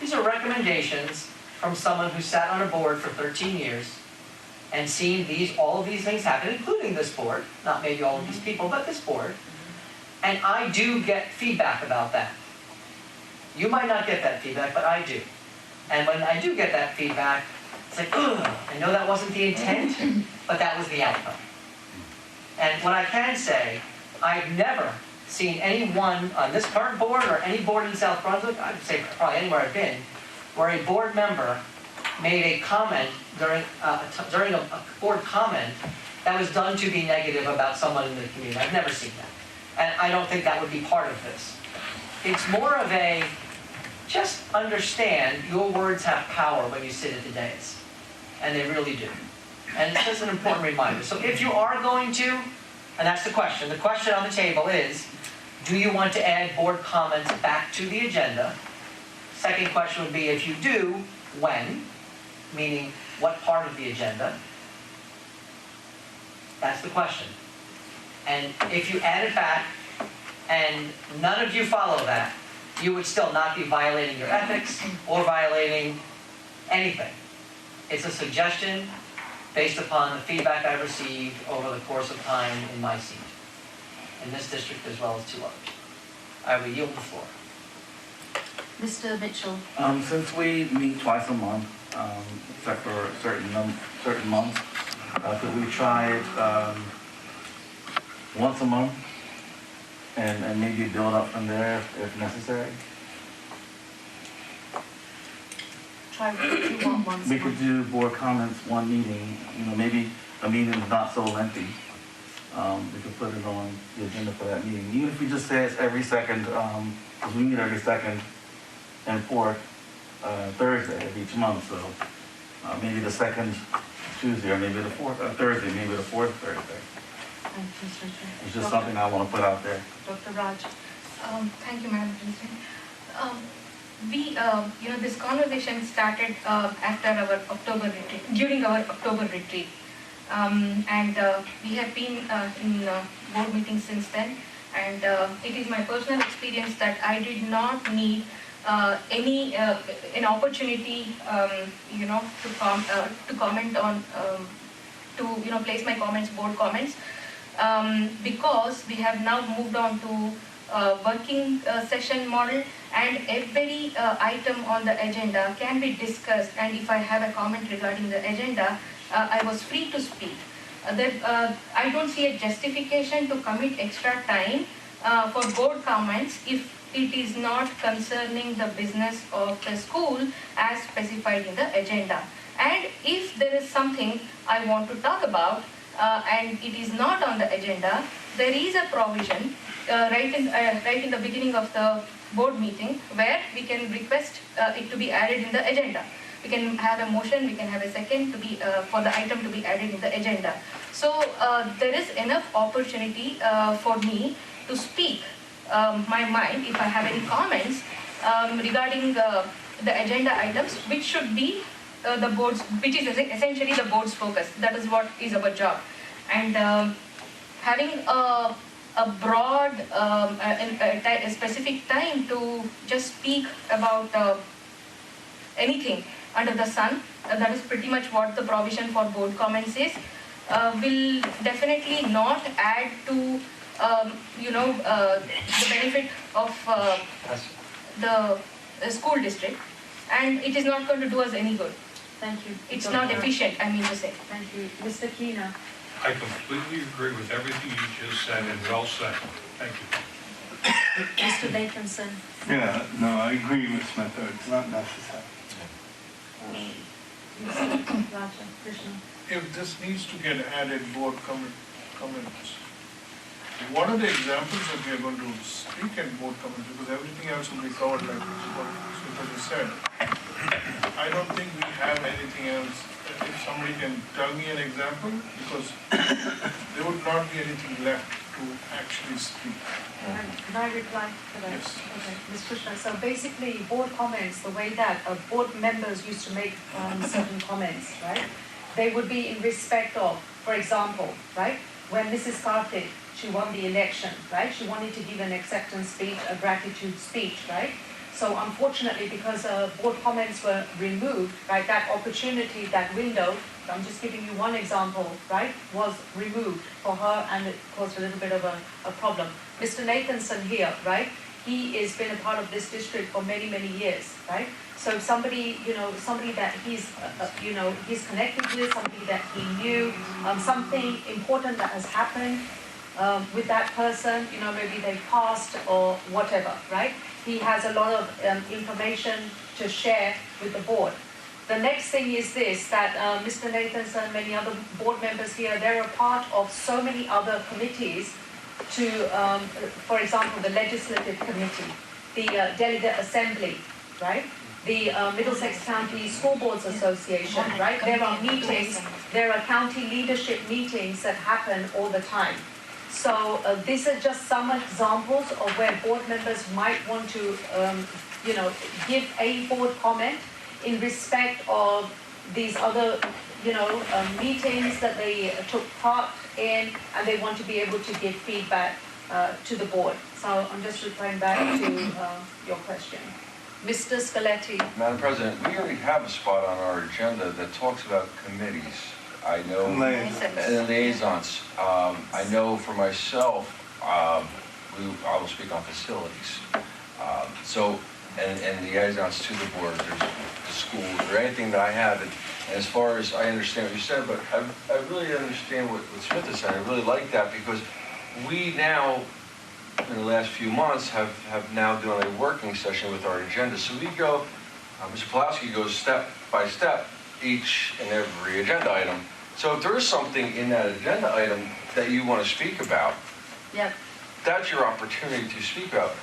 These are recommendations from someone who sat on a board for 13 years and seen all of these things happen, including this board, not maybe all of these people, but this board. And I do get feedback about that. You might not get that feedback, but I do. And when I do get that feedback, it's like, ugh, I know that wasn't the intent, but that was the outcome. And what I can say, I've never seen anyone on this current board or any board in South Brunswick, I'd say probably anywhere I've been, where a board member made a comment during a board comment that was done to be negative about someone in the community. I've never seen that. And I don't think that would be part of this. It's more of a, just understand your words have power when you sit at the dais. And they really do. And it's just an important reminder. So if you are going to, and that's the question on the table is, do you want to add board comments back to the agenda? Second question would be, if you do, when? Meaning, what part of the agenda? That's the question. And if you add it back, and none of you follow that, you would still not be violating your ethics or violating anything. It's a suggestion based upon the feedback I received over the course of time in my seat, in this district as well as 2 others. I will yield the floor. Mr. Mitchell. Since we meet twice a month, except for certain months, could we try it once a month and maybe build up from there if necessary? Try what you want once. We could do board comments one meeting, maybe a meeting is not so lengthy. We could put it on the agenda for that meeting. Even if we just say it's every second, because we meet every second and fourth Thursday of each month, so maybe the second Tuesday or maybe the fourth Thursday, maybe the fourth Thursday. It's just something I want to put out there. Dr. Raj. Thank you, Madam President. This conversation started after our October retreat, during our October retreat. We have been in board meetings since then. And it is my personal experience that I did not need an opportunity, to comment on, place my comments, board comments, because we have now moved on to working session model, and every item on the agenda can be discussed, and if I have a comment regarding the agenda, I was free to speak. I don't see a justification to commit extra time for board comments if it is not concerning the business of the school as specified in the agenda. And if there is something I want to talk about and it is not on the agenda, there is a provision right in the beginning of the board meeting where we can request it to be added in the agenda. We can have a motion, we can have a second to be for the item to be added in the agenda. So there is enough opportunity for me to speak my mind if I have any comments regarding the agenda items, which should be the board's, which is essentially the board's focus. That is what is our job. And having a broad, a specific time to just speak about anything under the sun, that is pretty much what the provision for board comments is, will definitely not add to the benefit of the school district, and it is not going to do us any good. Thank you. It's not efficient, I mean to say. Thank you. Mr. Keener. I completely agree with everything you just said, and well said. Thank you. Mr. Nathanson. Yeah, no, I agree with Smith, it's not necessary. Mr. Raja Krishna. If this needs to get added board comments, what are the examples that we are going to speak at board comments? Because everything else will be covered like what Smita just said. I don't think we have anything else, if somebody can tell me an example, because there would not be anything left to actually speak. Can I reply to that? Yes. Okay, Ms. Krishna, so basically, board comments, the way that board members used to make certain comments, right? They would be in respect of, for example, right, when Mrs. Karthik, she won the election, right? She wanted to give an acceptance speech, a gratitude speech, right? So unfortunately, because board comments were removed, right, that opportunity, that window, I'm just giving you one example, right, was removed for her, and it caused a little bit of a problem. Mr. Nathanson here, right, he has been a part of this district for many, many years, right? So somebody, somebody that he's, he's connected with, somebody that he knew, something important that has happened with that person, maybe they passed or whatever, right? He has a lot of information to share with the board. The next thing is this, that Mr. Nathanson, many other board members here, they're a part of so many other committees to, for example, the Legislative Committee, the Delegate Assembly, right? The Middlesex County School Boards Association, right? There are meetings, there are county leadership meetings that happen all the time. So these are just some examples of where board members might want to, give a board comment in respect of these other, meetings that they took part in, and they want to be able to give feedback to the board. So I'm just replying back to your question. Mr. Scaletti. Madam President, we already have a spot on our agenda that talks about committees. I know, and liaisons. I know for myself, I will speak on facilities. And liaisons to the board, there's the schools, or anything that I have. And as far as I understand what you said, but I really understand what Smith has said. I really like that, because we now, in the last few months, have now done a working session with our agenda. So we go, Mr. Pulaski goes step by step, each and every agenda item. So if there is something in that agenda item that you want to speak about, Yep. that's your opportunity to speak about.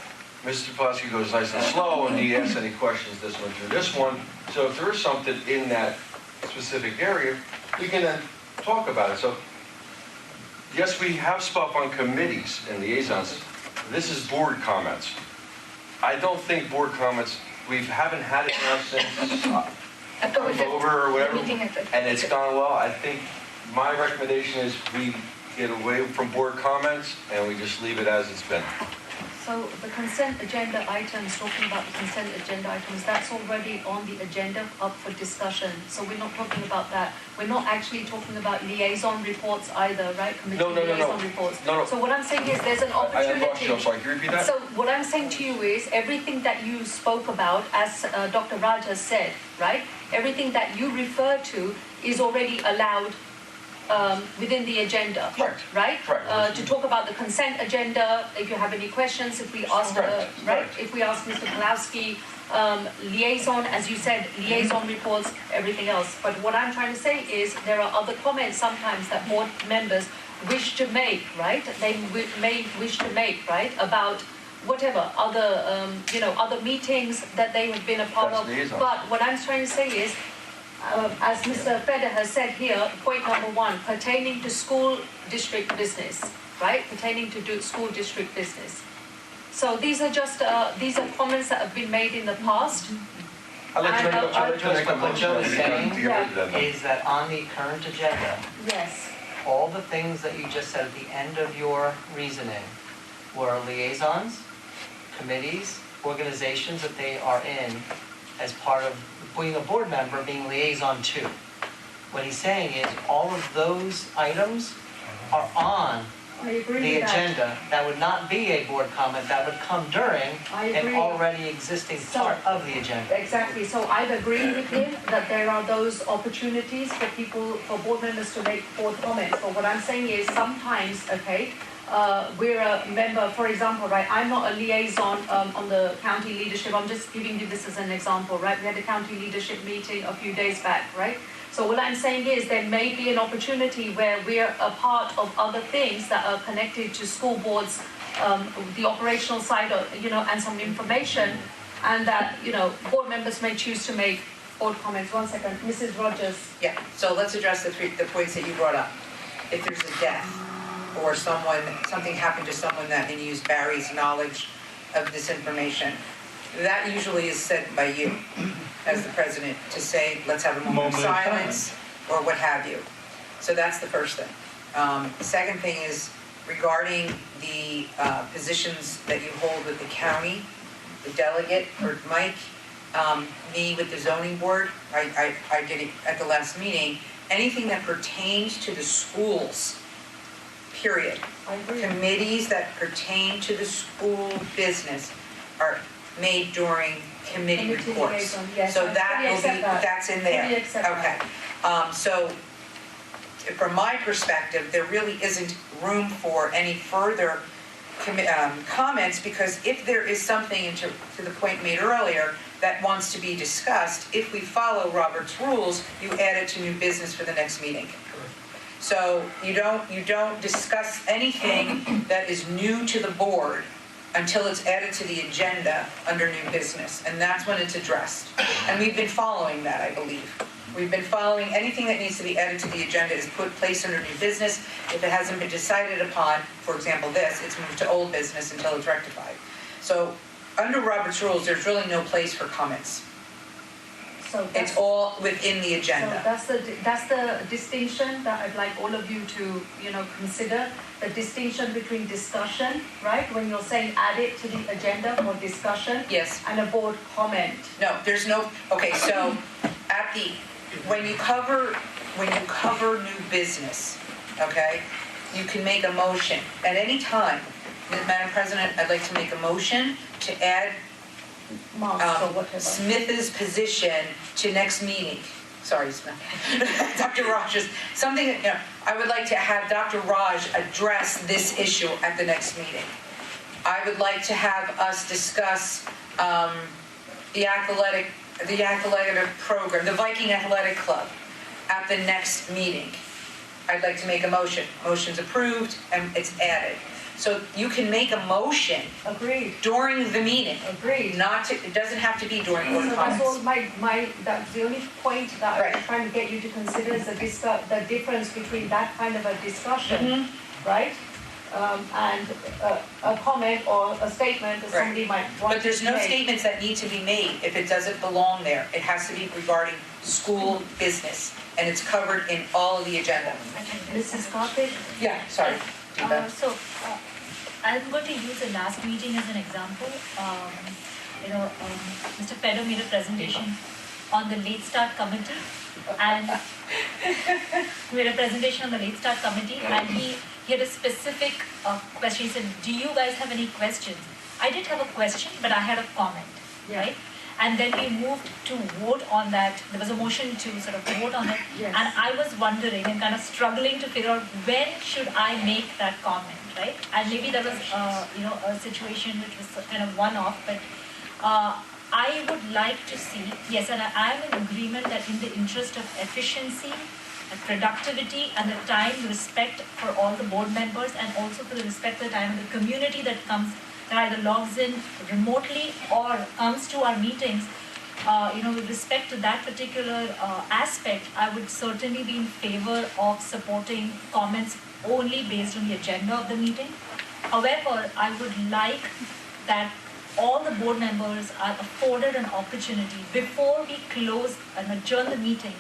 Mr. Pulaski goes nice and slow, and he asks any questions this one through this one. So if there is something in that specific area, we can then talk about it. So yes, we have stuff on committees and liaisons. This is board comments. I don't think board comments, we haven't had it now since October or whatever, and it's gone well. I think my recommendation is we get away from board comments and we just leave it as it's been. So the consent agenda items, talking about the consent agenda items, that's already on the agenda up for discussion. So we're not talking about that. We're not actually talking about liaison reports either, right? Committee liaison reports. No. So what I'm saying is there's an opportunity. I lost you, I'm sorry, can you repeat that? So what I'm saying to you is everything that you spoke about, as Dr. Raj has said, right? Everything that you referred to is already allowed within the agenda, right? To talk about the consent agenda, if you have any questions, if we ask, if we ask Mr. Pulaski, liaison, as you said, liaison reports, everything else. But what I'm trying to say is there are other comments sometimes that board members wish to make, right? They may wish to make, right, about whatever other, other meetings that they have been a part of. But what I'm trying to say is, as Mr. Feder has said here, point number one, pertaining to school district business, right? Pertaining to school district business. So these are just, these are comments that have been made in the past. What Joe is saying is that on the current agenda, yes, all the things that you just said at the end of your reasoning were liaisons, committees, organizations that they are in as part of being a board member, being liaison to. What he's saying is all of those items are on the agenda. That would not be a board comment, that would come during an already existing part of the agenda. Exactly, so I agree with him that there are those opportunities for people, for board members to make board comments. But what I'm saying is sometimes, we're a member, for example, right, I'm not a liaison on the county leadership. I'm just giving you this as an example, right? We had a county leadership meeting a few days back, right? So what I'm saying is there may be an opportunity where we're a part of other things that are connected to school boards, the operational side of, and some information, and that, board members may choose to make all comments. 1 second, Mrs. Rogers. Yeah, so let's address the points that you brought up. If there's a death or something happened to someone that can use Barry's knowledge of this information, that usually is said by you as the president to say, let's have a moment of silence or what have you. So that's the first thing. The second thing is regarding the positions that you hold with the county, the delegate or Mike, me with the zoning board, I did it at the last meeting, anything that pertains to the schools, period. I agree. Committees that pertain to the school business are made during committee reports. liaison, yes, So I that fully will accept be, that. that's in Fully there. accept that. Okay. So from my perspective, there really isn't room for any further comments, because if there is something, and to the point made earlier, that wants to be discussed, if we follow Robert's rules, you add it to new business for the next meeting. So you don't discuss anything that is new to the board until it's added to the agenda under new business, and that's when it's addressed. And we've been following that, I believe. We've been following anything that needs to be added to the agenda is placed under new business. If it hasn't been decided upon, for example this, it's moved to old business until it's rectified. So under Robert's rules, there's really no place for comments. So It's all within the So agenda. that's the distinction that I'd like all of you to, consider. The distinction between discussion, right? When you're saying add it to the agenda for discussion. Yes. And a board comment. No, there's no, okay, so when you cover new business, okay, you can make a motion at any time. Madam President, I'd like to make a motion to add Marks or whatever. Smith's position to next meeting. Sorry, Smith. Dr. Raj's, something, I would like to have Dr. Raj address this issue at the next meeting. I would like to have us discuss the athletic program, the Viking Athletic Club, at the next meeting. I'd like to make a motion. Motion's approved and it's added. So you can make a motion Agreed. during the meeting. Agreed. It doesn't have to be during board So that's all comments. that's the only point that Right. I'm trying to get you to consider is the difference between that kind of a discussion, right? And a comment or a statement that Right. somebody might want to But there's no make. statements that need to be made if it doesn't belong there. It has to be regarding school business, and it's covered in all of the agenda. Mrs. Carpet? Yeah, sorry. I'm going to use the last meeting as an example. Mr. Pedro made a presentation on the late start committee, and he had a specific question. He said, "Do you guys have any questions?" I did have a question, but I had a comment, right? And then we moved to vote on that. There was a motion to sort of vote on it. Yes. And I was wondering and kind of struggling to figure out when should I make that comment, right? And maybe there was, a situation which was kind of one-off, but I would like to see, yes, and I am in agreement that in the interest of efficiency and productivity and the time respect for all the board members, and also for the respect of the time of the community that either logs in remotely or comes to our meetings, with respect to that particular aspect, I would certainly be in favor of supporting comments only based on the agenda of the meeting. However, I would like that all the board members are afforded an opportunity before we close and adjourn the meeting,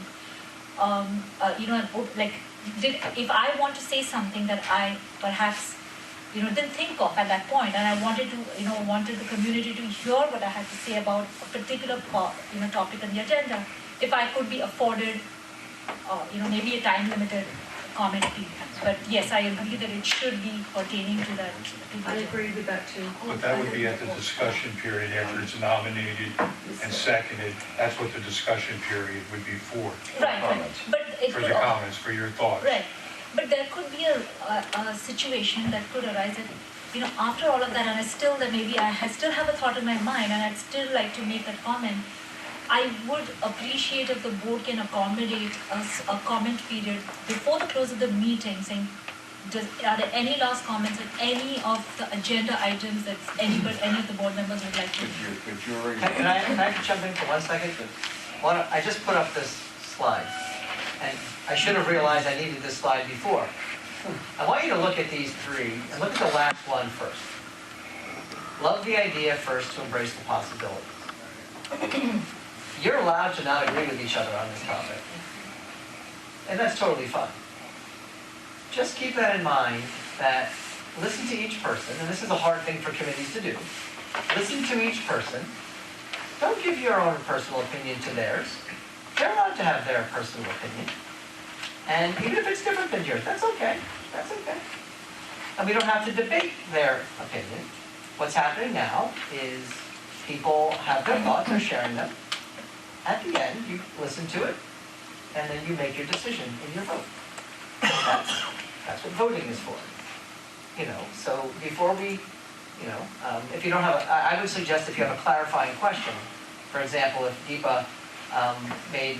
if I want to say something that I perhaps didn't think of at that point, and I wanted the community to hear what I had to say about a particular topic on the agenda, if I could be afforded, maybe a time-limited comment period. But yes, I agree that it should be pertaining to that. I agree with that too. But that would be at the discussion period after it's nominated and seconded. That's what the discussion period would be for. Right, but it For could the comments, for your thoughts. Right, but there could be a situation that could arise that, after all of that, and I still have a thought in my mind, and I'd still like to make that comment. I would appreciate if the board can accommodate us a comment period before the close of the meeting, saying, are there any last comments on any of the agenda items that any of the board members would like to make? Can I jump in for 1 second? I just put up this slide, and I should have realized I needed this slide before. I want you to look at these three, and look at the last one first. Love the idea first to embrace the possibilities. You're allowed to not agree with each other on this topic, and that's totally fine. Just keep that in mind, that listen to each person, and this is a hard thing for committees to do. Listen to each person. Don't give your own personal opinion to theirs. They're allowed to have their personal opinion. And even if it's different than yours, that's okay. That's okay. And we don't have to debate their opinion. What's happening now is people have their thoughts, they're sharing them. At the end, you listen to it, and then you make your decision in your vote. That's what voting is for. So before we, if you don't have, I would suggest if you have a clarifying question, for example, if Deepa made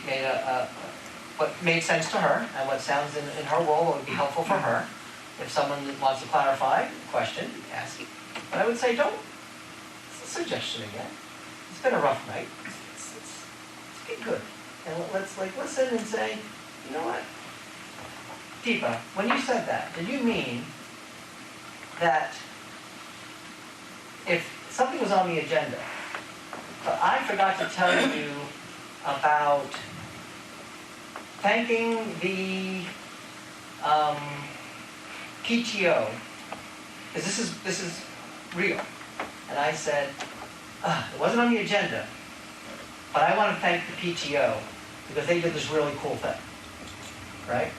what made sense to her and what sounds in her role what would be helpful for her. If someone wants to clarify the question, ask. But I would say don't. It's a suggestion again. It's been a rough night. Let's be good. And let's listen and say, you know what? Deepa, when you said that, did you mean that if something was on the agenda, but I forgot to tell you about thanking the PTO, because this is real. And I said, it wasn't on the agenda, but I want to thank the PTO because they did this really cool thing, right?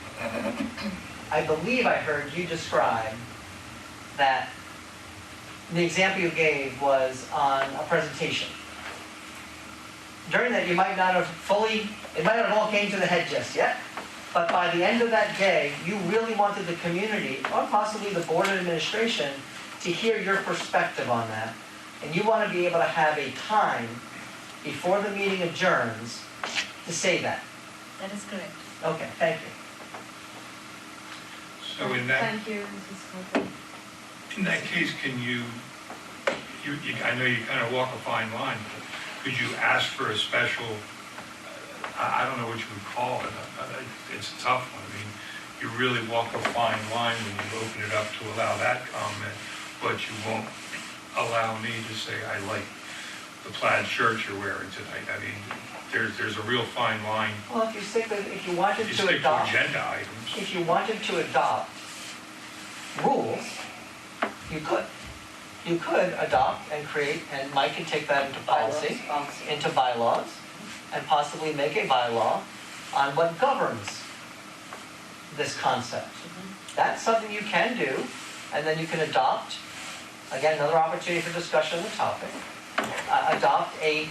I believe I heard you describe that the example you gave was on a presentation. During that, you might not have it might not have all came to the head just yet, but by the end of that day, you really wanted the community, or possibly the board and administration, to hear your perspective on that. And you want to be able to have a time before the meeting adjourns to say that. That is correct. Okay, thank you. So in that, Thank you, Mrs. Coulter. in that case, can you, I know you kind of walk a fine line, but could you ask for a special, I don't know what you would call it, it's a tough one. I mean, you really walk a fine line when you open it up to allow that comment, but you won't allow me to say, I like the plaid shirt you're wearing tonight. I mean, there's a real fine line. Well, if you wanted You to stick to adopt, agenda items. if you wanted to adopt rules, you could. You could adopt and create, and Mike can take that into policy, into bylaws, and possibly make a bylaw on what governs this concept. That's something you can do, and then you can adopt, again, another opportunity for discussion on the topic, adopt a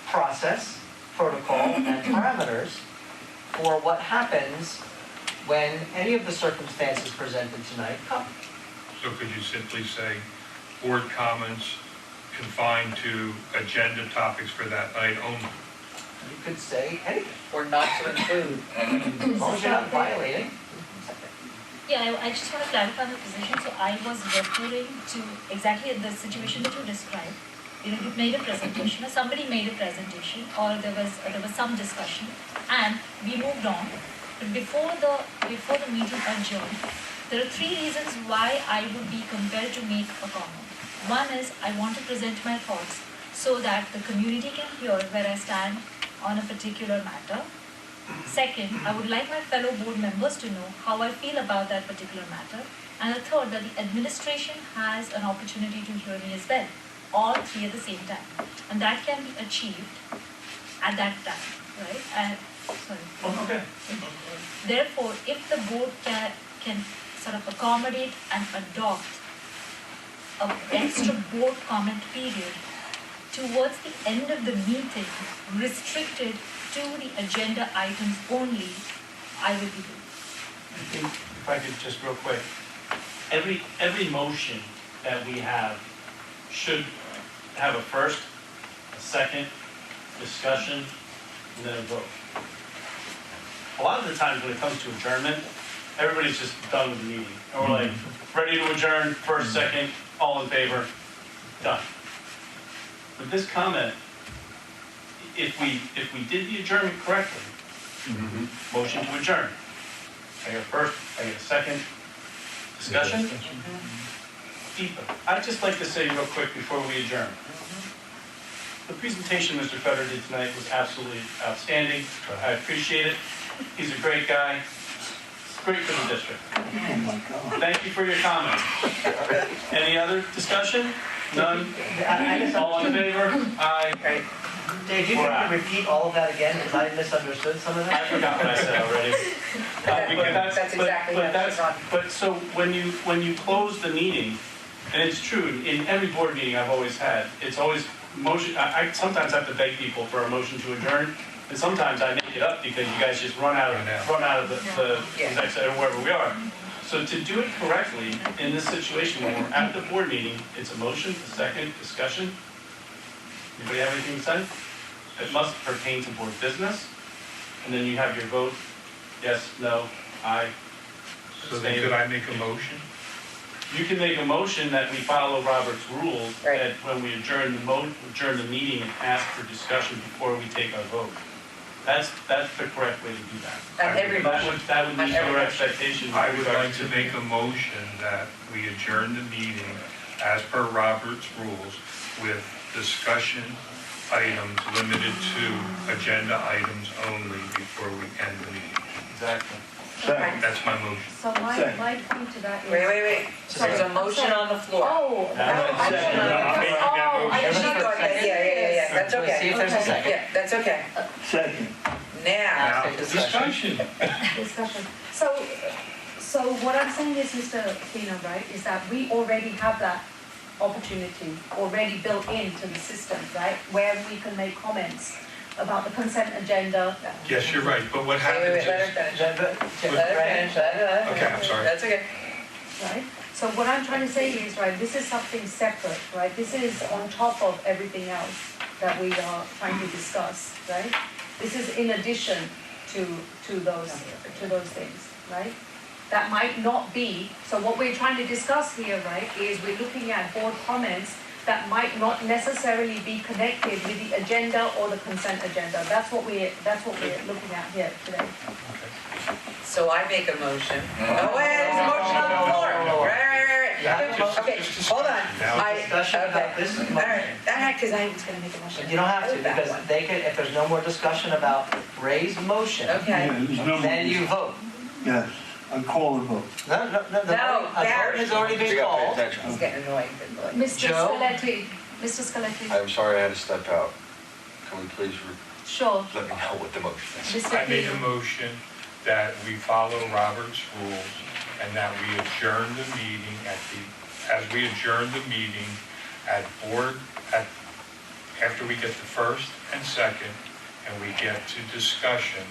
process, protocol, and parameters for what happens when any of the circumstances presented tonight come. So could you simply say, board comments confined to agenda topics for that night only? You could say anything, Or not to include. as long as you're not violating. Yeah, I just want to clarify my position. So I was referring to exactly the situation that you described. You made a presentation, or somebody made a presentation, or there was some discussion, and we moved on. But before the meeting adjourned, there are three reasons why I would be compelled to make a comment. One is I want to present my thoughts so that the community can hear where I stand on a particular matter. Second, I would like my fellow board members to know how I feel about that particular matter. And the third, that the administration has an opportunity to hear me as well. All three at the same time. And that can be achieved at that time, right? And, sorry. Okay. Therefore, if the board can sort of accommodate and adopt an extra board comment period towards the end of the meeting, restricted to the agenda items only, I will be doing. If I could just real quick, every motion that we have should have a first, a second, discussion, and then a vote. A lot of the times when it comes to adjournment, everybody's just done with the meeting. And we're like, ready to adjourn, first, second, all in favor, done. With this comment, if we did the adjournment correctly, motion to adjourn. I got a first, I got a second. Discussion? Deepa, I'd just like to say real quick before we adjourn. The presentation Mr. Feder did tonight was absolutely outstanding. I appreciate it. He's a great guy. Great for the district. Thank you for your comments. Any other discussion? None? All in favor? Aye. Dave, you can repeat all of that again, because I misunderstood some of I that. forgot what I said already. That's exactly what it's on. But so when you close the meeting, and it's true, in every board meeting I've always had, it's always motion, I sometimes have to beg people for a motion to adjourn, and sometimes I make it up because you guys just run out of the next item wherever we are. So to do it correctly in this situation, when we're at the board meeting, it's a motion, a second, discussion. Anybody have anything to say? It must pertain to board business, and then you have your vote, yes, no, aye. So then could I make a motion? You can make a motion that we follow Robert's rules, Right. that when we adjourn the meeting and ask for discussion before we take our vote. That's the correct way to do that. On every motion. That would On meet every your motion. expectations. I would like to make a motion that we adjourn the meeting as per Robert's rules with discussion items limited to agenda items only before we end the meeting. Exactly. Okay. That's my motion. So my Second. point to that is. Wait. There's a motion on the floor. Oh. Now, second. Yeah, that's okay. See if there's a second. Yeah, that's okay. Second. Now, Now, discussion. Discussion. So what I'm saying is, Mr. Pino, right, is that we already have that opportunity already built into the system, right, where we can make comments about the consent agenda. Yes, you're right, but what wait, happens let her is, finish. Let Let her finish. Okay, I'm sorry. That's okay. Right? So what I'm trying to say is, right, this is something separate, right? This is on top of everything else that we are trying to discuss, right? This is in addition to those things, right? That might not be, so what we're trying to discuss here, right, is we're looking at board comments that might not necessarily be connected with the agenda or the consent agenda. That's what we're looking at here today. So I make a motion. Oh, wait, there's a motion on the floor. Right. Okay, hold on. Discussion about this All right, because I was gonna make a motion. You don't have to, That because one. they can, if there's no more discussion about Ray's motion, Okay. Yeah, there's no more. then you vote. Yes, I call the vote. No, No, a vote Barry. has already You been gotta pay called. attention. He's getting annoying. Mr. Joe? Mr. Scaletti, I'm sorry I had to step out. Can we please sure. let me know what the motion is? Mr. I made a Pino. motion that we follow Robert's rules and that we adjourn the meeting as we adjourn the meeting after we get the first and second, and we get to discussion,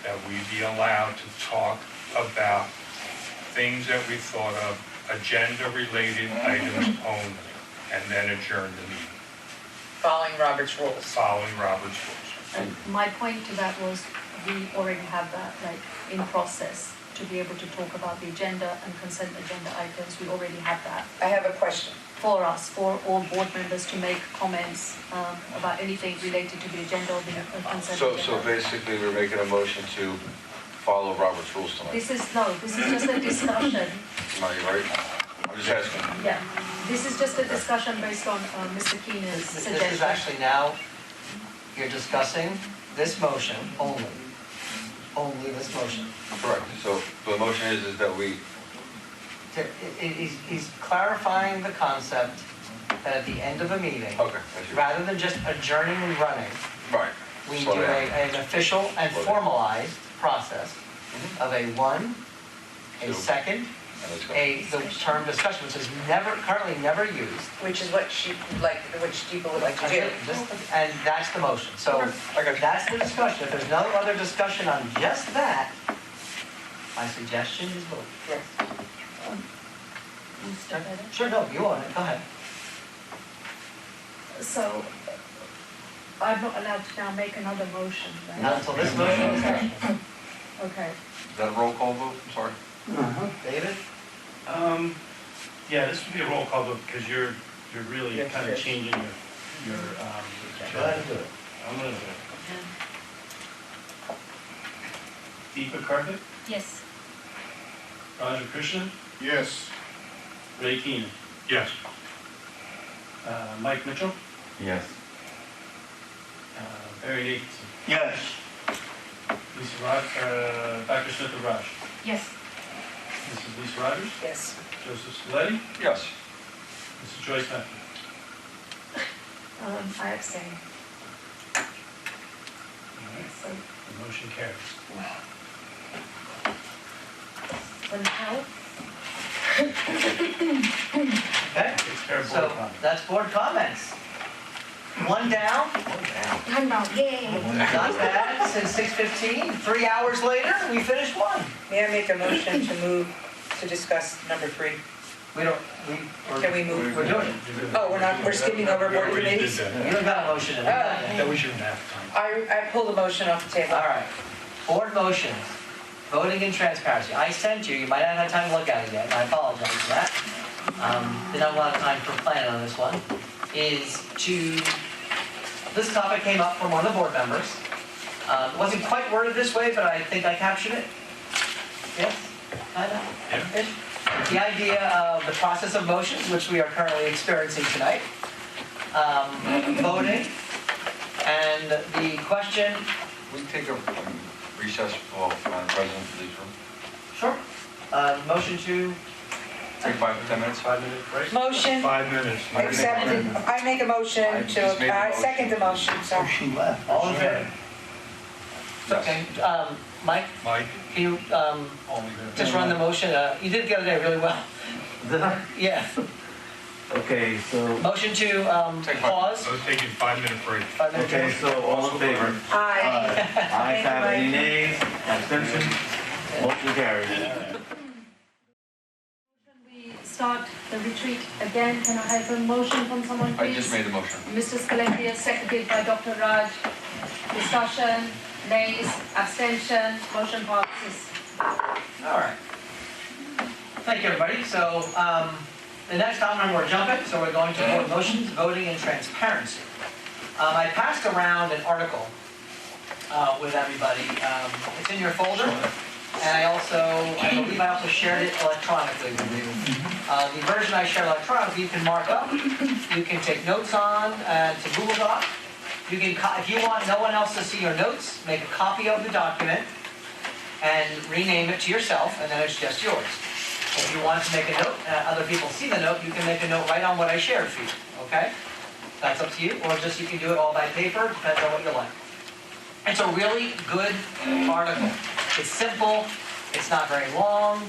that we be allowed to talk about things that we thought of, agenda-related items only, and then adjourn the meeting, Following Robert's rules. following Robert's rules. And my point to that was, we already have that, like, in process, to be able to talk about the agenda and consent agenda items. We already have that I have a question. for us, for all board members to make comments about anything related to the agenda or the consent So agenda. basically, we're making a motion to follow Robert's rules tonight. This is just a discussion. Am I right? I'm just asking. Yeah, this is just a discussion based on Mr. Keenan's This is suggestion. actually now, you're discussing this motion only this motion. Correct. So the motion is that we, He's clarifying the concept that at the end of a meeting, okay, I see. rather than just adjourning and running, Right. we Slow do down. an official and Slow down. formalized process of a one, a Two. second, And let's go. the term discussion, which is currently never used. Which is what which people would like to do. And that's the motion. So I got you. that's the discussion. If there's no other discussion on just that, my suggestion is vote. Yes. Mr. Vedder? Sure, no, you want it, go ahead. So, I'm not allowed to now make another motion, right? Not until this motion is done. Okay. Is that a roll call vote? I'm sorry. David? Yeah, this would be a roll call vote because you're really Yes, kind of yes. changing your Go ahead and do it. I'm gonna do it. Deepa Karthik, Yes. Roger Krishnan, Yes. Ray Keenan, Yes. Mike Mitchell, Yes. Barry Nathanson, Yes. Dr. Smith Raj, Yes. Mrs. Lisa Rogers, Yes. Joseph Scaletti, Yes. Mrs. Joyce Matthew. I abstain. All right, So, the motion carries. so now, Okay, Takes care of board so comments. that's board comments. One down, done now, yay. not bad, since 6:15. 3 hours later, we finished one. May I make a motion to move to discuss number 3? We don't, Can we move? we're doing it. Oh, we're skipping over We board already did committees? that. You don't got a motion in Oh. it. That we shouldn't have time. I pulled the motion off the table. All right, board motions, voting and transparency. I sent you, you might not have had time to look at it yet, and I apologize for that. Didn't have a lot of time for planning on this one. This topic came up from one of the board members. It wasn't quite worded this way, but I think I captured it. Yes? Kind of? Yeah. The idea of the process of motions, which we are currently experiencing tonight. Voting. And the question, We take a recess, Madam President, please. sure, motion to, Take 5 to 10 minutes. 5-minute break. Motion 5 minutes. accepted. I make a motion I just made to, a I motion. second the motion, Oh, sorry. she left. all in favor? Yes. Okay, Mike, Mike? can you Only there. just run the motion? You did get it there really well. Did I? Yeah. Okay, so, Motion to Take five. pause. I was taking 5-minute break. 5 minutes. okay, so all in favor? Aye. Ayes have it. Any nays? Abstention? Motion carries. We start the retreat again. Can I have a motion from someone, I please? just made the motion. Mr. Scaletti, seconded by Dr. Raj. Discussion, nays, abstention, motion passes. All right. Thank you, everybody. So the next item we're jumping, so we're going to board motions, voting, and transparency. I passed around an article with everybody. It's in your folder, and I believe I also shared it electronically with you. The version I shared electronically, you can mark up, you can take notes on to Google Doc. You can, if you want no one else to see your notes, make a copy of the document and rename it to yourself, and then it's just yours. If you want to make a note, other people see the note, you can make a note right on what I shared for you, okay? That's up to you, or just you can do it all by paper, depends on what you like. It's a really good article. It's simple, it's not very long,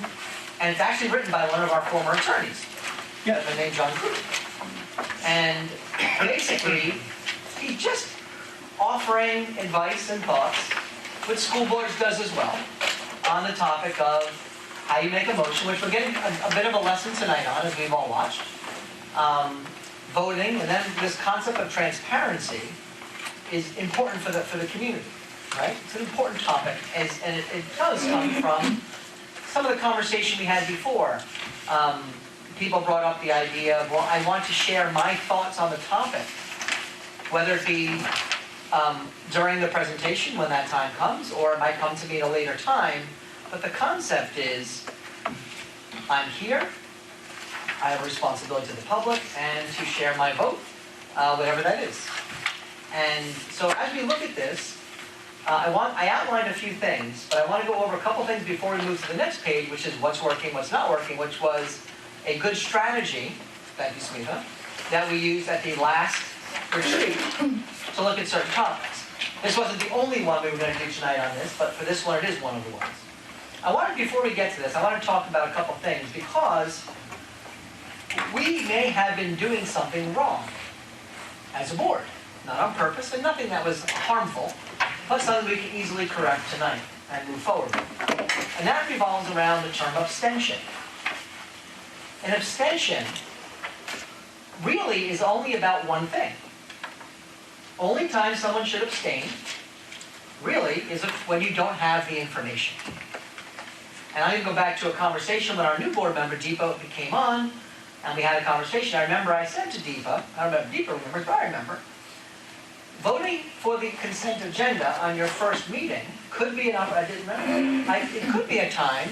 and it's actually written by one of our former attorneys, named John Cruz. And basically, he's just offering advice and thoughts, which school boards does as well, on the topic of how you make a motion, which we're getting a bit of a lesson tonight on, as we've all watched. Voting, and then this concept of transparency is important for the community, right? It's an important topic, and it does come from some of the conversation we had before. People brought up the idea of, well, I want to share my thoughts on the topic, whether it be during the presentation when that time comes, or it might come to me at a later time. But the concept is, I'm here, I have a responsibility to the public, and to share my vote, whatever that is. And so as we look at this, I outlined a few things, but I want to go over a couple things before we move to the next page, which is what's working, what's not working, which was a good strategy, thank you, Smitha, that we used at the last retreat to look at certain topics. This wasn't the only one we were going to do tonight on this, but for this one, it is one of the ones. Before we get to this, I want to talk about a couple things, because we may have been doing something wrong as a board. Not on purpose, and nothing that was harmful, but something we can easily correct tonight and move forward with. And that revolves around the term abstention. An abstention really is only about one thing. Only time someone should abstain, really, is when you don't have the information. And I'm going to go back to a conversation when our new board member, Deepa, came on, and we had a conversation. I remember I said to Deepa, I don't remember Deepa remembers, but I remember, voting for the consent agenda on your first meeting could be it could be a time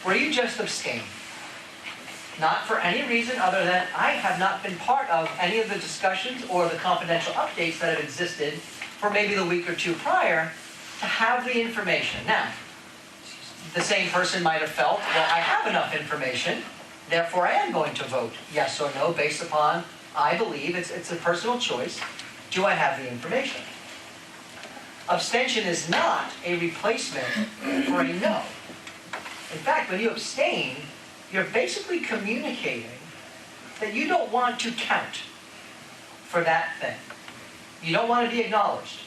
where you just abstain. Not for any reason other than I have not been part of any of the discussions or the confidential updates that have existed for maybe the week or two prior to have the information. Now, the same person might have felt, well, I have enough information, therefore I am going to vote yes or no based upon, I believe, it's a personal choice, do I have the information? Abstention is not a replacement for a no. In fact, when you abstain, you're basically communicating that you don't want to count for that thing. You don't want to be acknowledged.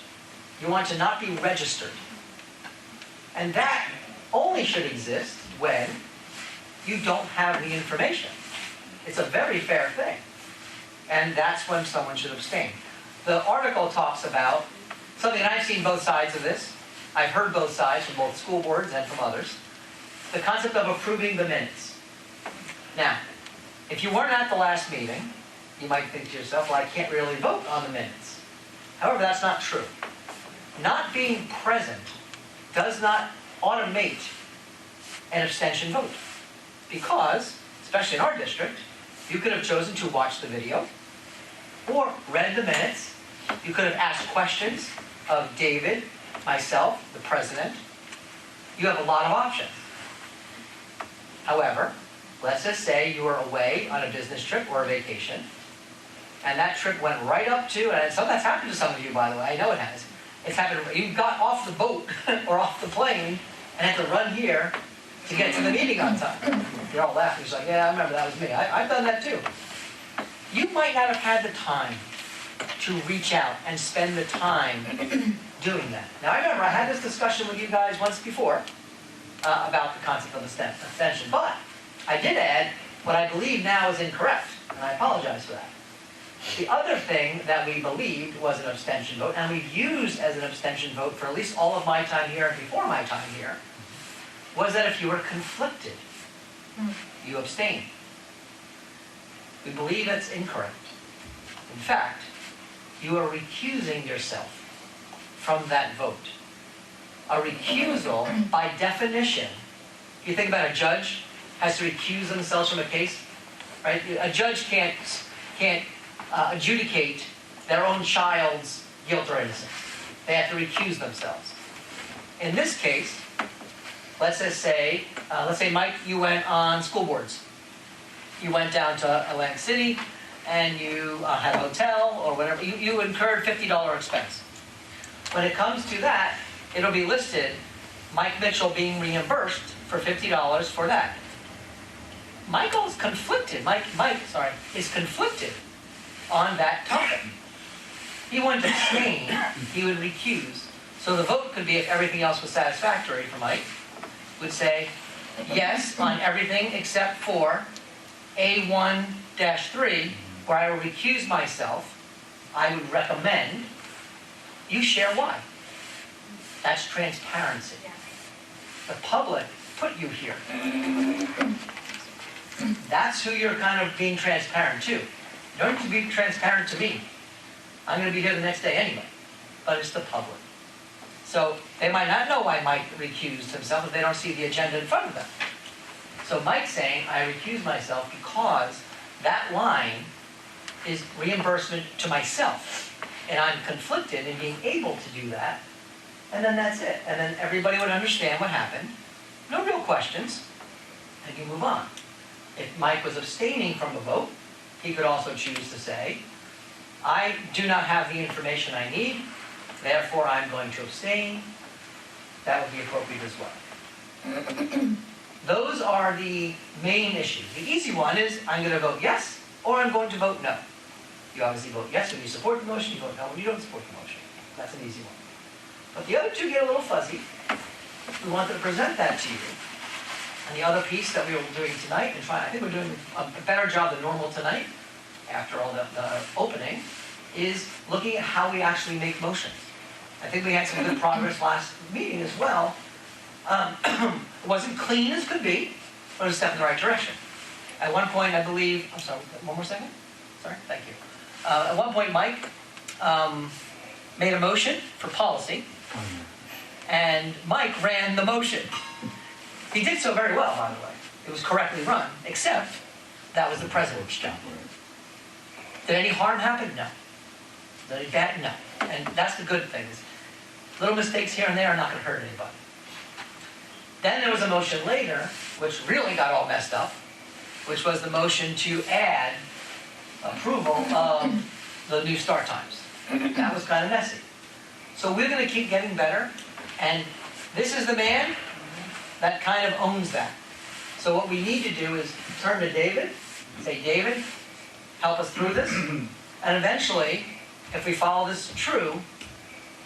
You want to not be registered. And that only should exist when you don't have the information. It's a very fair thing. And that's when someone should abstain. The article talks about something, and I've seen both sides of this. I've heard both sides from both school boards and from others. The concept of approving the minutes. Now, if you weren't at the last meeting, you might think to yourself, well, I can't really vote on the minutes. However, that's not true. Not being present does not automate an abstention vote. Because, especially in our district, you could have chosen to watch the video or read the minutes. You could have asked questions of David, myself, the president. You have a lot of options. However, let's just say you were away on a business trip or a vacation, and that trip went right up to, and sometimes happened to some of you, by the way, I know it has. It's happened, you got off the boat or off the plane and had to run here to get to the meeting on time. You're all laughing, you're like, yeah, I remember, that was me. I've done that too. You might not have had the time to reach out and spend the time doing that. Now, I remember I had this discussion with you guys once before about the concept of abstention, but I did add what I believe now is incorrect, and I apologize for that. The other thing that we believed was an abstention vote, and we've used as an abstention vote for at least all of my time here and before my time here, was that if you were conflicted, you abstain. We believe that's incorrect. In fact, you are recusing yourself from that vote. A recusal, by definition, if you think about a judge has to recuse themselves from a case, right? A judge can't adjudicate their own child's guilt or innocence. They have to recuse themselves. In this case, let's say, Mike, you went on school boards. You went down to Atlantic City, and you had a hotel or whatever. You incurred $50 expense. When it comes to that, it'll be listed, Mike Mitchell being reimbursed for $50 for that. Michael's conflicted, Mike is conflicted on that topic. He wouldn't abstain, he would recuse. So the vote could be, if everything else was satisfactory for Mike, would say yes on everything except for A1-3, where I will recuse myself. I would recommend you share why. That's transparency. The public put you here. That's who you're kind of being transparent to. You don't have to be transparent to me. I'm going to be here the next day anyway. But it's the public. So they might not know why Mike recused himself if they don't see the agenda in front of them. So Mike's saying, I recuse myself because that line is reimbursement to myself. And I'm conflicted in being able to do that. And then that's it. And then everybody would understand what happened. No real questions. And you move on. If Mike was abstaining from the vote, he could also choose to say, I do not have the information I need, therefore I'm going to abstain. That would be appropriate as well. Those are the main issues. The easy one is, I'm going to vote yes, or I'm going to vote no. You obviously vote yes when you support the motion, you vote no when you don't support the motion. That's an easy one. But the other two get a little fuzzy. We wanted to present that to you. And the other piece that we were doing tonight, and I think we're doing a better job than normal tonight, after all the opening, is looking at how we actually make motions. I think we had some good progress last meeting as well. It wasn't clean as could be, but it was a step in the right direction. At one point, I believe, I'm sorry, one more second? Sorry, thank you. At one point, Mike made a motion for policy, and Mike ran the motion. He did so very well, by the way. It was correctly run, except that was the president's job. Did any harm happen? No. Did any bad? No. And that's the good thing. Is little mistakes here and there are not going to hurt anybody. Then there was a motion later, which really got all messed up, which was the motion to add approval of the new start times. That was kind of messy. So we're going to keep getting better, and this is the man that kind of owns that. So what we need to do is turn to David, say, David, help us through this, and eventually, if we follow this true,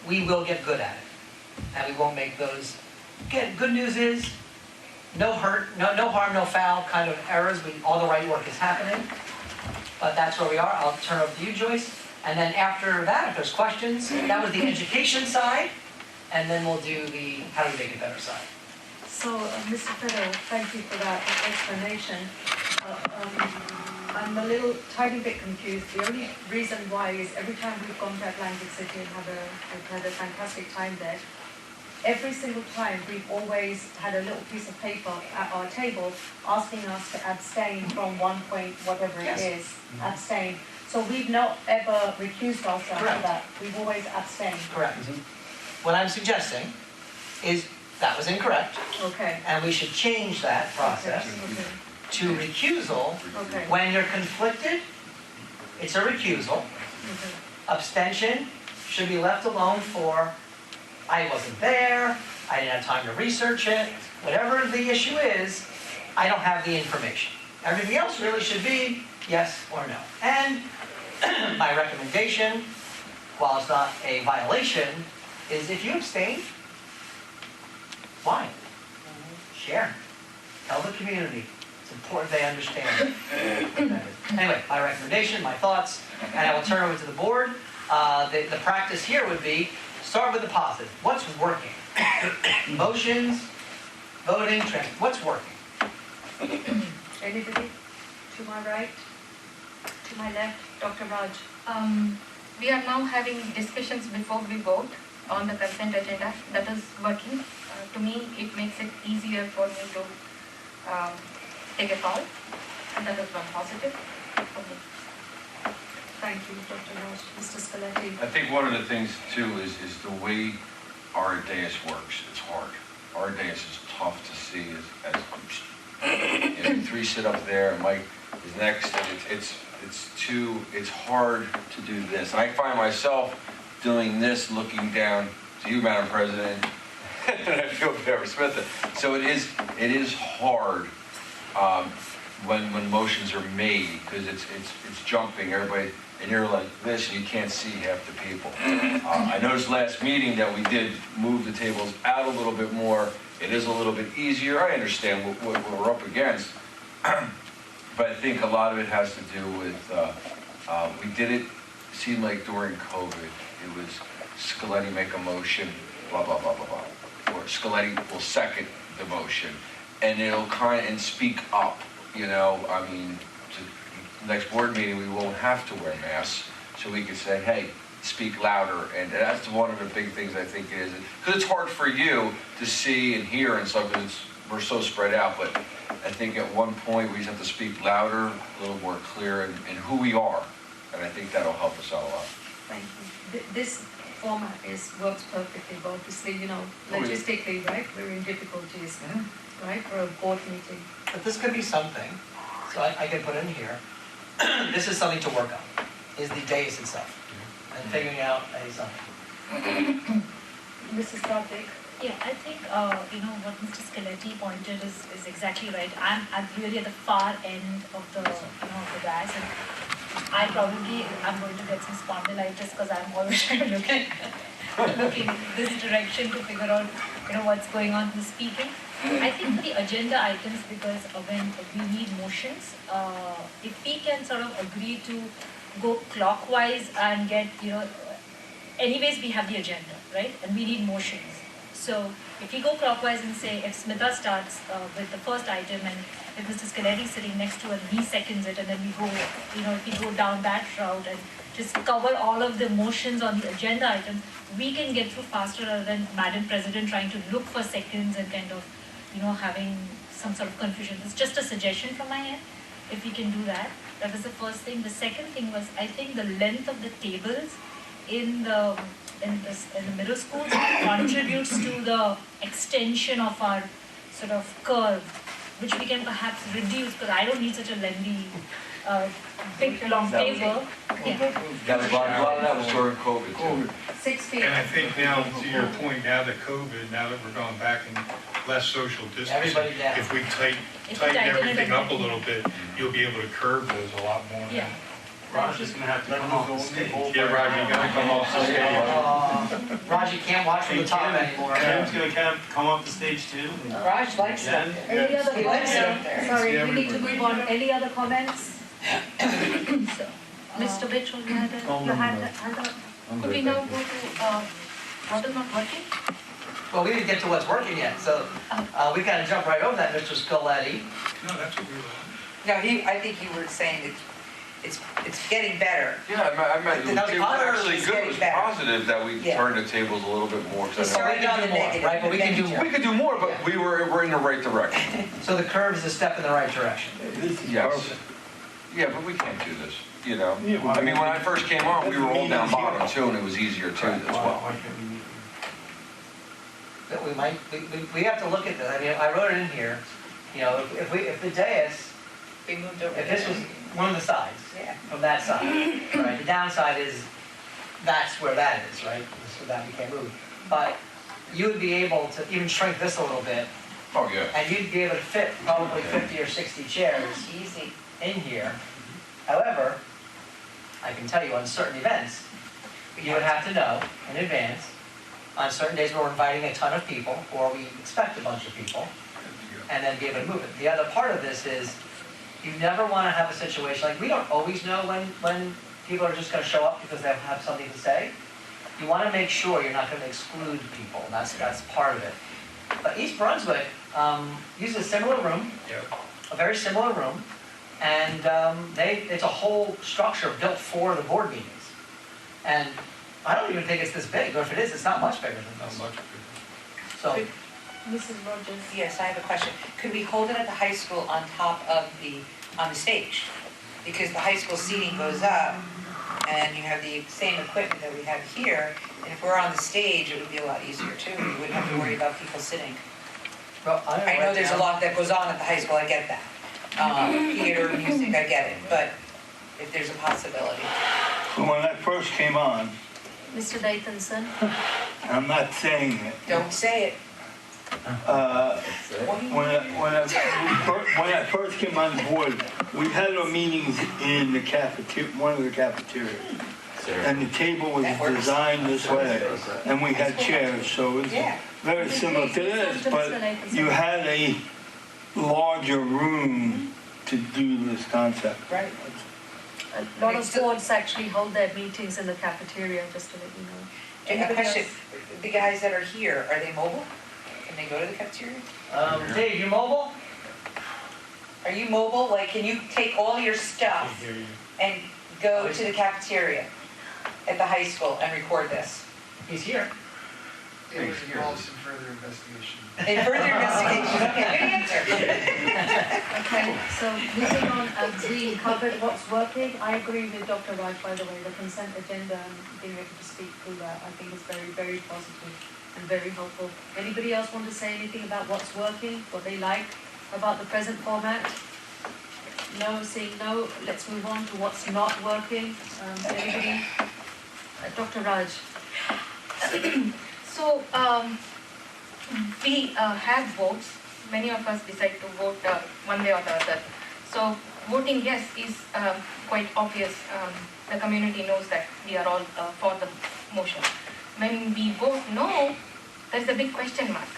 we will get good at it, and we won't make those. Again, good news is, no hurt, no harm, no foul kind of errors. All the right work is happening. But that's where we are. I'll turn over to you, Joyce. And then after that, if there's questions, that was the education side. And then we'll do the how do we make it better side. So, Mr. Fiddle, thank you for that explanation. I'm a little tiny bit confused. The only reason why is every time we've gone to Atlantic City and we've had a fantastic time there, every single time we've always had a little piece of paper at our table asking us to abstain from one point, whatever it is, abstain. So we've not ever recused ourselves Correct. for that. We've always abstained. Correct. What I'm suggesting is that was incorrect, Okay. and we should change that process Okay. to recusal. Okay. When you're conflicted, it's a recusal. Okay. Abstention should be left alone for, I wasn't there, I didn't have time to research it, whatever the issue is, I don't have the information. Everything else really should be yes or no. And my recommendation, while it's not a violation, is if you abstain, fine. Share. Tell the community. It's important they understand. Anyway, my recommendation, my thoughts, and I will turn over to the board. The practice here would be, start with the positive. What's working? Motions, voting, what's working? Anybody? To my right? To my left? Dr. Raj? We are now having discussions before we vote on the consent agenda. That is working. To me, it makes it easier for me to take a call, and that is one positive for me. Thank you, Dr. Raj. Mr. Scaletti? I think one of the things too is the way our dais works. It's hard. Our dais is tough to see as you know, three sit up there and Mike is next, and it's hard to do this. And I find myself doing this, looking down to you, Madam President, and I feel very Smith. So it is hard when motions are made, because it's jumping everybody, and you're like this, and you can't see half the people. I noticed last meeting that we did move the tables out a little bit more. It is a little bit easier. I understand what we're up against, but I think a lot of it has to do with we did it. Seemed like during COVID, it was Scaletti make a motion, blah blah blah blah blah, or Scaletti will second the motion, and it'll kind and speak up. You know, I mean, to next board meeting we won't have to wear masks, so we can say, hey, speak louder, and that's one of the big things I think is, because it's hard for you to see and hear and stuff, because we're so spread out, but I think at one point we just have to speak louder, a little more clear in who we are, and I think that'll help us out a lot. Thank you. This format works perfectly, but obviously, you know, logistically, right, we're in difficulties, right, for a board meeting. But this could be something, so I can put in here, this is something to work on, is the dais itself, and figuring out something. Mrs. Karthik? Yeah, I think, you know, what Mr. Scaletti pointed is exactly right. I'm really at the far end of the, you know, of the dais, and I'm going to get some spondylitis because I'm always looking this direction to figure out, you know, what's going on in the speaking. I think for the agenda items, because when we need motions, if we can sort of agree to go clockwise and get, you know, anyways we have the agenda, right? And we need motions. So if we go clockwise and say, if Smita starts with the first item, and if Mr. Scaletti is sitting next to her and he seconds it, and then we go, you know, if we go down that route, and just cover all of the motions on the agenda items, we can get through faster rather than Madam President trying to look for seconds and kind of, having some sort of confusion. It's just a suggestion from my end, if we can do that. That was the first thing. The second thing was, I think the length of the tables in the middle school contributes to the extension of our sort of curve, which we can perhaps reduce, because I don't need such a lengthy, big long table. Yeah. Got a lot of that was during COVID too. 6 feet. And I think now, to your point, now that COVID, now that we're going back and less social distancing, Everybody down. if we tighten tighten it everything a up a bit. little bit, you'll be able to curve those a lot more. Yeah. Raj is gonna have to come off the stage. Yeah, Roger, you gotta come off the stage. Roger can't watch from the top anymore. Kim's gonna come off the stage too. Raj likes that. Any other He likes it up there. comments? Sorry, we need to move on. Any other comments? So, Mr. Mitchell, you had a hand up? Could we now go to, what is not working? Well, we didn't get to what's working yet, so we kind of jumped right over that, Mr. Scoletti. No, that's what we were. No, I think you were saying it's getting better. Yeah, I meant, it That was was actually It's good, it getting was better. positive that we Yeah. turned the tables a little bit more. 'Cause I It's know- starting on the negative. Right, but we can do more. We could do more, but we're in the right direction. So the curve is a step in the right direction. This is Yes. perfect. Yeah, but we can't do this, Yeah, I mean, when I first came on, we were all down bottom too, and it was easier too as well. That we have to look at this. I mean, I wrote it in here, if the dais, We moved over. if this was one of the sides, Yeah. from that side, right? The downside is, that's where that is, right? So that we can't move. But you would be able to even shrink this a little bit, Oh, yeah. and you'd be able to fit probably 50 or 60 chairs Easy. in here. However, I can tell you on certain events, you would have to know in advance, on certain days where we're inviting a ton of people, or we expect a bunch of people, and then be able to move it. The other part of this is, you never want to have a situation, like, we don't always know when people are just going to show up because they have something to say. You want to make sure you're not going to exclude people, that's part of it. But East Brunswick uses a similar room, a very similar room, and it's a whole structure built for the board meetings. And I don't even think it's this big, or if it is, it's not much bigger than Not this. much. So, Mrs. Rogers? Yes, I have a question. Could we hold it at the high school on top of on the stage? Because the high school seating goes up, and you have the same equipment that we have here, and if we're on the stage, it would be a lot easier too. You wouldn't have to worry about people sitting. well, I know there's a lot that goes on at the high school, I get that. Theater, music, I get it, but if there's a possibility. So when I first came on, Mr. Nathanson? I'm not saying it. Don't say it. When I first came on board, we had our meetings in the one of the cafeterias. And the table was designed this way, and we had chairs, so it was Yeah. very similar to this, but you had a larger room to do this concept. Right. A lot of boards actually hold their meetings in the cafeteria, just to let you know. And a Anybody question, else? the guys that are here, are they mobile? Can they go to the cafeteria? Dave, you mobile? Are you mobile? Like, can you take all your stuff and go to the cafeteria at the high school and record this? He's here. It was involved in further investigation. In further investigation, okay, good answer. Okay, so moving on, we covered what's working. I agree with Dr. Raj, by the way, the consent agenda and being able to speak through that, I think is very, very positive and very helpful. Anybody else want to say anything about what's working, what they like about the present format? No, seeing no, let's move on to what's not working. Anybody? Dr. Raj? So, we have votes. Many of us decide to vote one way or the other. So, voting yes is quite obvious. The community knows that we are all for the motion. When we vote no, there is a big question mark.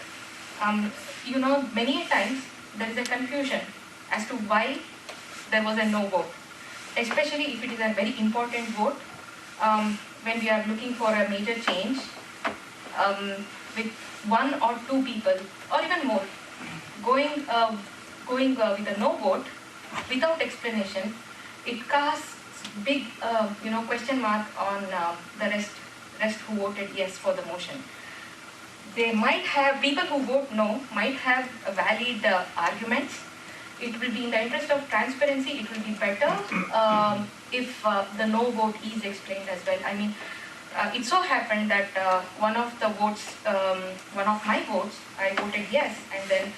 Many times there is a confusion as to why there was a no vote. Especially if it is a very important vote, when we are looking for a major change, with one or two people, or even more, going with a no vote without explanation, it casts big, question mark on the rest who voted yes for the motion. They might have, people who vote no might have valid arguments. It will be in the interest of transparency, it will be better if the no vote is explained as well. I mean, it so happened that one of my votes, I voted yes, and then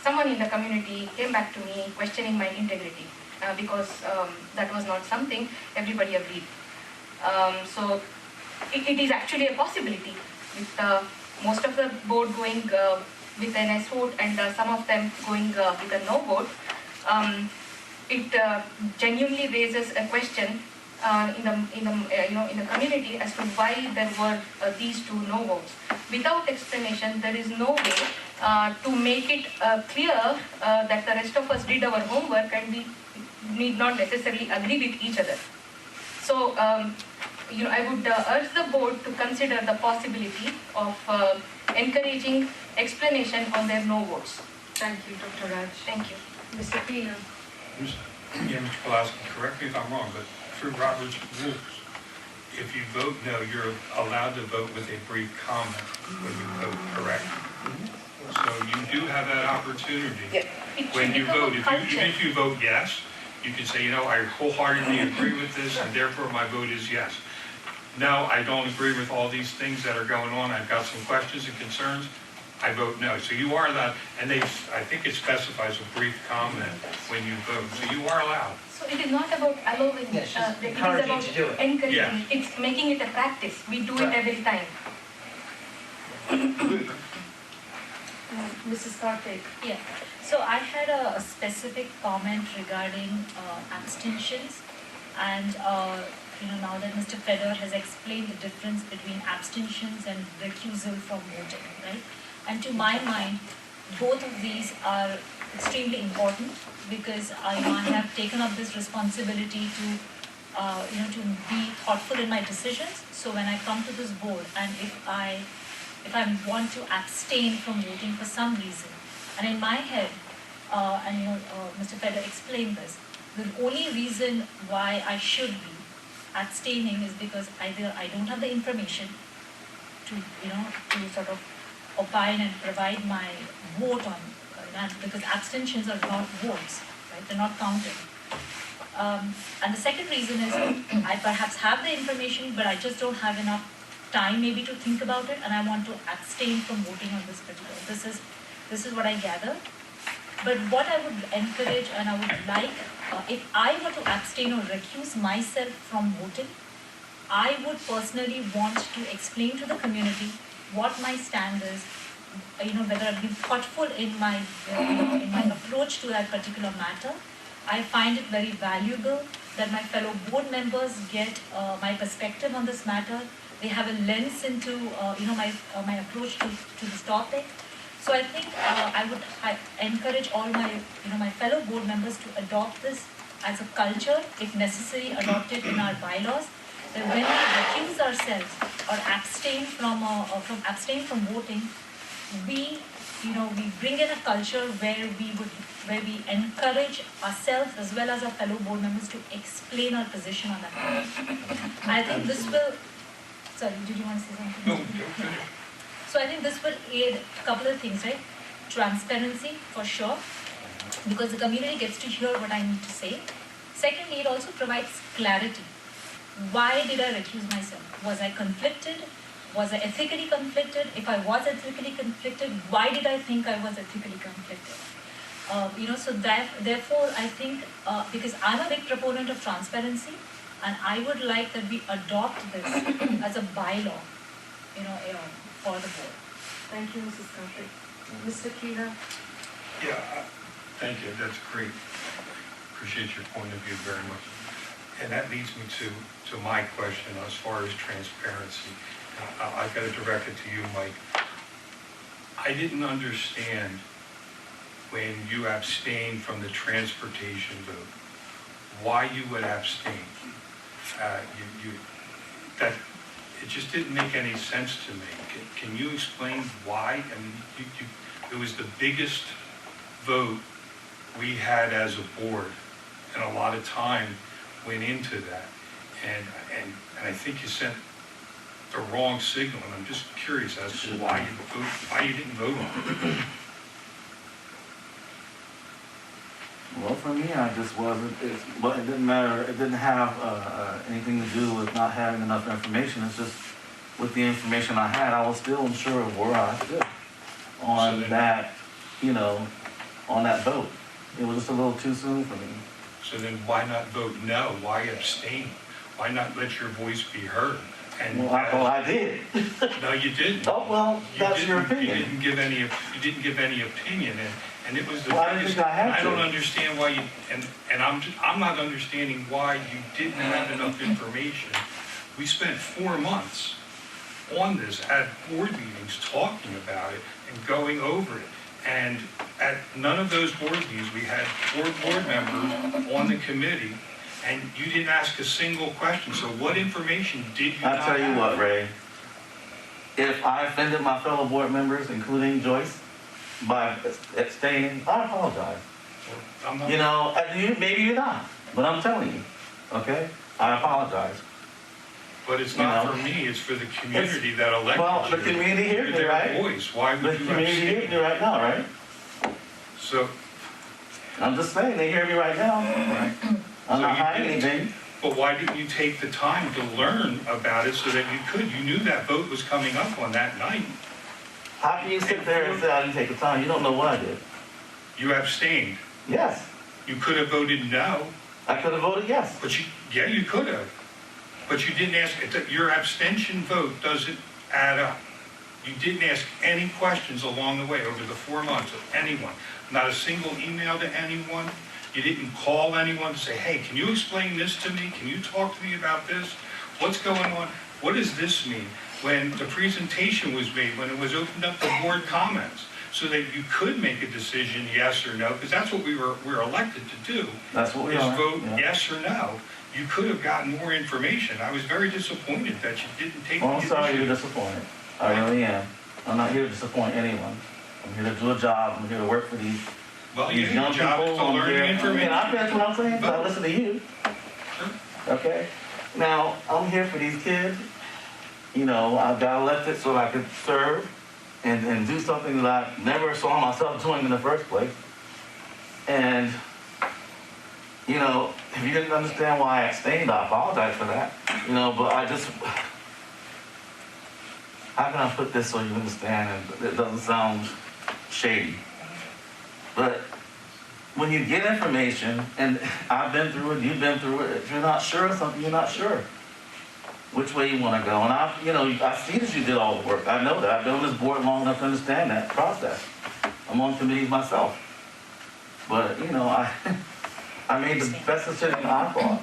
someone in the community came back to me questioning my integrity because that was not something everybody agreed. So it is actually a possibility with most of the board going with an yes vote and some of them going with a no vote. It genuinely raises a question in the community as to why there were these two no votes. Without explanation, there is no way to make it clear that the rest of us did our homework and we need not necessarily agree with each other. So, I would urge the board to consider the possibility of encouraging explanation on their no votes. Thank you, Dr. Raj. Thank you. Mr. Keenan. Yeah, Mr. Pulaski, correct me if I'm wrong, but through Robert's rules, if you vote no, you're allowed to vote with a brief comment when you vote, correct? So you do have that opportunity when you vote. Even if you vote yes, you can say, I wholeheartedly agree with this and therefore my vote is yes. No, I don't agree with all these things that are going on. I've got some questions and concerns. I vote no. So you are allowed, and I think it specifies a brief comment when you vote. So you are allowed. So it is not about allowing, Yes, just it is encouraging about to do it. encouraging. Yeah. It's making it a practice. We do it Right. every time. Mrs. Karthik. Yeah, so I had a specific comment regarding abstentions, and now that Mr. Feder has explained the difference between abstentions and recusal from voting, right? And to my mind, both of these are extremely important because I have taken up this responsibility to be thoughtful in my decisions. So when I come to this board and if I want to abstain from voting for some reason, and in my head, Mr. Feder explained this, the only reason why I should be abstaining is because either I don't have the information to sort of opine and provide my vote on that, because abstentions are not votes, right? They're not counted. And the second reason is I perhaps have the information, but I just don't have enough time maybe to think about it, and I want to abstain from voting on this particular. This is what I gather. But what I would encourage and I would like, if I were to abstain or recuse myself from voting, I would personally want to explain to the community what my stand is, whether I've been thoughtful in my approach to that particular matter. I find it very valuable that my fellow board members get my perspective on this matter. They have a lens into my approach to this topic. So I think I would encourage all my fellow board members to adopt this as a culture, if necessary, adopt it in our bylaws. That when we recuse ourselves or abstain from voting, we bring in a culture where we encourage ourselves as well as our fellow board members to explain our position on that matter. I think this will. Sorry, did you want to say something? No, finish. So I think this will aid a couple of things, right? Transparency, for sure, because the community gets to hear what I need to say. Secondly, it also provides clarity. Why did I recuse myself? Was I conflicted? Was I ethically conflicted? If I was ethically conflicted, why did I think I was ethically conflicted? So therefore, I think, because I'm a big proponent of transparency, and I would like that we adopt this as a bylaw, for the board. Thank you, Mrs. Karthik. Mr. Keena. Yeah, thank you. That's great. Appreciate your point of view very much. And that leads me to my question as far as transparency. I've got to direct it to you, Mike. I didn't understand when you abstained from the transportation vote, why you would abstain. It just didn't make any sense to me. Can you explain why? I mean, it was the biggest vote we had as a board, and a lot of time went into that. and I think you sent the wrong signal, and I'm just curious as to why you didn't vote on it. Well, for me, I just wasn't, but it didn't matter, it didn't have anything to do with not having enough information. It's just, with the information I had, I was still unsure of where I stood on that, on that vote. It was just a little too soon for me. So then why not vote no? Why abstain? Why not let your voice be heard? And Well, I did. no, you didn't. Oh, well, that's your You opinion. didn't give any opinion, and it was the Well, I didn't biggest. think I had I don't to. understand why you, and I'm not understanding why you didn't have enough information. We spent 4 months on this, at board meetings, talking about it and going over it. And at none of those board meetings, we had 4 board members on the committee, and you didn't ask a single question. So what information did you not I'll tell you have? what, Ray. If I offended my fellow board members, including Joyce, by abstaining, I apologize. I'm not- Maybe you're not, but I'm telling you, okay? I apologize. But it's not for me, it's for the community that elected you. Well, the community hears me, You're right? their voice. Why The would you community hears me abstain? right now, right? So, I'm just saying, they hear me right now. right. I'm So not you hiding didn't- anything. But why didn't you take the time to learn about it so that you could? You knew that vote was coming up on that night. How can you sit there and say I didn't take the time? You don't know what I did. You abstained. Yes, You could have voted no, I could have voted yes. but you could have. But you didn't ask, your abstention vote doesn't add up. You didn't ask any questions along the way over the 4 months of anyone. Not a single email to anyone. You didn't call anyone to say, hey, can you explain this to me? Can you talk to me about this? What's going on? What does this mean? When the presentation was made, when it was opened up to board comments, so that you could make a decision, yes or no, because that's what we're elected to do. That's what we Is are. vote yeah. yes or no. You could have gotten more information. I was very disappointed that you didn't take the Well, I'm sorry you're initiative. disappointed. I really am. I'm not here to disappoint anyone. I'm here to do a job. I'm here to work for these Well, young your job is people. to I'm learn here. the information. And that's what I'm saying, but I listen to you. Okay? Now, I'm here for these kids. I got elected so I could serve and do something that I never saw myself doing in the first place. And, if you didn't understand why I abstained, I apologize for that. But how can I put this so you understand and it doesn't sound shady? But when you get information, and I've been through it, you've been through it, if you're not sure of something, you're not sure which way you want to go. And I see that you did all the work. I know that. I've been on this board long enough to understand that process. I'm on committees myself. But, I made the best decision I thought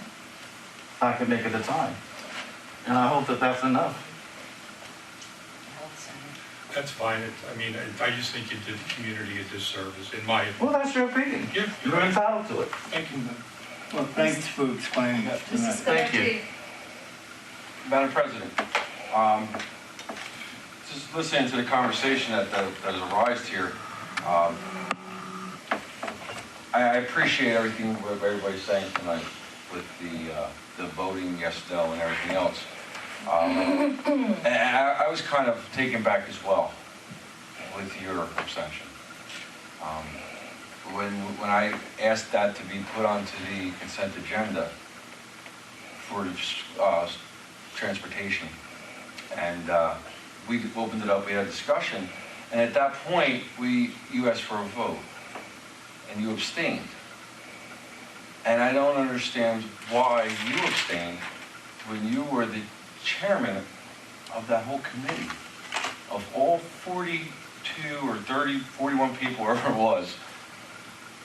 I could make at the time. And I hope that that's enough. That's fine. I just think you did the community a disservice, in my opinion. Well, that's your opinion. Yeah, You're entitled to it. Thank you. Well, thanks for explaining that Mr. tonight. Thank you. Scalati. Madam President, just listening to the conversation that has arisen here, I appreciate everything what everybody's saying tonight with the voting yes, no, and everything else. And I was kind of taken back as well with your abstention. When I asked that to be put onto the consent agenda for transportation, and we opened it up, we had a discussion, and at that point, you asked for a vote, and you abstained. And I don't understand why you abstained when you were the chairman of that whole committee. Of all 42 or 30, 41 people, wherever it was,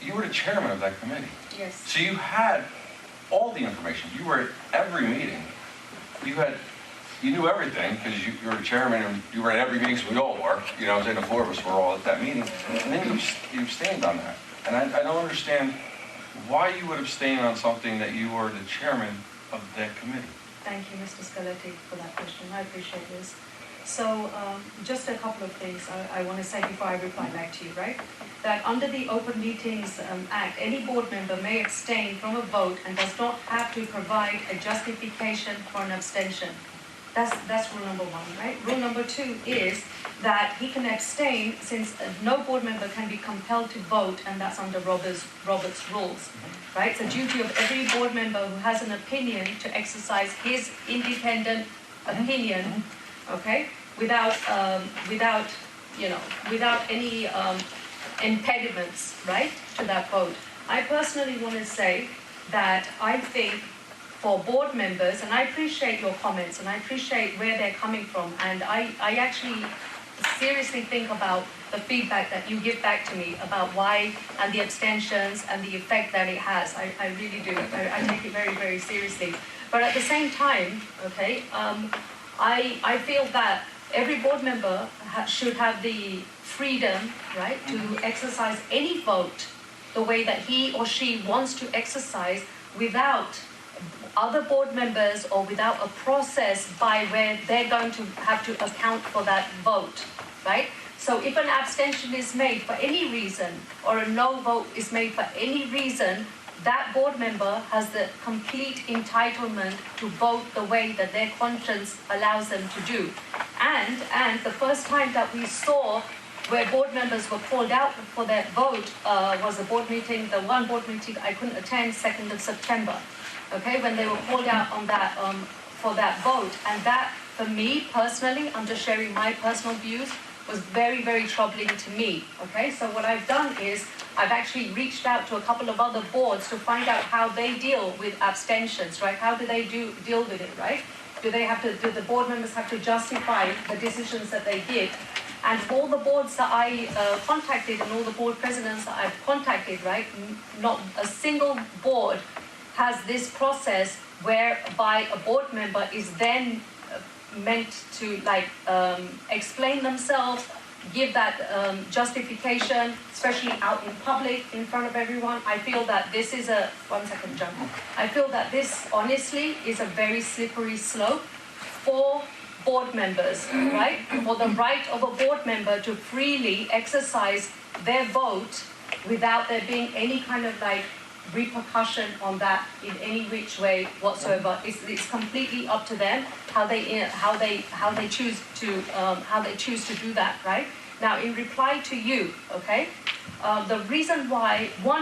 you were the chairman of that committee. Yes. So you had all the information. You were at every meeting. You knew everything because you were the chairman and you were at every meeting, so we all were. The 4 of us were all at that meeting. And then you abstained on that. And I don't understand why you would abstain on something that you were the chairman of that committee. Thank you, Mr. Scalati, for that question. I appreciate this. So just a couple of things I want to say before I reply back to you, right? That under the Open Meetings Act, any board member may abstain from a vote and does not have to provide a justification for an abstention. That's rule number one, right? Rule number two is that he can abstain since no board member can be compelled to vote, and that's under Robert's rules, right? It's a duty of every board member who has an opinion to exercise his independent opinion, okay, without any impediments, right, to that vote. I personally want to say that I think for board members, and I appreciate your comments and I appreciate where they're coming from, and I actually seriously think about the feedback that you give back to me about why and the abstentions and the effect that it has. I really do. I take it very, very seriously. But at the same time, okay, I feel that every board member should have the freedom, right, to exercise any vote the way that he or she wants to exercise without other board members or without a process by where they're going to have to account for that vote, right? So if an abstention is made for any reason or a no vote is made for any reason, that board member has the complete entitlement to vote the way that their conscience allows them to do. And the first time that we saw where board members were called out for their vote was the one board meeting I couldn't attend, 2nd of September. Okay, when they were called out on that for that vote, and that for me personally, I'm just sharing my personal views, was very, very troubling to me. Okay, so what I've done is I've actually reached out to a couple of other boards to find out how they deal with abstentions, right? How do they deal with it, right? Do the board members have to justify the decisions that they give? And all the boards that I contacted and all the board presidents that I've contacted, right? Not a single board has this process whereby a board member is then meant to explain themselves, give that justification, especially out in public, in front of everyone. I feel that this is I feel that this honestly is a very slippery slope for board members, right? For the right of a board member to freely exercise their vote without there being any kind of repercussion on that in any which way whatsoever. It's completely up to them how they choose to do that, right? Now, in reply to you, okay, one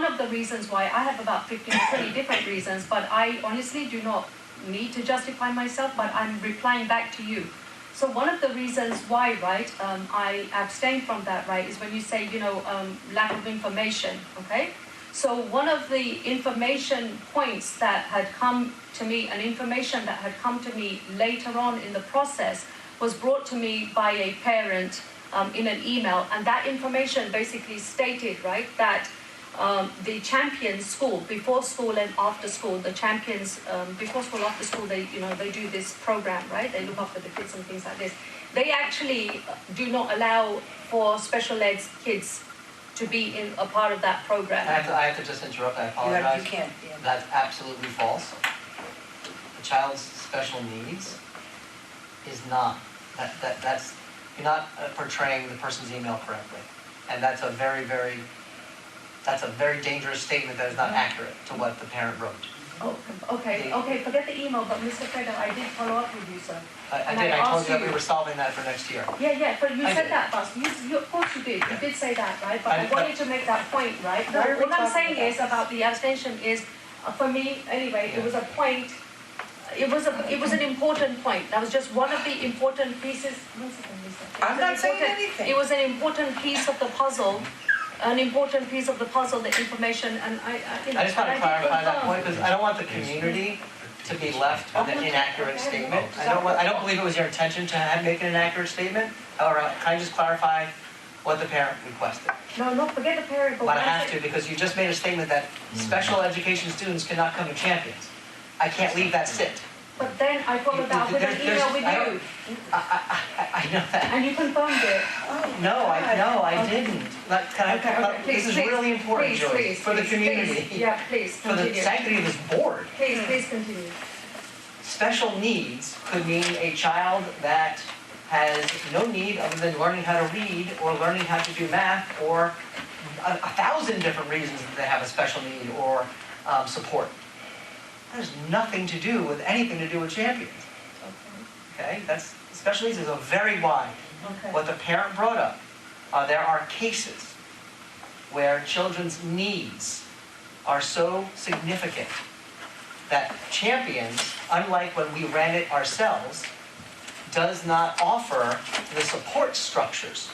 of the reasons why I have about 15 or 20 different reasons, but I honestly do not need to justify myself, but I'm replying back to you. So one of the reasons why, right, I abstain from that, right, is when you say, lack of information, okay? So one of the information points that had come to me, an information that had come to me later on in the process, was brought to me by a parent in an email, and that information basically stated, right, that the Champions School, before school and after school, the Champions, before school, after school, they do this program, right? They look after the kids and things like this. They actually do not allow for special ed kids to be in a part of that program. I have to just interrupt, I apologize. You can't, yeah. That's absolutely false. A child's special needs is not, that's, you're not portraying the person's email correctly. And that's a very, very dangerous statement that is not accurate to what the parent wrote. Oh, okay, forget the email, but Mr. Freda, I did follow up with you, sir. I told you that we were solving that for next year. Yeah, but you said that, Bas. Of course you did. You did say that, right? But I wanted to make that point, right? What I'm saying is about the abstention is, for me, anyway, it was a point. It was an important point. That was just one of the important pieces. I'm not saying anything. It was an important piece of the puzzle. An important piece of the puzzle, the information, and I just want to clarify that point because I don't want the community to be left with an inaccurate statement. I don't believe it was your intention to make an inaccurate statement. However, can I just clarify what the parent requested? No, forget the parent. But I have to because you just made a statement that special education students cannot come to Champions. I can't leave that sit. But then I followed up with an email with you. I know that. And you confirmed it. No, I didn't. This is really important, Joyce, for the community. Please for the sanctity of this board. Please continue. Special needs could mean a child that has no need other than learning how to read or learning how to do math or a thousand different reasons that they have a special need or support. That has nothing to do with anything to do with champions. Okay, special needs is a very wide. Okay. What the parent brought up, there are cases where children's needs are so significant that champions, unlike when we ran it ourselves, does not offer the support structures.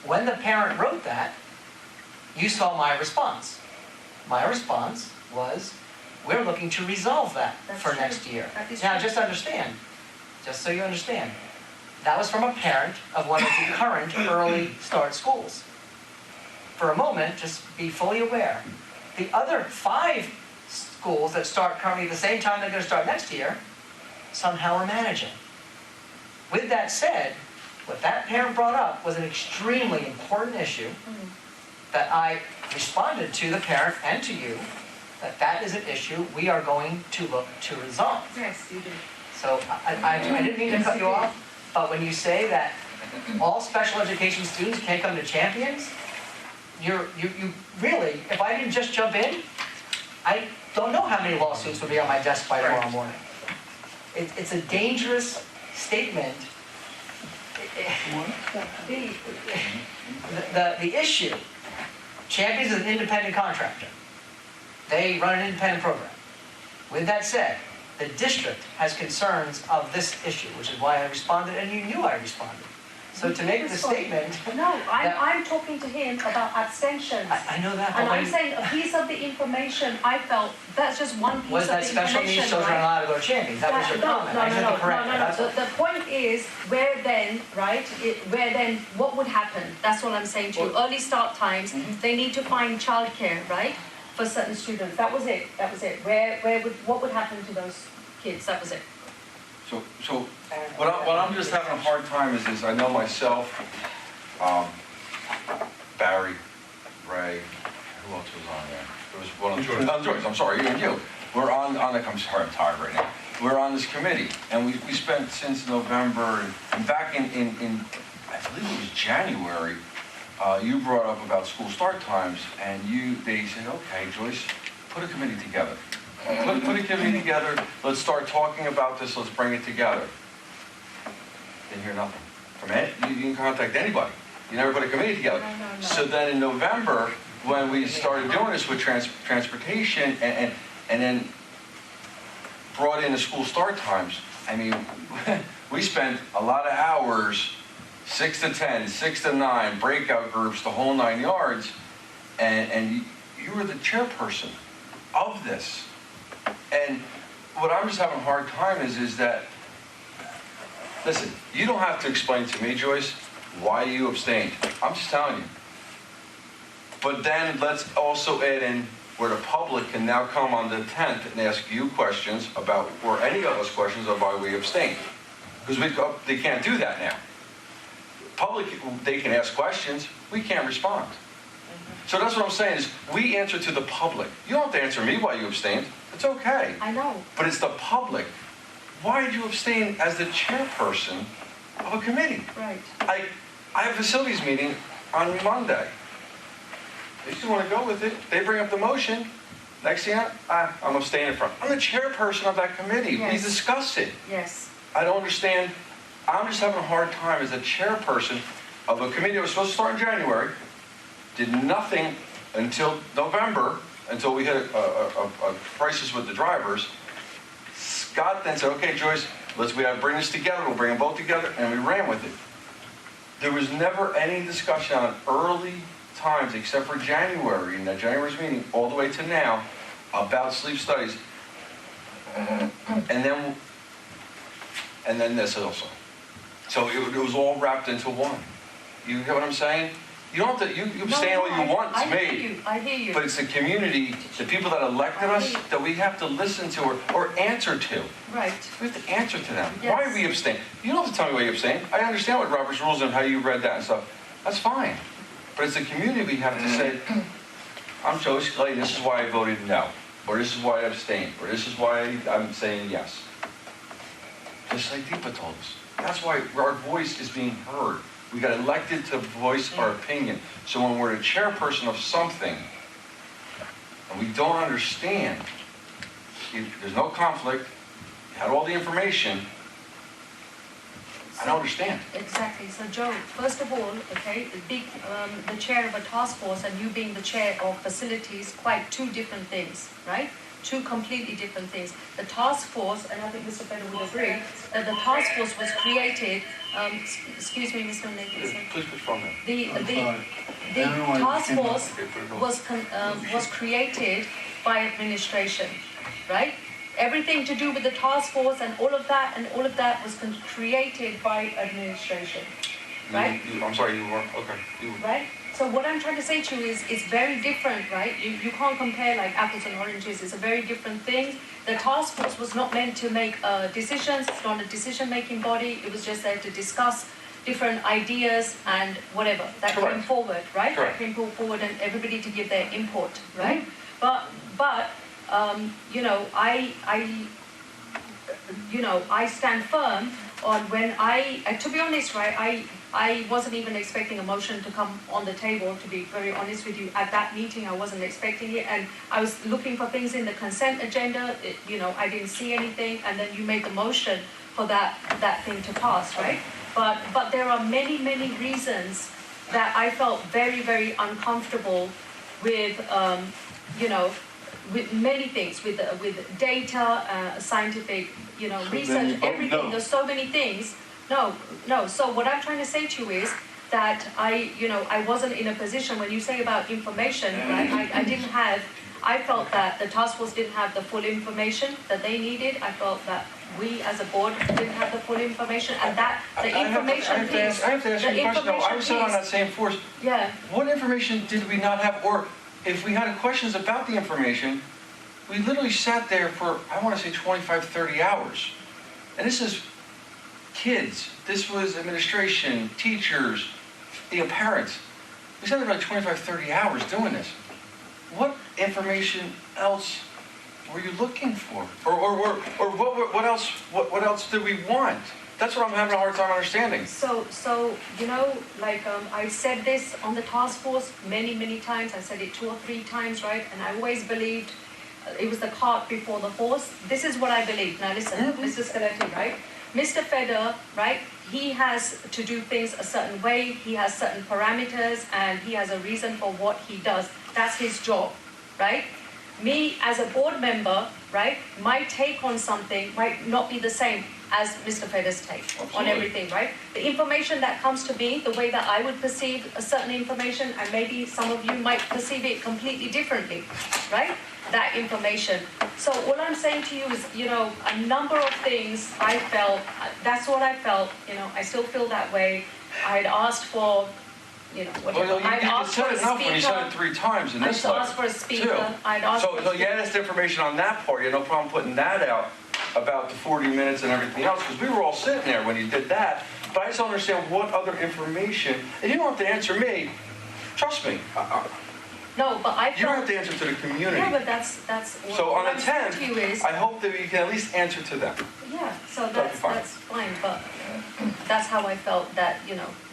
When the parent wrote that, you saw my response. My response was, we're looking to resolve that for next year. Now, just understand, just so you understand, that was from a parent of one of the current early start schools. For a moment, just be fully aware. The other 5 schools that start currently at the same time they're going to start next year, somehow are managing. With that said, what that parent brought up was an extremely important issue that I responded to the parent and to you, that is an issue we are going to look to resolve. Yes, you do. So I didn't mean to cut you off, but when you say that all special education students can't come to champions, you really, if I didn't just jump in, I don't know how many lawsuits would be on my desk by tomorrow morning. It's a dangerous statement. The issue, Champions is an independent contractor. They run an independent program. With that said, the district has concerns of this issue, which is why I responded, and you knew I responded. So to make the statement... No, I'm talking to him about abstentions. I know that. And I'm saying a piece of the information I felt, that's just one piece of the information. Was that special needs children are allowed to go to Champions? That was your comment. No. The point is, where then, right, what would happen? That's what I'm saying to you. Early start times, they need to find childcare, right, for certain students. That was it. What would happen to those kids? That was it. So what I'm just having a hard time is I know myself, Barry, Ray, who else was on there? There was one of Joyce, I'm sorry, you. We're on the, I'm sorry, I'm tired right now. We're on this committee, and we spent since November, and back in I believe it was January, you brought up about school start times, and they said, okay, Joyce, put a committee together. Put a committee together, let's start talking about this, let's bring it together. Didn't hear nothing from it. You can contact anybody. You never put a committee together. No. So then in November, when we started doing this with transportation and then brought in the school start times, I mean, we spent a lot of hours, 6 to 10, 6 to 9, breakout groups, the whole 9 yards, and you were the chairperson of this. And what I'm just having a hard time is that, listen, you don't have to explain to me, Joyce, why you abstained. I'm just telling you. But then let's also add in where the public can now come on the 10th and ask you questions about, or any of us questions of why we abstained. Because they can't do that now. Public, they can ask questions, we can't respond. So that's what I'm saying is, we answer to the public. You don't have to answer me why you abstained. It's okay. I know. But it's the public. Why did you abstain as the chairperson of a committee? Right. I have a facilities meeting on Monday. They just want to go with it. They bring up the motion. Next thing I'm abstaining from. I'm the chairperson of that committee. Yes. We discuss it. Yes. I don't understand. I'm just having a hard time as a chairperson of a committee that was supposed to start in January. Did nothing until November, until we hit a crisis with the drivers. Scott then said, okay, Joyce, we got to bring this together. We'll bring them both together, and we ran with it. There was never any discussion on early times, except for January, in that January's meeting, all the way to now, about sleep studies. And then this also. So it was all wrapped into one. You get what I'm saying? You don't have to, you abstain all you want, it's me. I hear you. But it's the community, the people that elected us, that we have to listen to or answer to. Right. We have to answer to them. Yes. Why are we abstain? You don't have to tell me why you abstain. I understand what Robert's rules and how you read that and stuff. That's fine. But it's the community we have to say, I'm Joyce Clay, this is why I voted no. Or this is why I abstained. Or this is why I'm saying yes. Just like Deepa told us. That's why our voice is being heard. We got elected to voice our opinion. So when we're the chairperson of something, and we don't understand, there's no conflict, you had all the information, I don't understand. Exactly. So Joe, first of all, okay, the chair of a task force and you being the chair of facilities, quite two different things, right? Two completely different things. The task force, and I think Mr. Feder would agree, that the task force was created, excuse me, Mr. Nathan. Please put phone in. The task force was created by administration, right? Everything to do with the task force and all of that was created by administration, right? I'm sorry, you were, okay. Right? So what I'm trying to say to you is it's very different, right? You can't compare like apples and oranges. It's a very different thing. The task force was not meant to make decisions. It's not a decision-making body. It was just there to discuss different ideas and whatever that Correct. came forward, right? Correct. That came forward and everybody to give their input, right? But you know, I stand firm on when to be honest, right, I wasn't even expecting a motion to come on the table, to be very honest with you. At that meeting, I wasn't expecting it, and I was looking for things in the consent agenda. I didn't see anything, and then you made the motion for that thing to pass, right? But there are many reasons that I felt very, very uncomfortable with, with many things, with data, scientific, research, everything. No. There's so many things. No. So what I'm trying to say to you is that I wasn't in a position when you say about information, right? I felt that the task force didn't have the full information that they needed. I felt that we as a board didn't have the full information, and that the information piece. I have to ask you a question though. I was sitting on that same force. Yeah. What information did we not have? Or if we had questions about the information, we literally sat there for, I want to say 25, 30 hours. And this is kids. This was administration, teachers, parents. We sat there for like 25, 30 hours doing this. What information else were you looking for? Or what else did we want? That's what I'm having a hard time understanding. So I said this on the task force many times. I said it 2 or 3 times, right? And I always believed it was the cart before the horse. This is what I believe. Now listen, Mr. Scaletti, right? Mr. Feder, right? He has to do things a certain way. He has certain parameters, and he has a reason for what he does. That's his job, right? Me as a board member, right? My take on something might not be the same as Mr. Feder's take on everything, right? The information that comes to me, the way that I would perceive a certain information, and maybe some of you might perceive it completely differently, right? That information. So all I'm saying to you is, a number of things I felt, that's what I felt, I still feel that way. I had asked for, whatever. I'd asked for a speaker. When you said it 3 times in this letter. I'd asked for a speaker. Too. I'd asked for a So you speaker. asked information on that part. You had no problem putting that out about the 40 minutes and everything else, because we were all sitting there when you did that. But I just don't understand what other information, and you don't have to answer me. Trust me. No, but I You don't have felt, to answer to the community. yeah, but that's So on what the I'm saying to you 10th, is, I hope that you can at least answer to them. yeah, so That'd be fine. that's fine, but that's how I felt that,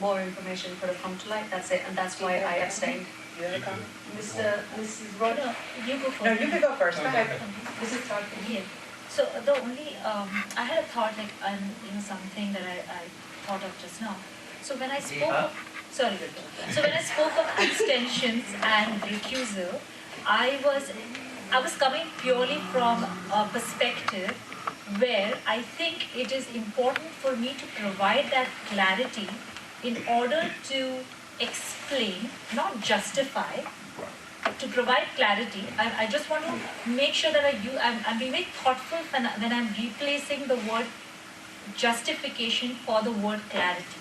more information could have come to light, that's it, and that's why I abstained. You have a comment? Mrs. Roger? No, you go first. No, you can go first. Go ahead. Mrs. Tarkin? Yeah. So the only, I had a thought, something that I thought of just now. So when I spoke of, so when I spoke of abstentions and recusal, I was coming purely from a perspective where I think it is important for me to provide that clarity in order to explain, not justify, to provide clarity. I just want to make sure that I'm being very thoughtful when I'm replacing the word justification for the word clarity.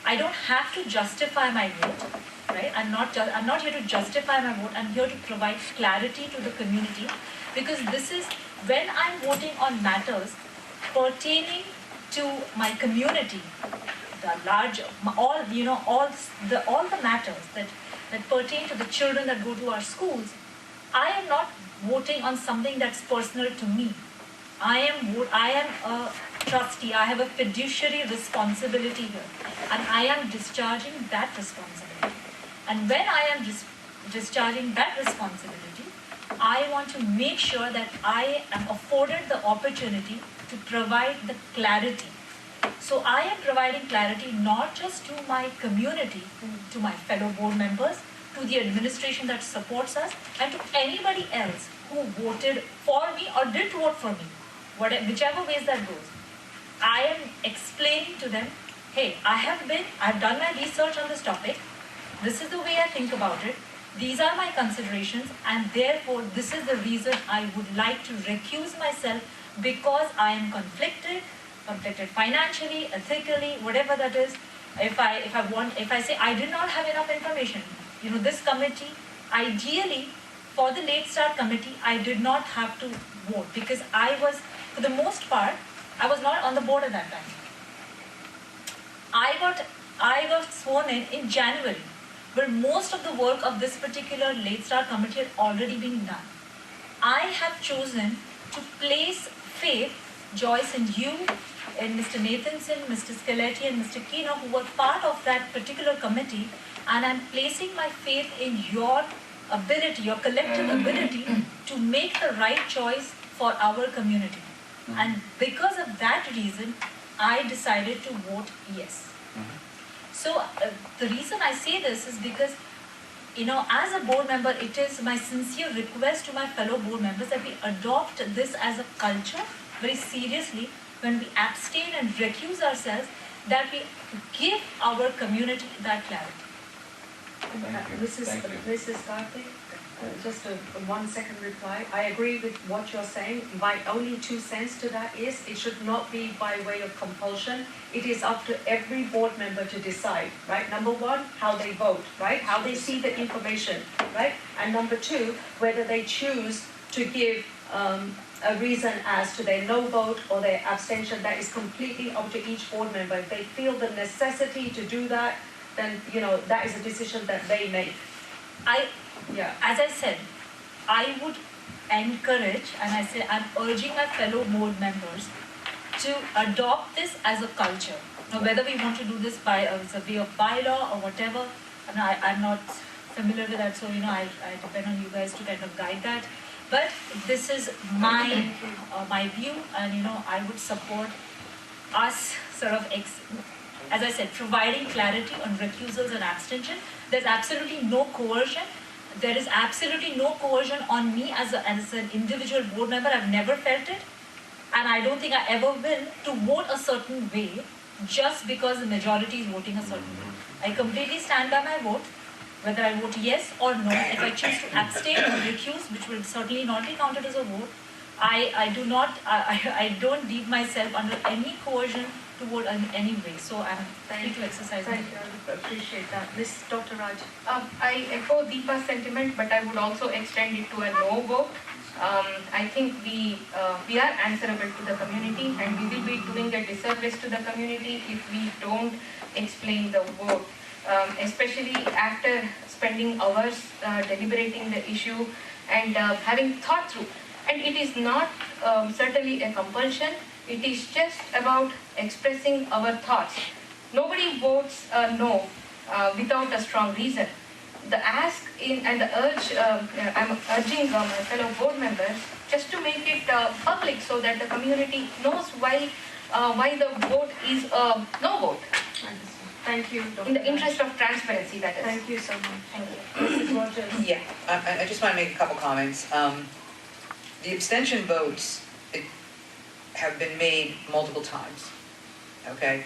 I don't have to justify my vote, right? I'm not here to justify my vote. I'm here to provide clarity to the community, because this is when I'm voting on matters pertaining to my community, the large, all the matters that pertain to the children that go to our schools. I am not voting on something that's personal to me. I am trustee, I have a fiduciary responsibility here, and I am discharging that responsibility. And when I am discharging that responsibility, I want to make sure that I am afforded the opportunity to provide the clarity. So I am providing clarity not just to my community, to my fellow board members, to the administration that supports us, and to anybody else who voted for me or did vote for me, whichever ways that goes. I am explaining to them, hey, I've done my research on this topic, this is the way I think about it, these are my considerations, and therefore this is the reason I would like to recuse myself, because I am conflicted financially, ethically, whatever that is. If I say I did not have enough information, this committee, ideally, for the late start committee, I did not have to vote, because I was, for the most part, I was not on the board at that time. I got sworn in January, where most of the work of this particular late start committee had already been done. I have chosen to place faith, Joyce, and you, and Mr. Nathanson, Mr. Skeletti, and Mr. Kino, who were part of that particular committee, and I'm placing my faith in your ability, your collective ability to make the right choice for our community. And because of that reason, I decided to vote yes. So the reason I say this is because, as a board member, it is my sincere request to my fellow board members that we adopt this as a culture very seriously when we abstain and recuse ourselves, that we give our community that clarity. Mrs. Karthik, just a 1 second reply. I agree with what you're saying. My only 2 cents to that is it should not be by way of compulsion. It is up to every board member to decide, right? Number 1, how they vote, right? How they see the information, right? And number 2, whether they choose to give a reason as to their no vote or their abstention. That is completely up to each board member. If they feel the necessity to do that, then that is a decision that they make. As I said, I would encourage, and I say I'm urging my fellow board members to adopt this as a culture. Now, whether we want to do this by as a way of bylaw or whatever, I'm not familiar with that, so I depend on you guys to kind of guide that. But this is my view, and I would support us sort of, as I said, providing clarity on recusals and abstention. There's absolutely no coercion. There is absolutely no coercion on me as an individual board member. I've never felt it, and I don't think I ever will, to vote a certain way just because the majority is voting a certain way. I completely stand by my vote, whether I vote yes or no. If I choose to abstain or recuse, which will certainly not be counted as a vote, I don't deem myself under any coercion to vote in any way. So I'm free to exercise. Thank you. I appreciate that. Ms. Dr. Raj. I echo Deepa's sentiment, but I would also extend it to a no vote. I think we are answerable to the community, and we will be doing a disservice to the community if we don't explain the vote. Especially after spending hours deliberating the issue and having thought through. And it is not certainly a compulsion, it is just about expressing our thoughts. Nobody votes no without a strong reason. The ask and the urge, I'm urging my fellow board members just to make it public so that the community knows why the vote is no vote. Thank you, Dr. In the interest of transparency, that is. Thank you so much. Thank you. Mrs. Rogers. Yeah, I just want to make a couple comments. The abstention votes have been made multiple times, okay?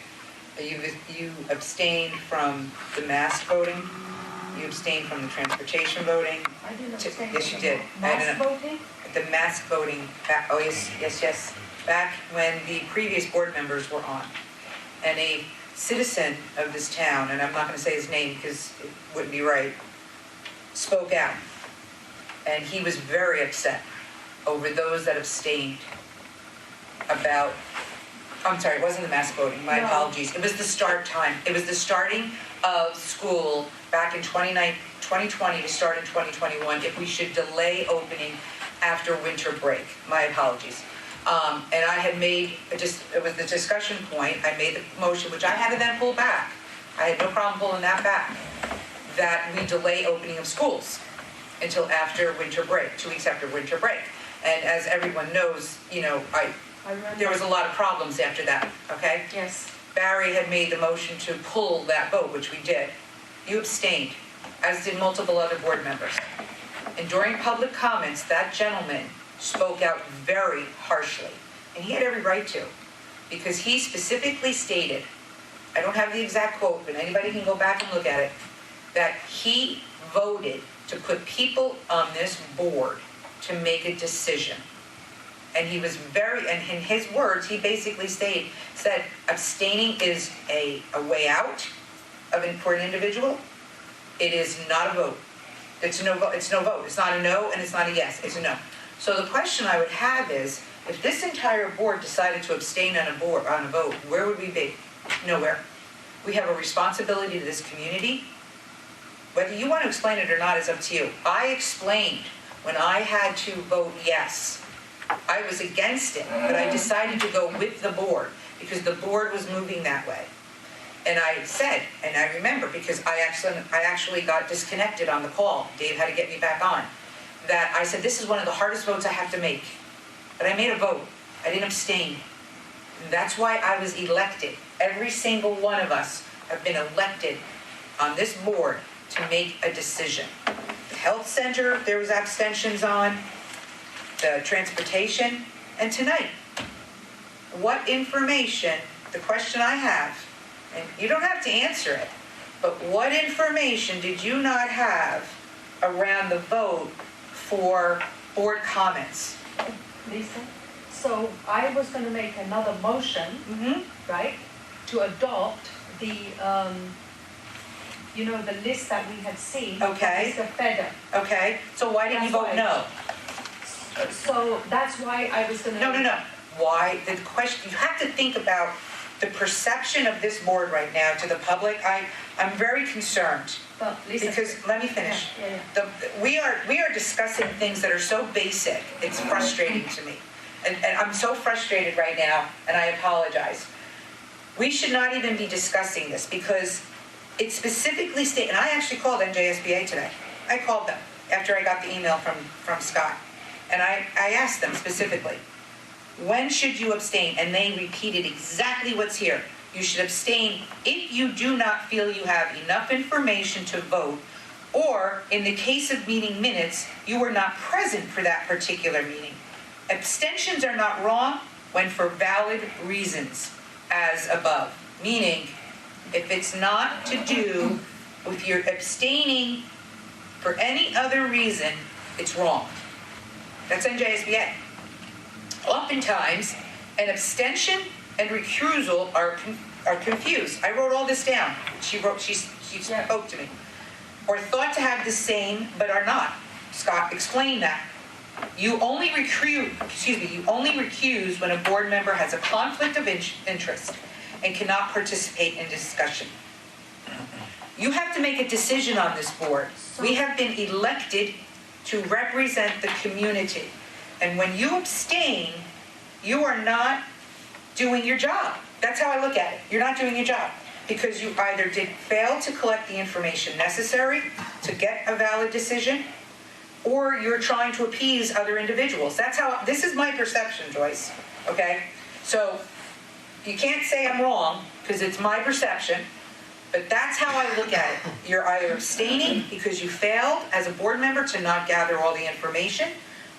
You abstained from the mass voting, you abstained from the transportation voting. I didn't abstain. Yes, you did. Mass voting? The mass voting, oh yes, back when the previous board members were on. And a citizen of this town, and I'm not going to say his name because it wouldn't be right, spoke out. And he was very upset over those that abstained about, I'm sorry, it wasn't the mass voting, my apologies. It was the start time. It was the starting of school back in 2020 to start in 2021, if we should delay opening after winter break. My apologies. And I had made, it was the discussion point, I made the motion, which I had to then pull back. I had no problem pulling that back, that we delay opening of schools until after winter break, 2 weeks after winter break. And as everyone knows, you know, there was a lot of problems after that, okay? Yes. Barry had made the motion to pull that vote, which we did. You abstained, as did multiple other board members. And during public comments, that gentleman spoke out very harshly. And he had every right to, because he specifically stated, I don't have the exact quote, but anybody can go back and look at it, that he voted to put people on this board to make a decision. And he was and in his words, he basically said abstaining is a way out for an individual. It is not a vote. It's no vote. It's not a no and it's not a yes. It's a no. So the question I would have is, if this entire board decided to abstain on a vote, where would we be? Nowhere. We have a responsibility to this community. Whether you want to explain it or not is up to you. I explained when I had to vote yes. I was against it, but I decided to go with the board because the board was moving that way. And I said, and I remember because I actually got disconnected on the call. Dave had to get me back on. That I said, this is one of the hardest votes I have to make. But I made a vote. I didn't abstain. And that's why I was elected. Every single one of us have been elected on this board to make a decision. The health center, there was abstentions on. The transportation, and tonight. What information, the question I have, and you don't have to answer it, but what information did you not have around the vote for board comments? Lisa, so I was going to make another motion, right, to adopt the, the list that we had seen. Okay. Mr. Feder. Okay, so why didn't you vote no? So that's why I was going to... No. Why? The question, you have to think about the perception of this board right now to the public. I'm very concerned. But Lisa, because, let me finish. Yeah. We are discussing things that are so basic, it's frustrating to me. And I'm so frustrated right now, and I apologize. We should not even be discussing this because it specifically states, and I actually called NJSBA today. I called them after I got the email from Scott. And I asked them specifically, when should you abstain? And they repeated exactly what's here. You should abstain if you do not feel you have enough information to vote, or in the case of meeting minutes, you were not present for that particular meeting. Abstentions are not wrong when for valid reasons, as above. Meaning, if it's not to do with your abstaining for any other reason, it's wrong. That's NJSBA. Oftentimes, an abstention and recusal are confused. I wrote all this down. She spoke to me. Or thought to have the same, but are not. Scott explained that. You only recuse when a board member has a conflict of interest and cannot participate in discussion. You have to make a decision on this board. We have been elected to represent the community. And when you abstain, you are not doing your job. That's how I look at it. You're not doing your job because you either did fail to collect the information necessary to get a valid decision, or you're trying to appease other individuals. This is my perception, Joyce, okay? So you can't say I'm wrong because it's my perception. But that's how I look at it. You're either abstaining because you failed as a board member to not gather all the information,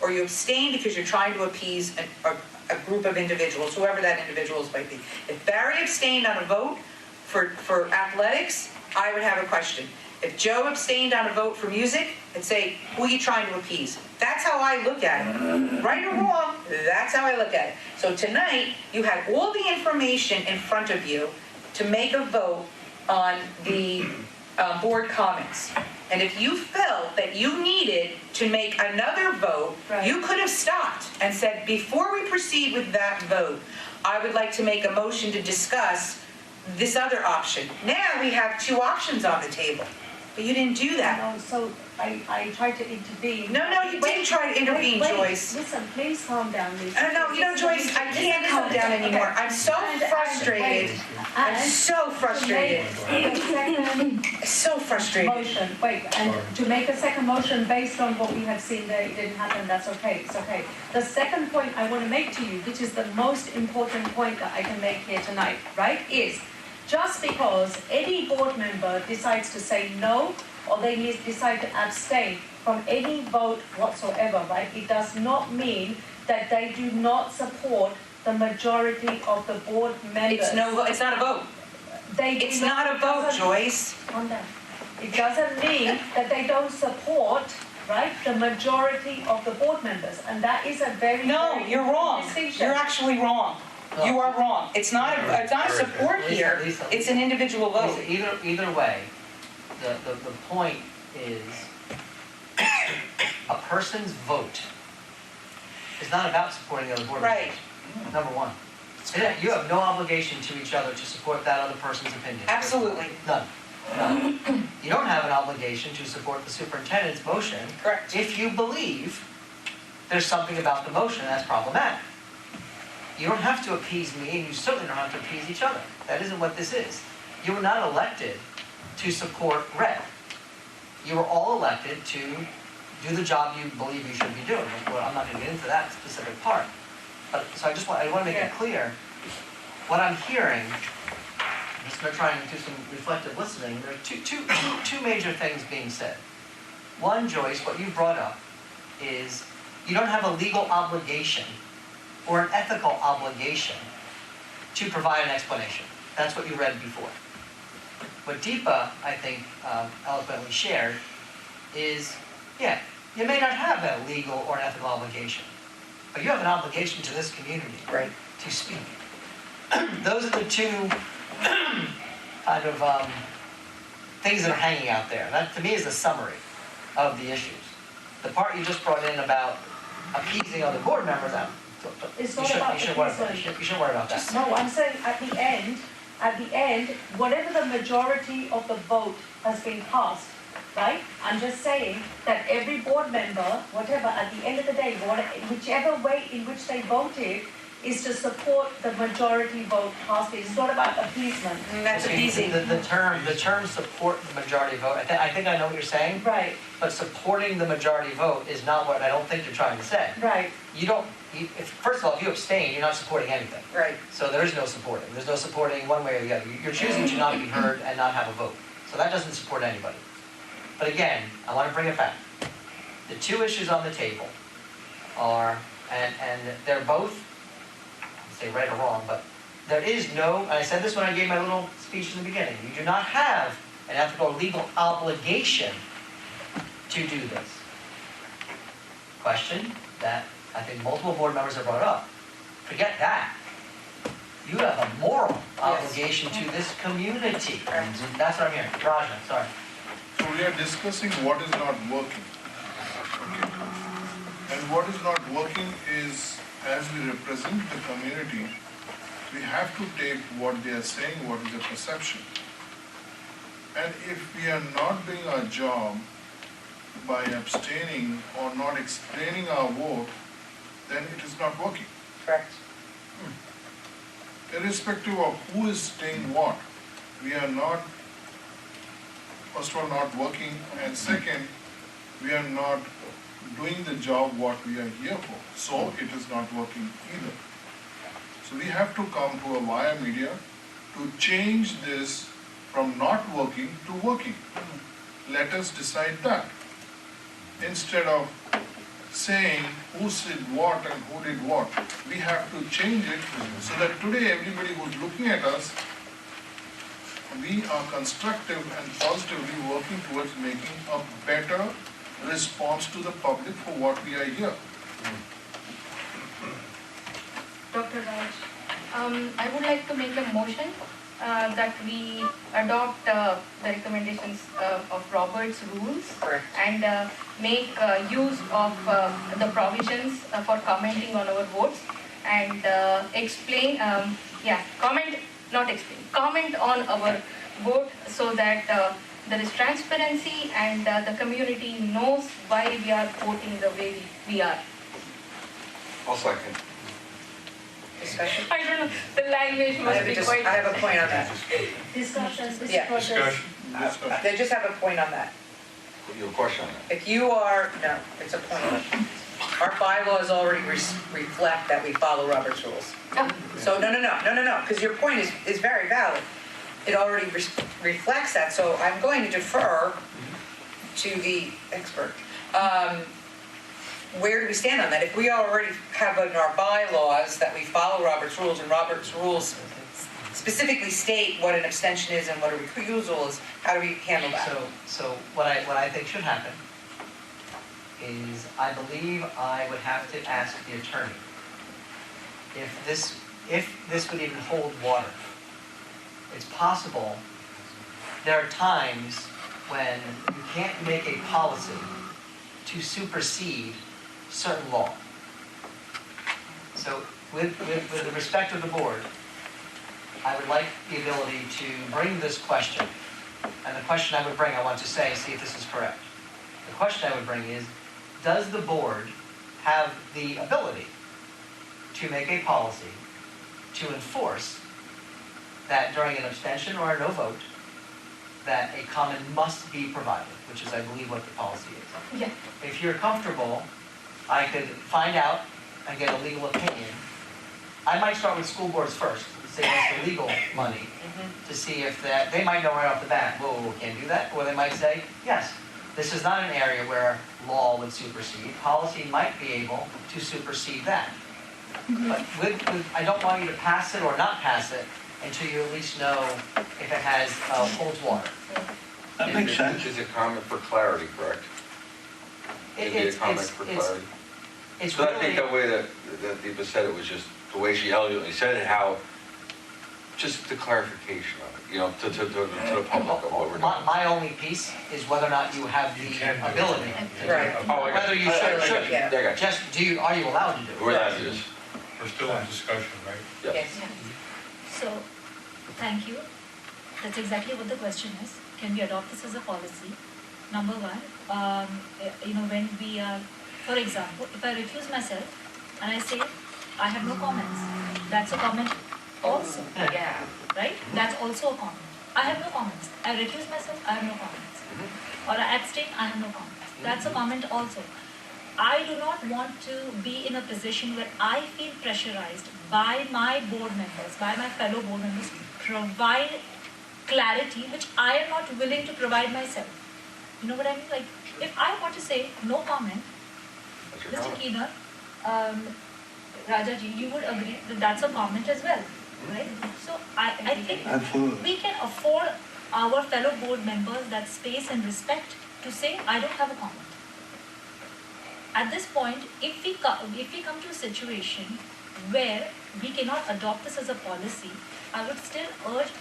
or you abstain because you're trying to appease a group of individuals, whoever that individuals might be. If Barry abstained on a vote for athletics, I would have a question. If Joe abstained on a vote for music, I'd say, who are you trying to appease? That's how I look at it. Right or wrong, that's how I look at it. So tonight, you had all the information in front of you to make a vote on the board comments. And if you felt that you needed to make another vote, you could have stopped and said, before we proceed with that vote, I would like to make a motion to discuss this other option. Now we have two options on the table. But you didn't do that. No, so I tried to intervene. No, you didn't try to intervene, Wait, Joyce. Listen, please calm down, Lisa. No, Joyce, I can't calm down anymore. I'm so frustrated. I'm so frustrated. So frustrated. Motion, wait, and to make a second motion based on what we have seen there, it didn't happen, that's okay, it's okay. The second point I want to make to you, which is the most important point that I can make here tonight, right, is just because any board member decides to say no, or they decide to abstain from any vote whatsoever, right, it does not mean that they do not support the majority of the board members. It's not a vote. It's not a vote, Joyce. Calm down. It doesn't mean that they don't support, right, the majority of the board members, and that is a very, No, very you're wrong. distinction. You're actually wrong. You are wrong. It's not a support here. It's an individual vote. Lisa, either way, the point is a person's vote is not about supporting the other board members. Right. Number one. You have no obligation to each other to support that other person's opinion. Absolutely. None. You don't have an obligation to support the superintendent's motion. Correct. If you believe there's something about the motion that's problematic. You don't have to appease me, and you certainly don't have to appease each other. That isn't what this is. You were not elected to support red. You were all elected to do the job you believe you should be doing. Well, I'm not going to get into that specific part. But, so I want to make it clear. What I'm hearing, I'm just going to try and do some reflective listening. There are two major things being said. One, Joyce, what you brought up is you don't have a legal obligation or an ethical obligation to provide an explanation. That's what you read before. What Deepa, I think, eloquently shared is, yeah, you may not have a legal or an ethical obligation, but you have an obligation to this community to speak. Those are the two kind of things that are hanging out there. That, to me, is a summary of the issues. The part you just brought in about appeasing other board members, It's not about appeasement. you shouldn't worry about that. No, I'm saying at the end, whatever the majority of the vote has been cast, right? I'm just saying that every board member, whatever, at the end of the day, whichever way in which they voted, is to support the majority vote cast. It's not about appeasement. That's appeasing. The term support the majority vote, I think I know what you're saying. Right, But supporting the majority vote is not what I don't think you're trying to say. right. First of all, if you abstain, you're not supporting anything. Right. So there is no supporting. There's no supporting one way or the other. You're choosing to not be heard and not have a vote. So that doesn't support anybody. But again, I want to bring it back. The two issues on the table are, and they're both, I'll say right or wrong, but there is no, and I said this when I gave my little speech in the beginning, you do not have an ethical or legal obligation to do this. Question that I think multiple board members have brought up. Forget that. You have a moral obligation to this community. That's what I'm hearing. Raja, sorry. So we are discussing what is not working. Okay. And what is not working is, as we represent the community, we have to take what they are saying, what is the perception. And if we are not doing our job by abstaining or not explaining our vote, then it is not working. Correct. Irrespective of who is saying what, we are not, first of all, not working, and second, we are not doing the job what we are here for. So it is not working either. So we have to come to a via media to change this from not working to working. Let us decide that. Instead of saying who said what and who did what, we have to change it so that today everybody who's looking at us, we are constructive and positively working towards making a better response to the public for what we are here. Dr. Raj, I would like to make a motion that we adopt the recommendations of Robert's rules and make use of the provisions for commenting on our votes and comment on our vote so that there is transparency and the community knows why we are voting the way we are. I'll second. Discussion? I don't know, the language I must have be a quite. I have a point on that. Discussion, Yeah. Discussion. They just have a point on that. You have a question on that? If you are, no, it's a point. Our bylaws already reflect that we follow Robert's rules. Oh. So, no, because your point is very valid. It already reflects that, so I'm going to defer to the expert. Where do we stand on that? If we already have in our bylaws that we follow Robert's rules, and Robert's rules specifically state what an abstention is and what a recusal is, how do we handle that? So what I think should happen is I believe I would have to ask the attorney if this would even hold water. It's possible there are times when you can't make a policy to supersede certain law. So with the respect of the board, I would like the ability to bring this question. And the question I would bring, I want to say, see if this is correct. The question I would bring is, does the board have the ability to make a policy to enforce that during an abstention or a no vote, that a comment must be provided, which is, I believe, what the policy is. Yeah. If you're comfortable, I could find out and get a legal opinion. I might start with school boards first, say what's the legal money, to see if that, they might know right off the bat, whoa, can't do that, or they might say, yes, this is not an area where law would supersede. Policy might be able to supersede that. But I don't want you to pass it or not pass it until you at least know if it has holds water. That makes sense. It's a comment for clarity, correct? It'd be a comment for clarity. It's So really, I think the way that Deepa said it was just the way she elegantly said it, how, just the clarification of it, you know, to the public of what we're doing. my only piece is whether or not you have the ability to do Right. it. Oh, I got Whether you I should or got shouldn't. Yeah. I got you. Just are you allowed to do it? Where that is. We're still in discussion, right? Yes. So, thank you. That's exactly what the question is. Can we adopt this as a policy? Number one, when we are, for example, if I refuse myself and I say, I have no comments, that's a comment also. Yeah. Right? That's also a comment. I have no comments. I refuse myself, I have no comments. Or I abstain, I have no comments. That's a comment also. I do not want to be in a position where I feel pressurized by my board members, by my fellow board members, to provide clarity which I am not willing to provide myself. You know what I mean? Like, if I want to say no comment, That's your Mr. comment. Keener, Rajaji, you would agree that that's a comment as well, right? So I think Absolutely. we can afford our fellow board members that space and respect to say, I don't have a comment. At this point, if we come to a situation where we cannot adopt this as a policy, I would still urge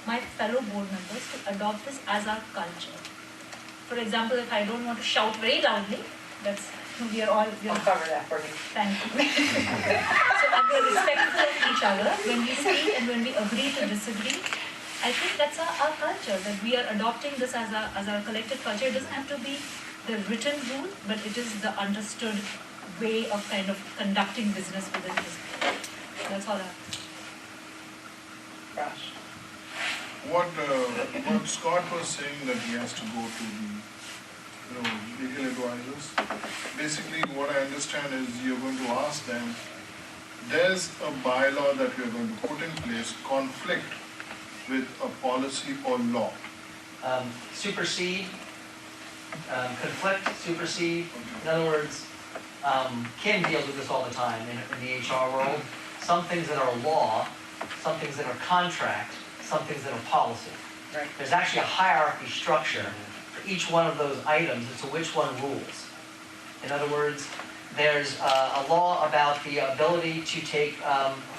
my fellow board members to adopt this as our culture. For example, if I don't want to shout very loudly, we are all. I'll cover that for you. Thank you. So we are respectful of each other when we speak and when we agree to disagree. I think that's our culture, that we are adopting this as our collective culture. It doesn't have to be the written rule, but it is the understood way of kind of conducting business within this. That's all I have. Raj. What Scott was saying, that he has to go to the, legal advisors. Basically, what I understand is you're going to ask them, does a bylaw that we are going to put in place conflict with a policy or law? Supersede, conflict, supersede. In other words, Kim deals with this all the time in the HR world. Some things that are law, some things that are contract, some things that are policy. Right. There's actually a hierarchy structure for each one of those items as to which one rules. In other words, there's a law about the ability to take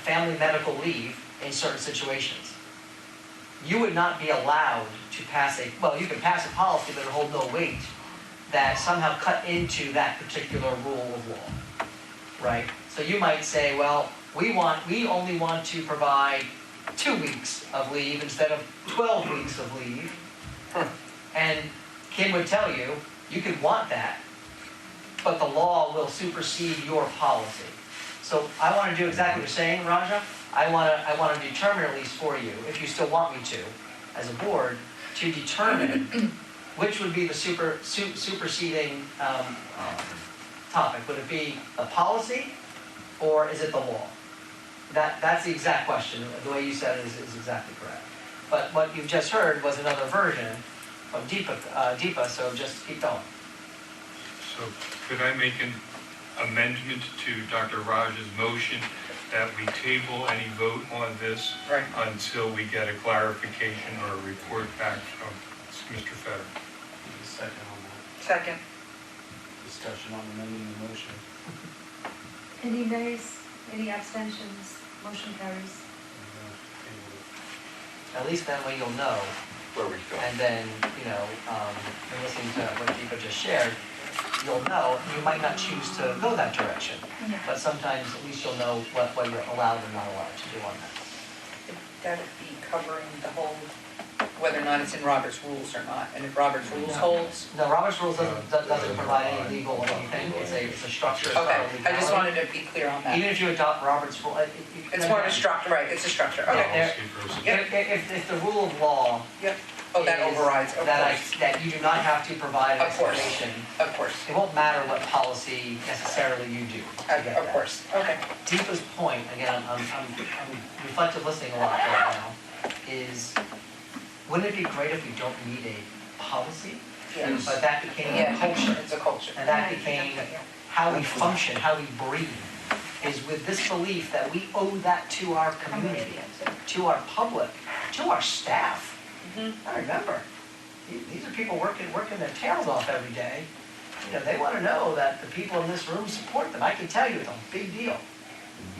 family medical leave in certain situations. You would not be allowed to pass you can pass a policy but it hold no weight that somehow cut into that particular rule of law, right? So you might say, well, we only want to provide 2 weeks of leave instead of 12 weeks of leave. And Kim would tell you, you could want that, but the law will supersede your policy. So I want to do exactly what you're saying, Raja. I want to determine, at least for you, if you still want me to, as a board, to determine which would be the superseding topic. Would it be the policy, or is it the law? That's the exact question. The way you said it is exactly correct. But what you've just heard was another version from Deepa, so just keep going. So could I make an amendment to Dr. Raj's motion that we table any vote on this Right. until we get a clarification or a report back from Mr. Fetter? Second on that. Second. Discussion on amending the motion. Any nays, any abstentions, motion carries. At least that way you'll know. Where we go. And then, in listening to what Deepa just shared, you'll know, you might not choose to go that direction. Yeah. But sometimes at least you'll know what you're allowed and not allowed to do on that. That would be covering the whole, whether or not it's in Robert's rules or not, and if Robert's rules holds. No, Robert's rules doesn't provide any legal or anything, it's a structure. it's not Okay, a I just legality. wanted to be clear on that. Even if you adopt Robert's rule, It's more of a structure, right, it's a structure, okay. If the rule of law Yep. Oh, that is overrides, of course, that you do not have to provide an Of course. explanation, of course, it won't matter what policy necessarily you do. to get of that. course, okay. Deepa's point, again, I'm reflective listening a lot right now, is wouldn't it be great if we don't need a policy? Yes. But that became a Yeah, culture, it's a culture. and that became how we function, how we breathe, is with this belief that we owe that to our community, to our public, to our staff. I remember, these are people working their tails off every day. They want to know that the people in this room support them. I can tell you, it's a big deal.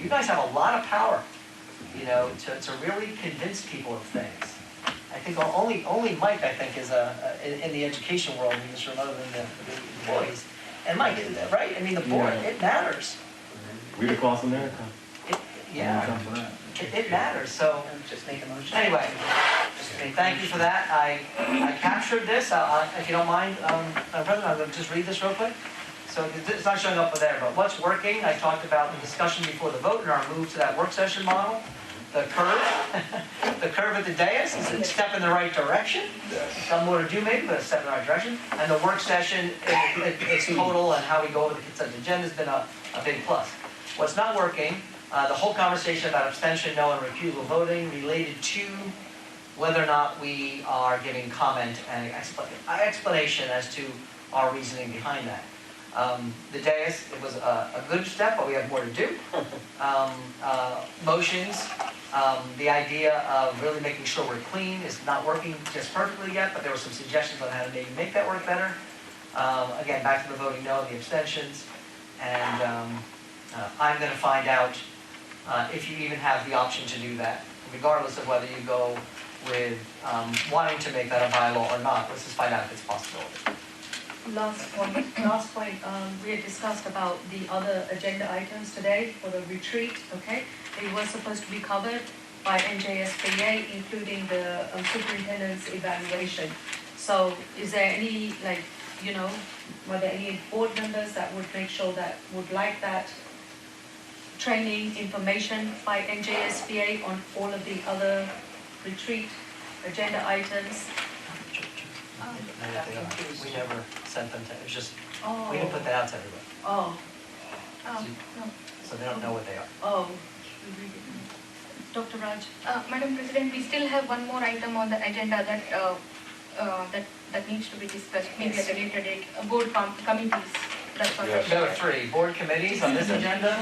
You guys have a lot of power, to really convince people of things. I think only Mike, I think, is in the education world in this room, other than the employees. And Mike, right? I mean, the board, it matters. Read across America. Yeah, it matters. So Just make a motion. anyway, thank you for that. I captured this. If you don't mind, President, I'm going to just read this real quick. So it's not showing up there, but what's working? I talked about the discussion before the vote and our move to that work session model. The curve at the dais is a step in the right direction. Some more to do maybe, but a step in the right direction. And the work session, its total and how we go over the consent agenda has been a big plus. What's not working, the whole conversation about abstention, no, and recusal voting related to whether or not we are giving comment and explanation as to our reasoning behind that. The dais, it was a good step, but we have more to do. Motions, the idea of really making sure we're clean is not working just perfectly yet, but there were some suggestions on how to maybe make that work better. Again, back to the voting no and the abstentions. And I'm going to find out if you even have the option to do that, regardless of whether you go with wanting to make that a bylaw or not. Let's just find out if it's a possibility. Last point, we had discussed about the other agenda items today for the retreat, okay? They were supposed to be covered by NJSBA, including the superintendent's evaluation. So is there any, were there any board members that would make sure that, would like that training information by NJSBA on all of the other retreat agenda items? We never sent them to, it was just, Oh. we didn't put that out to everybody. Oh, No. So they don't know what they are. oh. Dr. Raj? Madam President, we still have one more item on the agenda that needs to be discussed, maybe at a later date, board committees. That's what. Yes. There are 3 board committees on this agenda,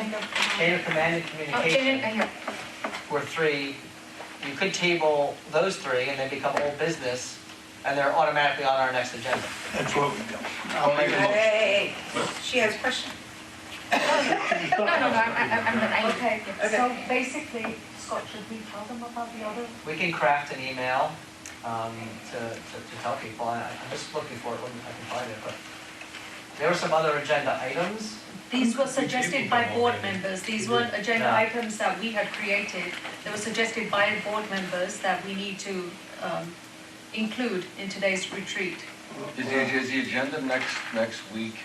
chain of command and communication. Yeah. Were 3. You could table those 3 and they become old business, and they're automatically on our next agenda. That's what we do. I'll make a motion. Hey, she has a question. No, I'm not. Okay, so basically, Scott, should we tell them about the other? We can craft an email to tell people. I'm just looking for it when I can find it, but there were some other agenda items. These were suggested by board members. These weren't agenda No. items that we had created. They were suggested by board members that we need to include in today's retreat. Is the agenda next week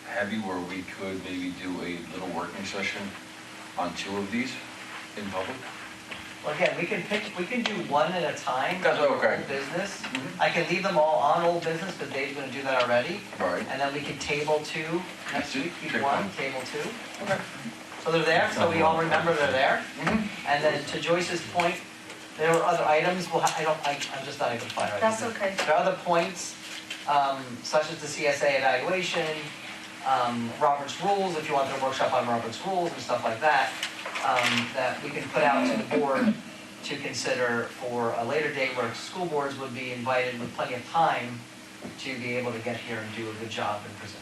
heavy where we could maybe do a little working session on 2 of these in public? Well, again, we can do one at a time. That's okay. Old business. Mhm. I can leave them all on old business, because Dave's gonna do that already. Right. And then we can table 2 next week, keep Take 1, one. table 2. Okay. So they're there, so we all remember they're there. Mhm. And then to Joyce's point, there were other items, well, I'm just not able to find it. That's okay. There are other points, such as the CSA evaluation, Robert's rules, if you want a workshop on Robert's rules and stuff like that, that we can put out to the board to consider for a later date where school boards would be invited with plenty of time to be able to get here and do a good job in presenting.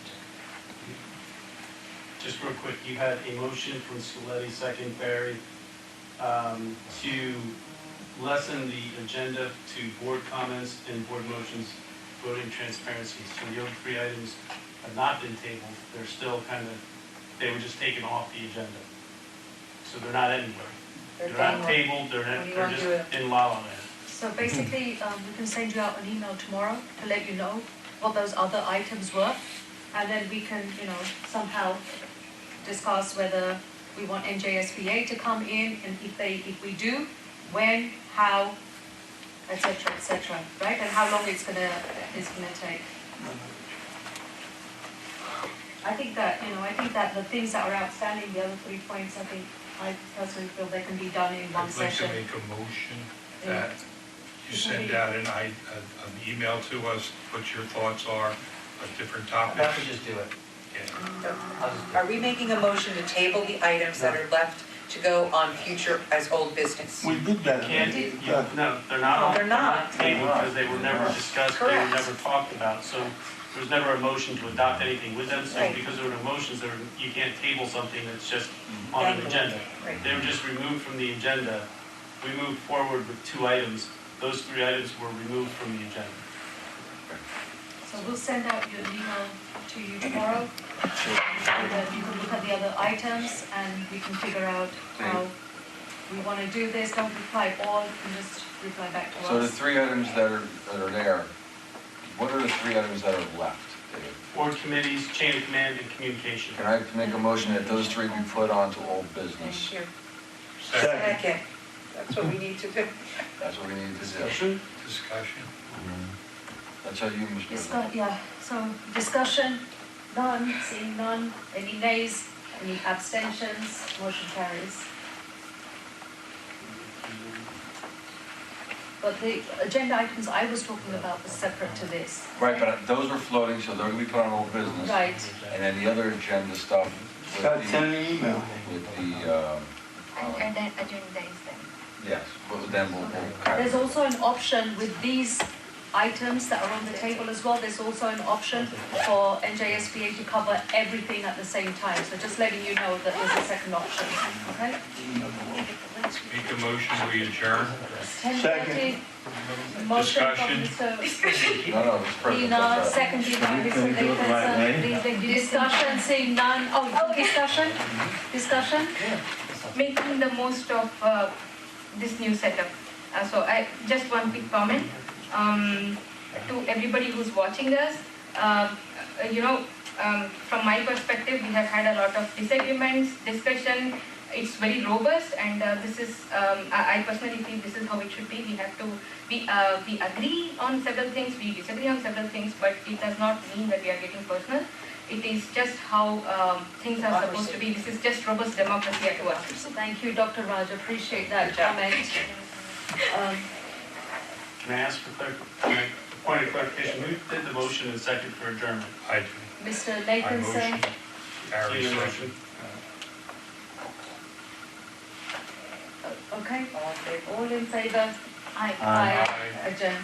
Just real quick, you had a motion from Scaletti, second Barry, to lessen the agenda to board comments and board motions, voting transparency. So the other 3 items have not been tabled. They're still they were just taken off the agenda. So they're not anywhere. They're not tabled, they're just in la la land. So basically, we can send you out an email tomorrow to let you know what those other items were. And then we can, somehow discuss whether we want NJSBA to come in, and if we do, when, how, et cetera, right? And how long it's gonna take. I think that the things that are outstanding, the other 3 points, I personally feel they can be done in one I'd like to session. make a motion that you send out an email to us, what your thoughts are on different That topics. would just do it. Yeah. Are we making a motion to table the items that are left to go on future as old business? We did that. No, they're not. No, they're not. Tabled because they were never discussed, they were Correct. never talked about. So there was never a motion to adopt anything with them. So Right. because there were no motions, you can't table something that's just on an agenda. Right. They were just removed from the agenda. We moved forward with 2 items. Those 3 items were removed from the agenda. So we'll send out your email to you tomorrow. And then you can look at the other items and we can figure out how we want to do this. Don't reply all, and just reply back to us. So the 3 items that are there, what are the 3 items that are left, David? Board committees, chain of command, and communication. Can I make a motion that those 3 be put onto old business? Thank you. Second, Second. That's what we need to do. That's what we need to do. Discussion? discussion. That's how you, Mr. President. Yeah, so discussion, none, seeing none, any nays, any abstentions, motion carries. But the agenda items I was talking about were separate to this. Right, but those were floating, so they're gonna be put on old business. Right, And then the other agenda stuff Scott, send an email. with the, And then agenda is then. yes, but then we'll kind there's of, also an option with these items that are on the table as well, there's also an option for NJSBA to cover everything at the same time. So just letting you know that there's a second option, okay? Make a motion, we adjourn. 10:30, motion from Discussion. Mr. no, Mr. President. Dina, seconded by Mr. Can we do it the right way? Nicholson. Discussion, seeing none, discussion? Making the most of this new setup. So I just one quick comment to everybody who's watching us. From my perspective, we have had a lot of disagreements, discussion. It's very robust, and this is I personally feel this is how it should be. We agree on several things, we disagree on several things, but it does not mean that we are getting personal. It is just how things are supposed to be. This is just robust democracy at work. Thank you, Dr. Raj, appreciate that comment. Can I ask for point of clarification? Who did the motion and second for adjournment? I do. Mr. I Nathanson, motion. Harry Your second. motion. okay, All in favor? all in favor? Aye. Aye. Adjourn.